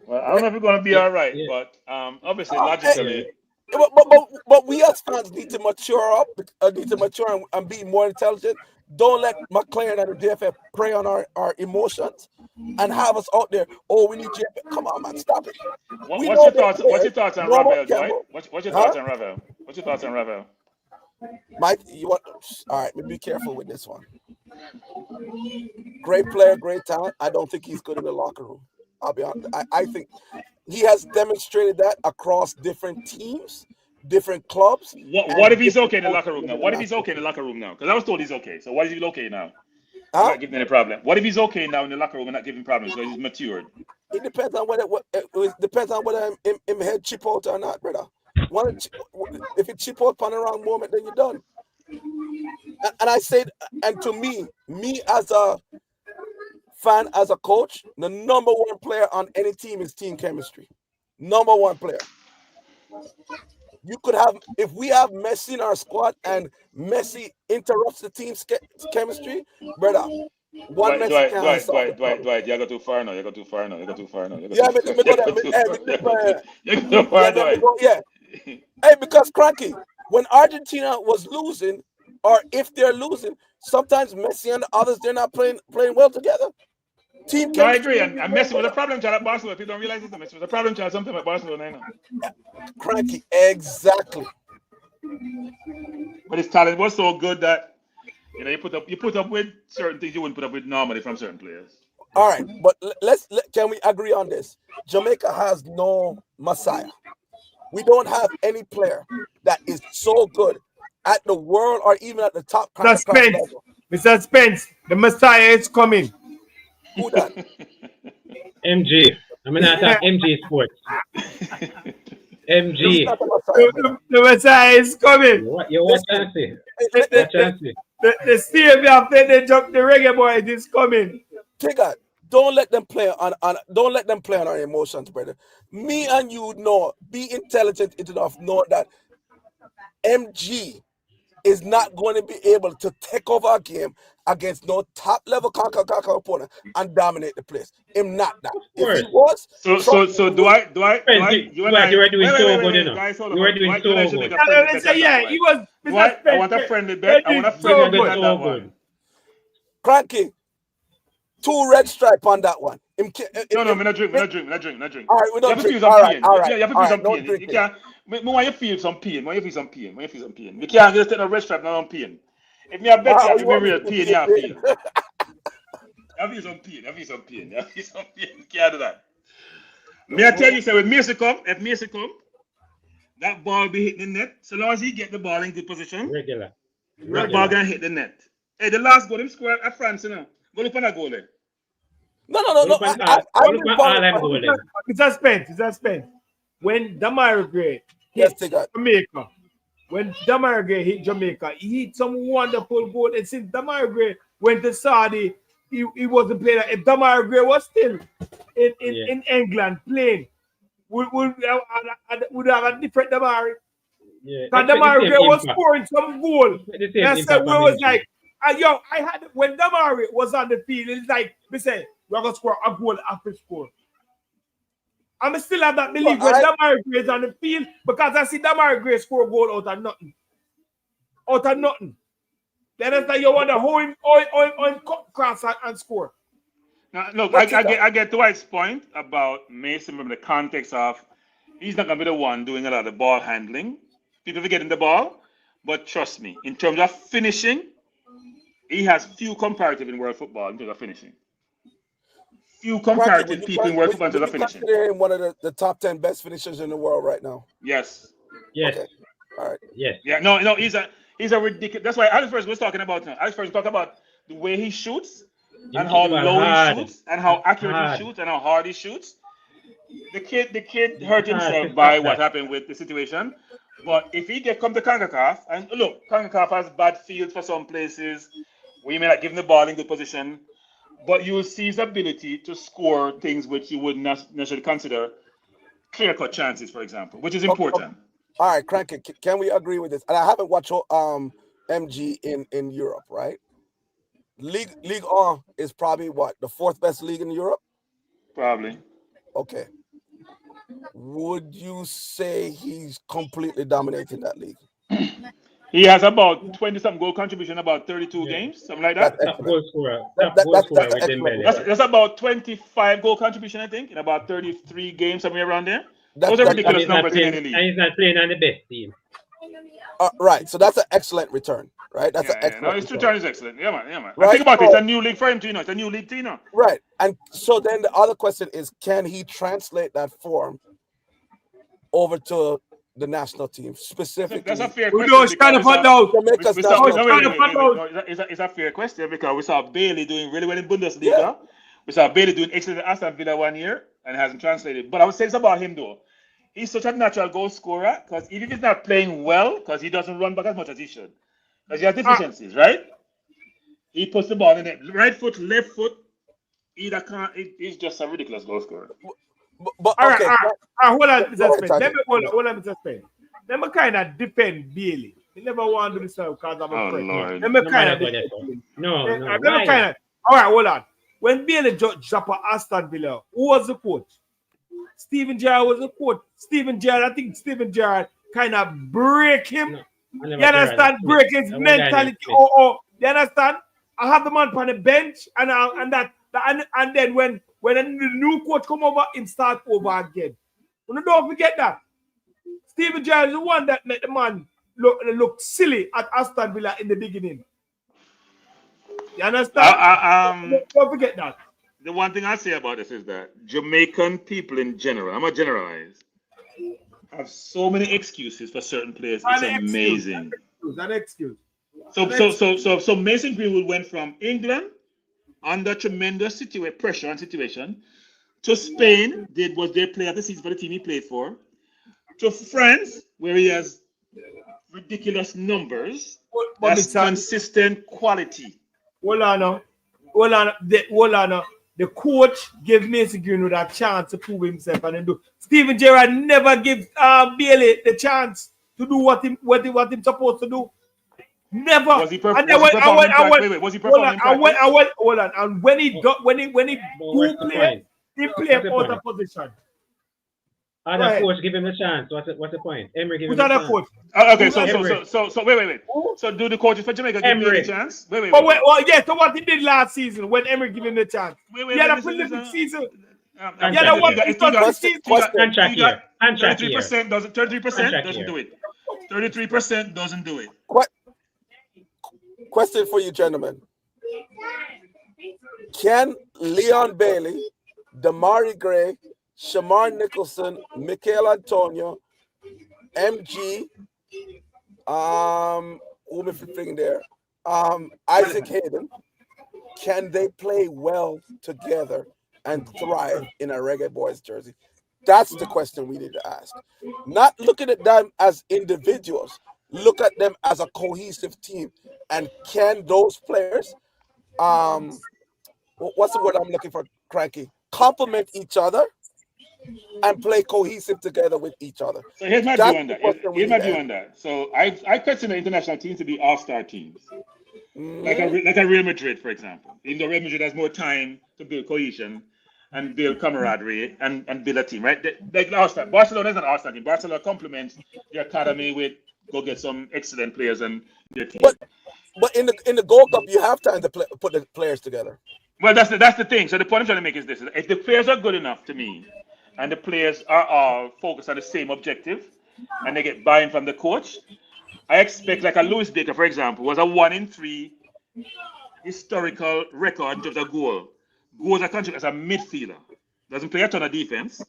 Speaker 6: Well, I don't know if we're going to be all right, but obviously, logically.
Speaker 7: But we as fans need to mature up, and be more intelligent. Don't let McCLAREN and the JFF prey on our emotions and have us out there. Oh, we need JFF. Come on, man, stop it.
Speaker 6: What's your thoughts on Ravel, Dwight? What's your thoughts on Ravel? What's your thoughts on Ravel?
Speaker 7: Mike, all right, be careful with this one. Great player, great talent. I don't think he's good in the locker room. I'll be honest. I think he has demonstrated that across different teams, different clubs.
Speaker 6: What if he's okay in the locker room now? What if he's okay in the locker room now? Because I was told he's okay. So what is he okay now? Not giving any problem. What if he's okay now in the locker room and not giving problems? So he's matured.
Speaker 7: It depends on whether him head chip out or not, brother. If it chip out on the wrong moment, then you're done. And I said, and to me as a fan, as a coach, the number 1 player on any team is team chemistry. Number 1 player. You could have, if we have Messi in our squad and Messi interrupts the team's chemistry, brother. Dwight,
Speaker 6: you go too far now.
Speaker 7: Yeah. Hey, because Cranky, when Argentina was losing, or if they're losing, sometimes Messi and the others, they're not playing well together. Team
Speaker 6: no, I agree. And Messi was a problem child at Barcelona. If you don't realize it, Messi was a problem child something at Barcelona.
Speaker 7: Cranky, exactly.
Speaker 6: But his talent was so good that you put up with certain things you wouldn't put up with normally from certain players.
Speaker 7: All right, but can we agree on this? Jamaica has no Messiah. We don't have any player that is so good at the world or even at the top.
Speaker 2: Mr. Spence, the Messiah is coming.
Speaker 7: Who that?
Speaker 3: MG. I'm going to attack MG Sports. MG.
Speaker 2: The Messiah is coming.
Speaker 3: What chance?
Speaker 2: The Stevie after they jump the reggae boy is coming.
Speaker 7: Tigger, don't let them play on our emotions, brother. Me and you know, be intelligent enough, know that MG is not going to be able to take over a game against no top level opponent and dominate the place. Him not that. If he was,
Speaker 6: so Dwight, you
Speaker 3: were doing so good, you know. You were doing so good.
Speaker 2: He was.
Speaker 6: Dwight, I want a friendly bet. I want a friendly bet on that one.
Speaker 7: Cranky, 2 red stripe on that one.
Speaker 6: No, I'm not drink.
Speaker 7: All right, we don't drink. All right.
Speaker 6: You have to feel some pain. You can't. When you feel some pain, you can't just take a red stripe now on pain. If me a bet you have to be real pain, you have feel. I feel some pain. You can't do that. May I tell you, so if Macy come, that ball be hitting the net. So long as he get the ball in good position,
Speaker 3: Regular.
Speaker 6: that ball gonna hit the net. Hey, the last goal him scored at France, you know. Go look on a goal there.
Speaker 7: No.
Speaker 2: It's suspense. When Damari Gray hit Jamaica, he hit some wonderful goal. And since Damari Gray went to Saudi, he wasn't playing. If Damari Gray was still in England playing, would have a different Damari.
Speaker 3: Yeah.
Speaker 2: Because Damari Gray was scoring some goal. That's where it was like, I had when Damari was on the field, it's like we said, we're gonna score a goal after score. I'm still have that belief when Damari Gray is on the field because I see Damari Gray score a goal out of nothing. Then it's like you want to hold him cross and score.
Speaker 6: Now, look, I get Dwight's point about Mason from the context of he's not gonna be the one doing a lot of the ball handling. People forgetting the ball, but trust me, in terms of finishing, he has few comparative in world football in terms of finishing. Few comparative people in world football in terms of finishing.
Speaker 7: Consider him one of the top 10 best finishers in the world right now.
Speaker 6: Yes.
Speaker 7: Okay. All right.
Speaker 3: Yes.
Speaker 6: Yeah. No. He's a ridiculous. That's why Alex first was talking about now. Alex first talk about the way he shoots and how low he shoots and how accurate he shoots and how hard he shoots. The kid hurt himself by what happened with the situation. But if he come to CONCACAF, and look, CONCACAF has bad fields for some places. We may not give him the ball in good position, but you will see his ability to score things which you would not necessarily consider clear-cut chances, for example, which is important.
Speaker 7: All right, Cranky, can we agree with this? And I haven't watched MG in Europe, right? Ligue 1 is probably what, the 4th best league in Europe?
Speaker 6: Probably.
Speaker 7: Okay. Would you say he's completely dominating that league?
Speaker 6: He has about 20-something goal contribution, about 32 games, something like that.
Speaker 3: Top goal scorer.
Speaker 6: That's about 25 goal contribution, I think, in about 33 games, somewhere around there. Those are ridiculous numbers in any league.
Speaker 3: And he's not playing on the best team.
Speaker 7: Right, so that's an excellent return, right? That's an excellent
Speaker 6: his return is excellent. Yeah, man.
Speaker 7: Right?
Speaker 6: Think about it. It's a new league for him, too. It's a new league, too.
Speaker 7: Right, and so then the other question is, can he translate that form over to the national team specifically?
Speaker 6: That's a fair question. It's a fair question because we saw Bailey doing really well in Bundesliga. Yeah. We saw Bailey doing excellent at Aston Villa 1 year and hasn't translated. But I would say this about him though. He's such a natural goal scorer because even if he's not playing well, because he doesn't run back as much as he should, because he has deficiencies, right? He puts the ball in it. Right foot, left foot, either can't. He's just a ridiculous goal scorer.
Speaker 7: But
Speaker 2: all
Speaker 7: okay,
Speaker 2: right. Hold on, Mr. Spain. Let me Spain. Let me kind of defend Bailey. He never want to do this because I'm a friend.
Speaker 6: Lord.
Speaker 2: Let me kind of defend him. All right, hold on. When Bailey dropped at Aston Villa, who was the coach? Steven Gerrard was the coach. I think Steven Gerrard kind of break him. You understand? Break his mentality. You understand? I have the man on the bench, and then when the new coach come over, him start over again. Don't forget that. Steven Gerrard is the one that made the man look silly at Aston Villa in the beginning. You understand? Don't forget that.
Speaker 6: The one thing I say about this is that Jamaican people in general, I'm going to generalize, have so many excuses for certain players. It's amazing.
Speaker 2: An excuse.
Speaker 6: So Mason Greenwood went from England under tremendous pressure and situation to Spain, was their player of the season for the team he played for, to France, where he has ridiculous numbers. That's consistent quality.
Speaker 2: Hold on. The coach gave Mason Greenwood a chance to prove himself, and then do. Steven Gerrard never give Bailey the chance to do what him supposed to do. Never.
Speaker 6: Was he performing? Was he performing?
Speaker 2: Hold on. And when he play, he play out of position.
Speaker 3: Other coach give him the chance. What's the point? Emery give him
Speaker 2: the chance.
Speaker 3: Coach?
Speaker 6: Okay, so wait. So do the coaches for Jamaica give him the chance? Wait.
Speaker 2: So what he did last season when Emery give him the chance? He had a prolific season.
Speaker 3: Contract year.
Speaker 6: 33% doesn't do it. 33% doesn't do it.
Speaker 7: Question for you, gentlemen. Can Leon Bailey, Damari Gray, Shamar Nicholson, Michael Antonio, MG, who am I thinking there? Isaac Hayden, can they play well together and thrive in a Reggae Boys jersey? That's the question we need to ask. Not looking at them as individuals. Look at them as a cohesive team. And can those players, what's the word I'm looking for, Cranky? Complement each other and play cohesive together with each other.
Speaker 6: So here's my view on that. Here's my view on that. So I consider international teams to be all-star teams. Like a Real Madrid, for example. Even though Real Madrid has more time to build cohesion and build camaraderie and build a team, right? Like all-star. Barcelona is an all-star team. Barcelona complements the academy with go get some excellent players and their team.
Speaker 7: But in the Gold Cup, you have time to put the players together.
Speaker 6: Well, that's the thing. So the point I'm trying to make is this: if the players are good enough to me, and the players are all focused on the same objective, and they get buy-in from the coach, I expect, like a Louis Baker, for example, was a 1-in-3 historical record in terms of goals are contributed as a midfielder. Doesn't play a ton of defense.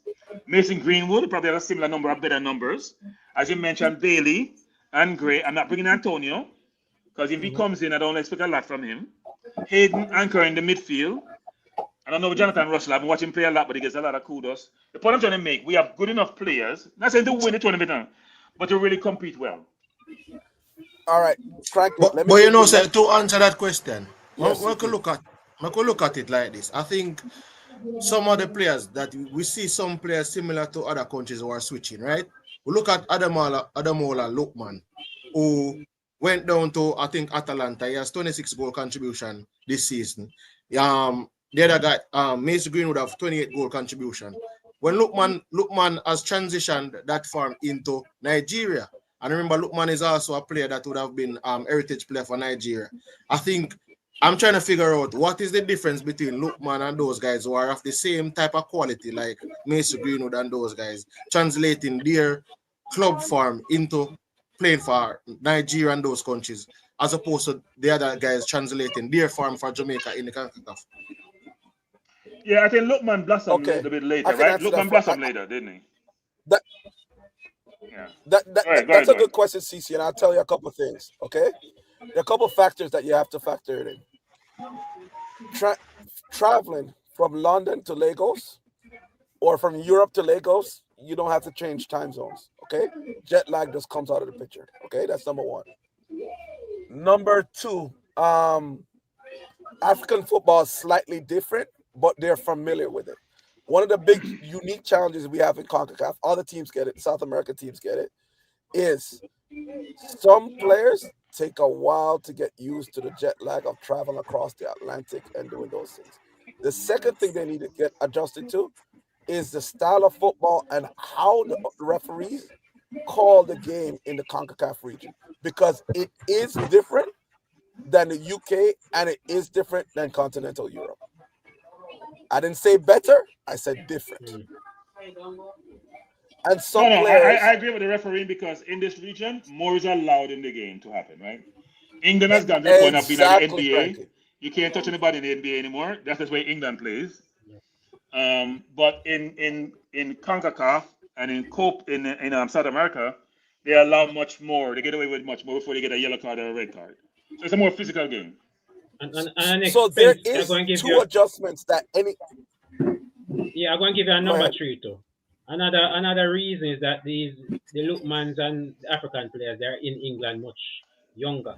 Speaker 6: Mason Greenwood probably has a similar number of better numbers. As you mentioned, Bailey and Gray. I'm not bringing Antonio, because if he comes in, I don't expect a lot from him. Hayden anchoring the midfield. I don't know Jonathan Russell. I've been watching him play a lot, but he gets a lot of kudos. The point I'm trying to make, we have good enough players, not saying to win the tournament, but to really compete well.
Speaker 7: All right, Frank.
Speaker 5: But you know, sir, to answer that question, yes, we could look at it like this. I think some of the players that we see, some players similar to other countries who are switching, right? We look at Adamola Lookman, who went down to, I think, Atalanta. He has 26 goal contribution this season. The other guy, Mason Green, would have 28 goal contribution. When Lookman has transitioned that farm into Nigeria, and remember, Lookman is also a player that would have been heritage player for Nigeria. I think I'm trying to figure out what is the difference between Lookman and those guys who are of the same type of quality, like Mason Greenwood and those guys, translating their club farm into playing for Nigeria and those countries, as opposed to the other guys translating their farm for Jamaica in the CONCACAF.
Speaker 6: Yeah, I think Lookman blossomed a little bit later, right? Lookman blossomed later, didn't he?
Speaker 7: That's a good question, CC, and I'll tell you a couple of things, okay? There are a couple of factors that you have to factor in. Traveling from London to Lagos or from Europe to Lagos, you don't have to change time zones, okay? Jet lag just comes out of the picture, okay? That's number one. Number two, African football is slightly different, but they're familiar with it. One of the big unique challenges we have in CONCACAF, other teams get it, South American teams get it, is some players take a while to get used to the jet lag of traveling across the Atlantic and doing those things. The second thing they need to get adjusted to is the style of football and how the referees call the game in the CONCACAF region, because it is different than the UK and it is different than continental Europe. I didn't say better, I said different. And some players...
Speaker 6: I agree with the refereeing, because in this region, more is allowed in the game to happen, right? England has gone to the point of being at the NBA. Frankie. You can't touch anybody in the NBA anymore. That's the way England plays. But in CONCACAF and in South America, they allow much more. They get away with much more before they get a yellow card or a red card. So it's a more physical game.
Speaker 7: So there is two adjustments that any...
Speaker 3: Yeah, I'm going to give you a number 3 too. Another reason is that the Lookmans and the African players, they're in England much younger.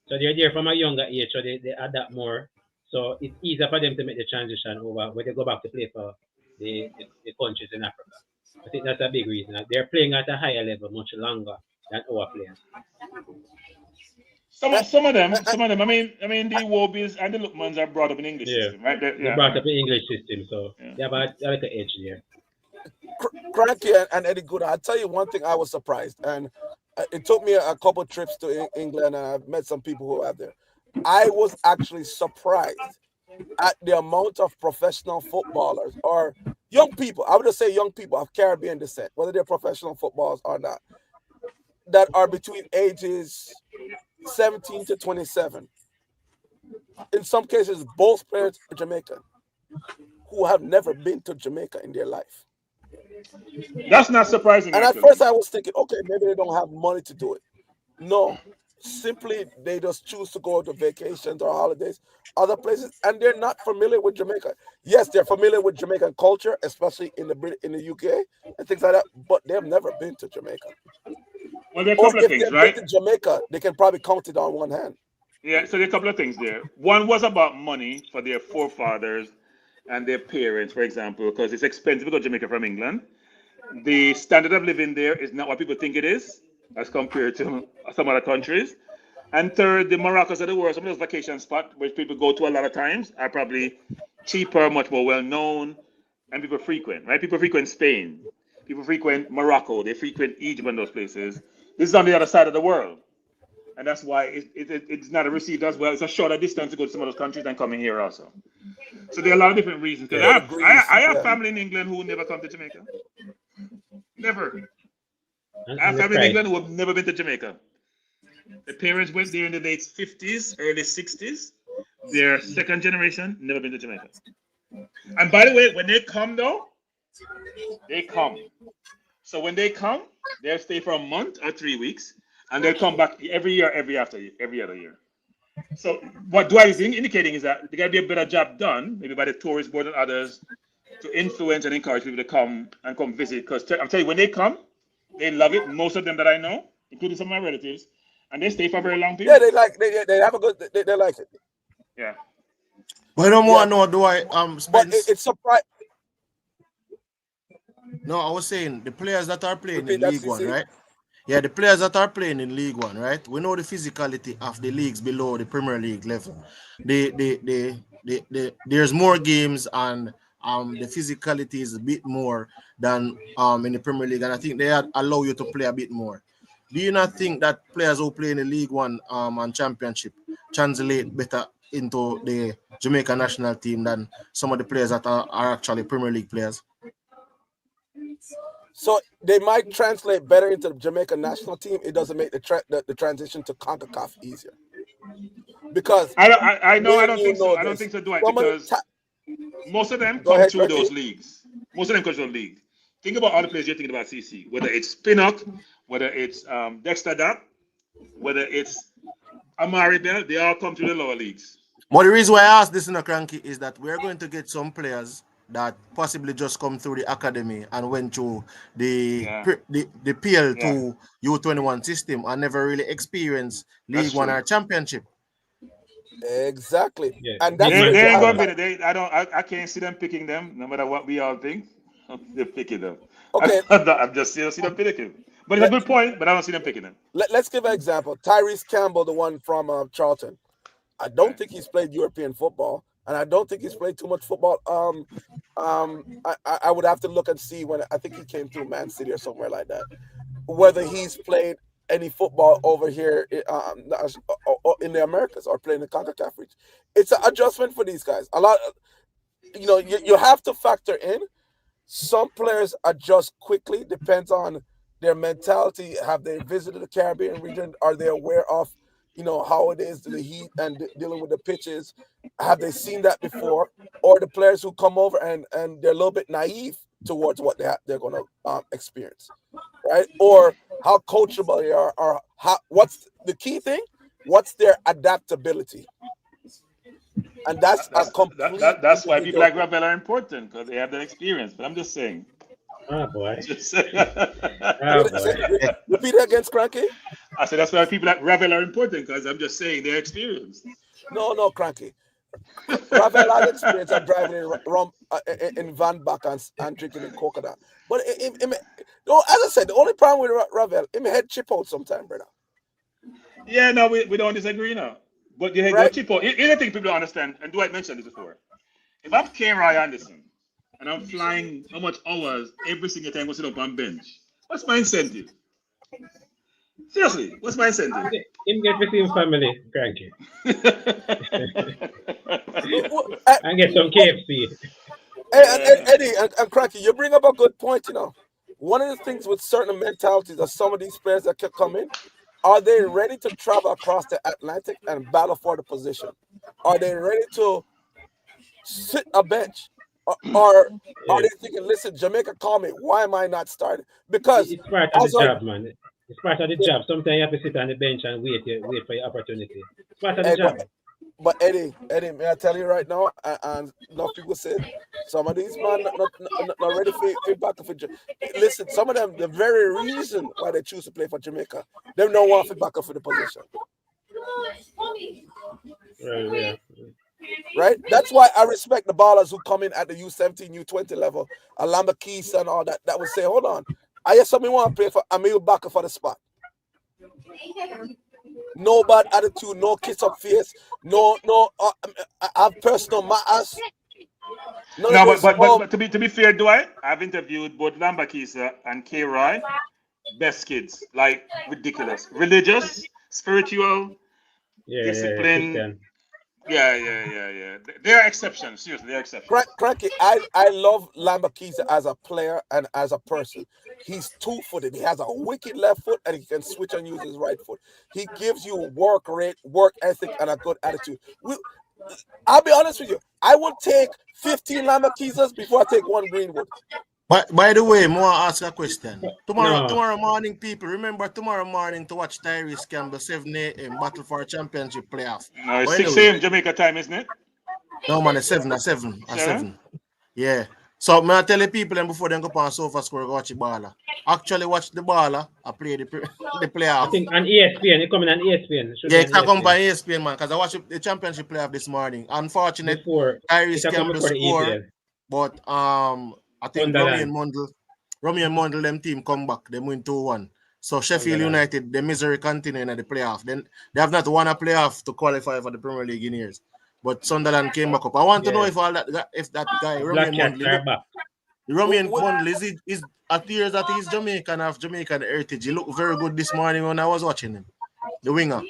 Speaker 3: So they're there from a younger age, so they adapt more. So it's easier for them to make the transition over when they go back to play for the countries in Africa. I think that's a big reason. They're playing at a higher level much longer than our players.
Speaker 6: Some of them. I mean, the Wobbies and the Lookmans are brought up in English system, right?
Speaker 3: They're brought up in English system, so they have a little edge there.
Speaker 7: Cranky and Eddie Good, I'll tell you one thing I was surprised, and it took me a couple trips to England, and I've met some people who are there. I was actually surprised at the amount of professional footballers or young people, I would just say young people of Caribbean descent, whether they're professional footballers or not, that are between ages 17 to 27. In some cases, both players are Jamaican who have never been to Jamaica in their life.
Speaker 6: That's not surprising.
Speaker 7: And at first I was thinking, okay, maybe they don't have money to do it. No, simply they just choose to go to vacations or holidays, other places, and they're not familiar with Jamaica. Yes, they're familiar with Jamaican culture, especially in the UK and things like that, but they've never been to Jamaica.
Speaker 6: Well, there are a
Speaker 7: Or
Speaker 6: couple of
Speaker 7: if
Speaker 6: things,
Speaker 7: they've
Speaker 6: right?
Speaker 7: been to Jamaica, they can probably count it on one hand.
Speaker 6: Yeah, so there are a couple of things there. One was about money for their forefathers and their parents, for example, because it's expensive to go to Jamaica from England. The standard of living there is not what people think it is as compared to some other countries. And third, the Moroccos of the world, some of those vacation spots which people go to a lot of times are probably cheaper, much more well known, and people frequent, right? People frequent Spain, people frequent Morocco, they frequent Egypt and those places. This is on the other side of the world. And that's why it's not received as well. It's a shorter distance to go to some of those countries than coming here also. So there are a lot of different reasons. Because I have family in England who never come to Jamaica. Never. I have family in England who have never been to Jamaica. The parents went there in the late 50s, early 60s. Their second generation, never been to Jamaica. And by the way, when they come though, they come. So when they come, they'll stay for a month or 3 weeks, and they'll come back every year, every other year. So what Dwight is indicating is that there got to be a better job done, maybe by the tourist board and others, to influence and encourage people to come visit. Because I'm telling you, when they come, they love it. Most of them that I know, including some of my relatives, and they stay for a very long period.
Speaker 7: Yeah, they have a good. They like it.
Speaker 6: Yeah.
Speaker 5: But I don't want to know, do I
Speaker 7: But
Speaker 5: Spence?
Speaker 7: it's surprising.
Speaker 5: No, I was saying the players that are playing
Speaker 7: Repeat
Speaker 5: in
Speaker 7: that,
Speaker 5: League One,
Speaker 7: CC.
Speaker 5: right? Yeah, the players that are playing in League One, right? We know the physicality of the leagues below the Premier League level. There's more games, and the physicality is a bit more than in the Premier League, and I think they allow you to play a bit more. Do you not think that players who play in the League One and Championship translate better into the Jamaica national team than some of the players that are actually Premier League players?
Speaker 7: So they might translate better into the Jamaica national team. It doesn't make the transition to CONCACAF easier. Because
Speaker 6: I don't think so. I don't think so, Dwight, because most of them come through those leagues. Most of them come through the league. Think about all the players you're thinking about, CC. Whether it's Pinnock, whether it's Dexter Dapp, whether it's Amari Bell, they all come through the lower leagues.
Speaker 5: But the reason why I asked this in a cranky is that we're going to get some players that possibly just come through the academy and went through the PL2 U21 system and never really experienced League One or Championship.
Speaker 7: Exactly.
Speaker 3: Yeah.
Speaker 7: And that's
Speaker 6: they ain't gonna be I can't see them picking them, no matter what we all think. They're picking them.
Speaker 7: Okay.
Speaker 6: I'm just see them picking. But it's a good point, but I don't see them picking them.
Speaker 7: Let's give an example. Tyrese Campbell, the one from Charlton. I don't think he's played European football, and I don't think he's played too much football. I would have to look and see when I think he came through Man City or somewhere like that. Whether he's played any football over here in the Americas or playing the CONCACAF region. It's an adjustment for these guys. A lot, you have to factor in. Some players adjust quickly. Depends on their mentality. Have they visited the Caribbean region? Are they aware of how it is, the heat and dealing with the pitches? Have they seen that before? Or the players who come over and they're a little bit naive towards what they're going to experience, right? Or how coachable they are, or what's the key thing? What's their adaptability? And that's
Speaker 6: why people like Ravel are important, because they have that experience. But I'm just saying.
Speaker 3: Oh boy.
Speaker 7: Repeat it against Cranky.
Speaker 6: I said that's why people like Ravel are important, because I'm just saying they're experienced.
Speaker 7: No, Cranky. Ravel has experience of driving in Van Back and drinking in coconut. But as I said, the only problem with Ravel, him head chip out sometime, brother.
Speaker 6: Yeah, no, we don't disagree now. But you head chip out. Here's the thing people don't understand, and Dwight mentioned this before. If I'm K. Roy Anderson and I'm flying how much hours every single time I go sit up on bench, what's my incentive? Seriously, what's my incentive?
Speaker 3: Him get with his family, Cranky. And get some KFC.
Speaker 7: Hey, Eddie and Cranky, you bring up a good point, One of the things with certain mentalities of some of these players that can come in, are they ready to travel across the Atlantic and battle for the position? Are they ready to sit a bench? Or are they thinking, listen, Jamaica called me, why am I not starting? Because
Speaker 3: it's part of the job, man. It's part of the job. Sometimes you have to sit on the bench and wait for your opportunity. It's part of the job.
Speaker 7: But Eddie, may I tell you right now, and enough people said some of these men not ready for back for. Listen, some of them, the very reason why they choose to play for Jamaica, they don't want to back up for the position.
Speaker 3: Right, yeah.
Speaker 7: Right? That's why I respect the ballers who come in at the U17, U20 level, Alamba Keys and all that. That would say, hold on, I hear somebody want to play for Emil Bakker for the spot. No bad attitude, no kiss up face, no. I have personal matters.
Speaker 6: No, but to be fair, Dwight, I've interviewed both Lambakisa and K. Roy. Best kids, like ridiculous, religious, spiritual, discipline. Yeah. They are exceptions. Seriously, they are exceptions.
Speaker 7: Cranky, I love Lambakisa as a player and as a person. He's two-footed. He has a wicked left foot and he can switch and use his right foot. He gives you work rate, work ethic, and a good attitude. I'll be honest with you. I would take 15 Lambakisas before I take one Greenwood.
Speaker 5: But by the way, I want to ask a question. Tomorrow morning, people, remember tomorrow morning to watch Tyrese Campbell 7 a.m. Battle for a Championship playoff.
Speaker 6: No, it's 6 a.m. Jamaica time, isn't it?
Speaker 5: No, man, it's 7. Yeah. So, I tell the people them before they go on Sofa Score, go watch the baller. Actually, watch the baller. I play the playoff.
Speaker 3: I think on ESPN. It coming on ESPN.
Speaker 5: It's come by ESPN, man, because I watched the championship playoff this morning. Unfortunate, Tyrese Campbell score, but I think Romy and Mundle, them team come back. They win 2-1. So Sheffield United, the misery continue in the playoff. Then they have not won a playoff to qualify for the Premier League in years. But Sunderland came back up. I want to know if that guy, Romy and Mundle, is appears that he's Jamaican, of Jamaican heritage. He looked very good this morning when I was watching him, the winger.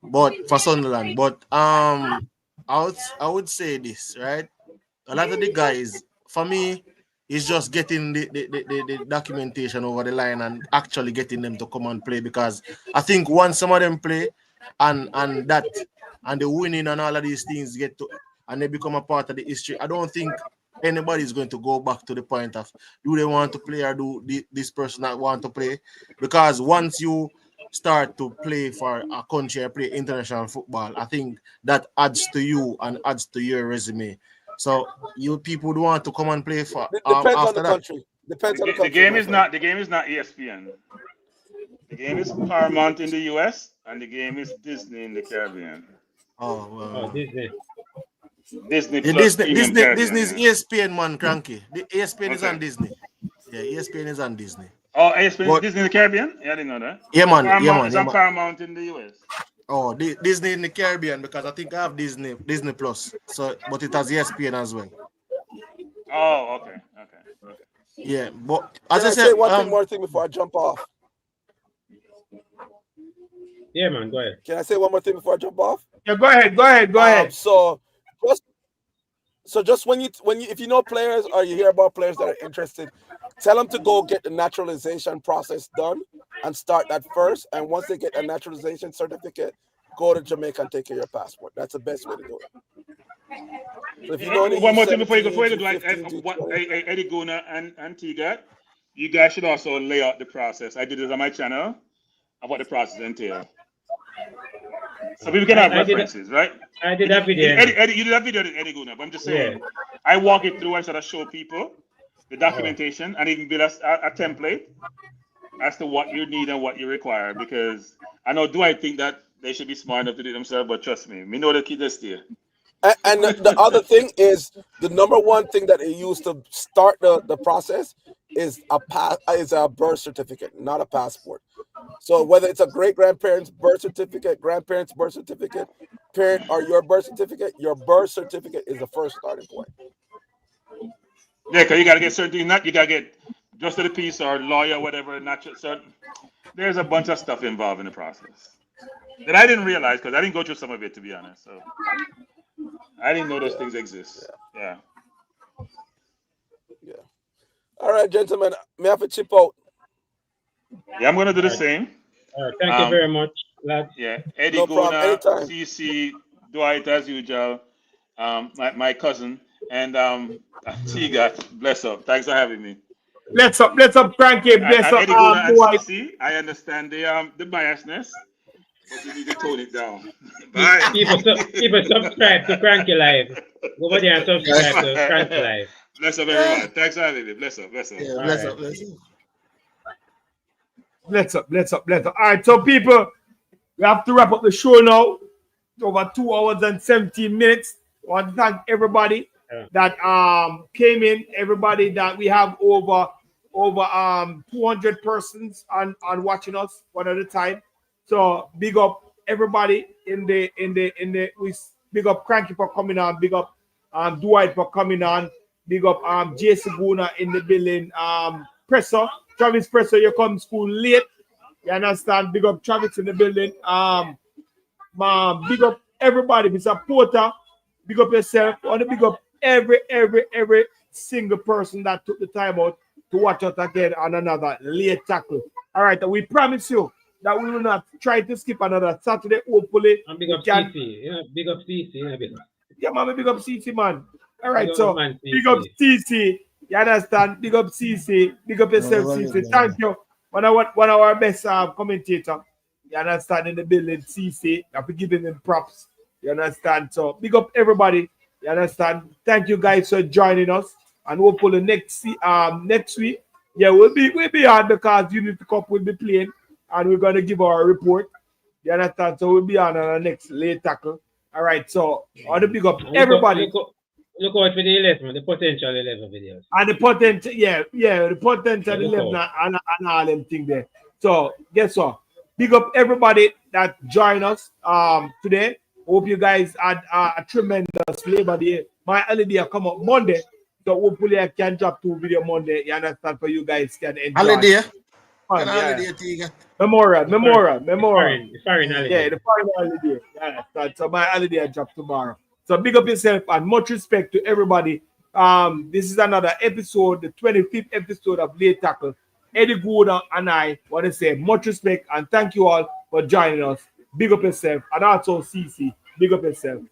Speaker 5: But for Sunderland, I would say this, right? A lot of the guys, for me, is just getting the documentation over the line and actually getting them to come and play, because I think once some of them play and the winning and all of these things get to and they become a part of the history, I don't think anybody's going to go back to the point of do they want to play or do this person not want to play, because once you start to play for a country and play international football, I think that adds to you and adds to your resume. So you people would want to come and play for
Speaker 7: depends on the country. Depends on the country.
Speaker 6: The game is not ESPN. The game is Paramount in the US and the game is Disney in the Caribbean. Disney
Speaker 5: Disney's ESPN, man, cranky. The ESPN is on Disney. Yeah, ESPN is on Disney.
Speaker 6: Oh, ESPN is Disney in the Caribbean? Yeah, I didn't know that.
Speaker 5: Yeah, man.
Speaker 6: It's on Paramount in the US.
Speaker 5: Oh, Disney in the Caribbean, because I think I have Disney Plus. So, but it has ESPN as well.
Speaker 6: Oh, okay.
Speaker 5: Yeah, but as
Speaker 7: I
Speaker 5: I said,
Speaker 7: one more thing before I jump off.
Speaker 3: Yeah, man, go ahead.
Speaker 7: Can I say one more thing before I jump off?
Speaker 2: Yeah, go ahead.
Speaker 7: So just when you if you know players or you hear about players that are interested, tell them to go get the naturalization process done and start that first. And once they get a naturalization certificate, go to Jamaica and take care of your passport. That's the best way to do it. So if you know
Speaker 6: one more thing before you go, like Eddie Guna and Tiga, you guys should also lay out the process. I did this on my channel of what the process entails. So people can have references, right?
Speaker 3: I did that video.
Speaker 6: Eddie, you did that video with Eddie Guna, but I'm just saying, I walk it through and sort of show people the documentation and even build a template as to what you need and what you require. Because I know, do I think that they should be smart enough to do it themselves? But trust me know the key this there.
Speaker 7: And the other thing is, the number one thing that they use to start the process is a birth certificate, not a passport. So whether it's a great-grandparent's birth certificate, grandparents' birth certificate, parent or your birth certificate is the first starting point.
Speaker 6: Yeah, because you got to get certain things. You got to get just to the piece or lawyer, whatever. Not just certain. There's a bunch of stuff involved in the process that I didn't realize because I didn't go through some of it, to be honest. So I didn't know those things exist. Yeah.
Speaker 7: All right, gentlemen, may I have a chip out?
Speaker 6: Yeah, I'm gonna do the same.
Speaker 3: All right, thank you very much, lads.
Speaker 6: Yeah, Eddie Guna, CC, Dwight as usual, my cousin, and Tiga, bless up. Thanks for having me.
Speaker 2: Bless up, Cranky. Bless up,
Speaker 6: and CC, I understand the biasness, but you need to tone it down. Bye.
Speaker 3: People subscribe to Cranky Live. Go over there and subscribe to Cranky Live.
Speaker 6: Bless up, everyone. Thanks, Andy. Bless up.
Speaker 5: Yeah, bless up.
Speaker 2: Bless up. All right, so people, we have to wrap up the show now. It's over 2 hours and 17 minutes. I want to thank everybody that came in, everybody that we have over 200 persons on watching us one at a time. So big up everybody in the we big up Cranky for coming on, big up Dwight for coming on, big up Jason Guna in the building, Travis Presser, you come school late. You understand? Big up Travis in the building. Big up everybody, Mr. Porter. Big up yourself. I want to big up every single person that took the time out to watch us again on another late tackle. All right, we promise you that we will not try to skip another Saturday. Hopefully,
Speaker 3: and big up CC. Big up CC.
Speaker 2: Yeah, man, big up CC, man. All right, so big up CC. You understand? Big up CC. Big up yourself, CC. Thank you. One of our best commentator. You understand? In the building, CC. You have to give him props. You understand? So big up everybody. You understand? Thank you guys for joining us. And hopefully next week, yeah, we'll be on because Unity Cup will be playing and we're gonna give our report. You understand? So we'll be on our next late tackle. All right, so I want to big up everybody.
Speaker 3: Look out for the 11, the potential 11 videos.
Speaker 2: And the potential, the potential 11 and all them things there. So guess what? Big up everybody that joined us today. Hope you guys had a tremendous Labor Day. My holiday come up Monday. So hopefully I can drop 2 videos Monday. You understand? For you guys can enjoy.
Speaker 5: Holiday.
Speaker 2: Memorial.
Speaker 3: The foreign holiday.
Speaker 2: Yeah, the foreign holiday. Yeah, so my holiday I drop tomorrow. So big up yourself and much respect to everybody. This is another episode, the 25th episode of Late Tackle. Eddie Gouda and I want to say much respect and thank you all for joining us. Big up yourself and also CC. Big up yourself.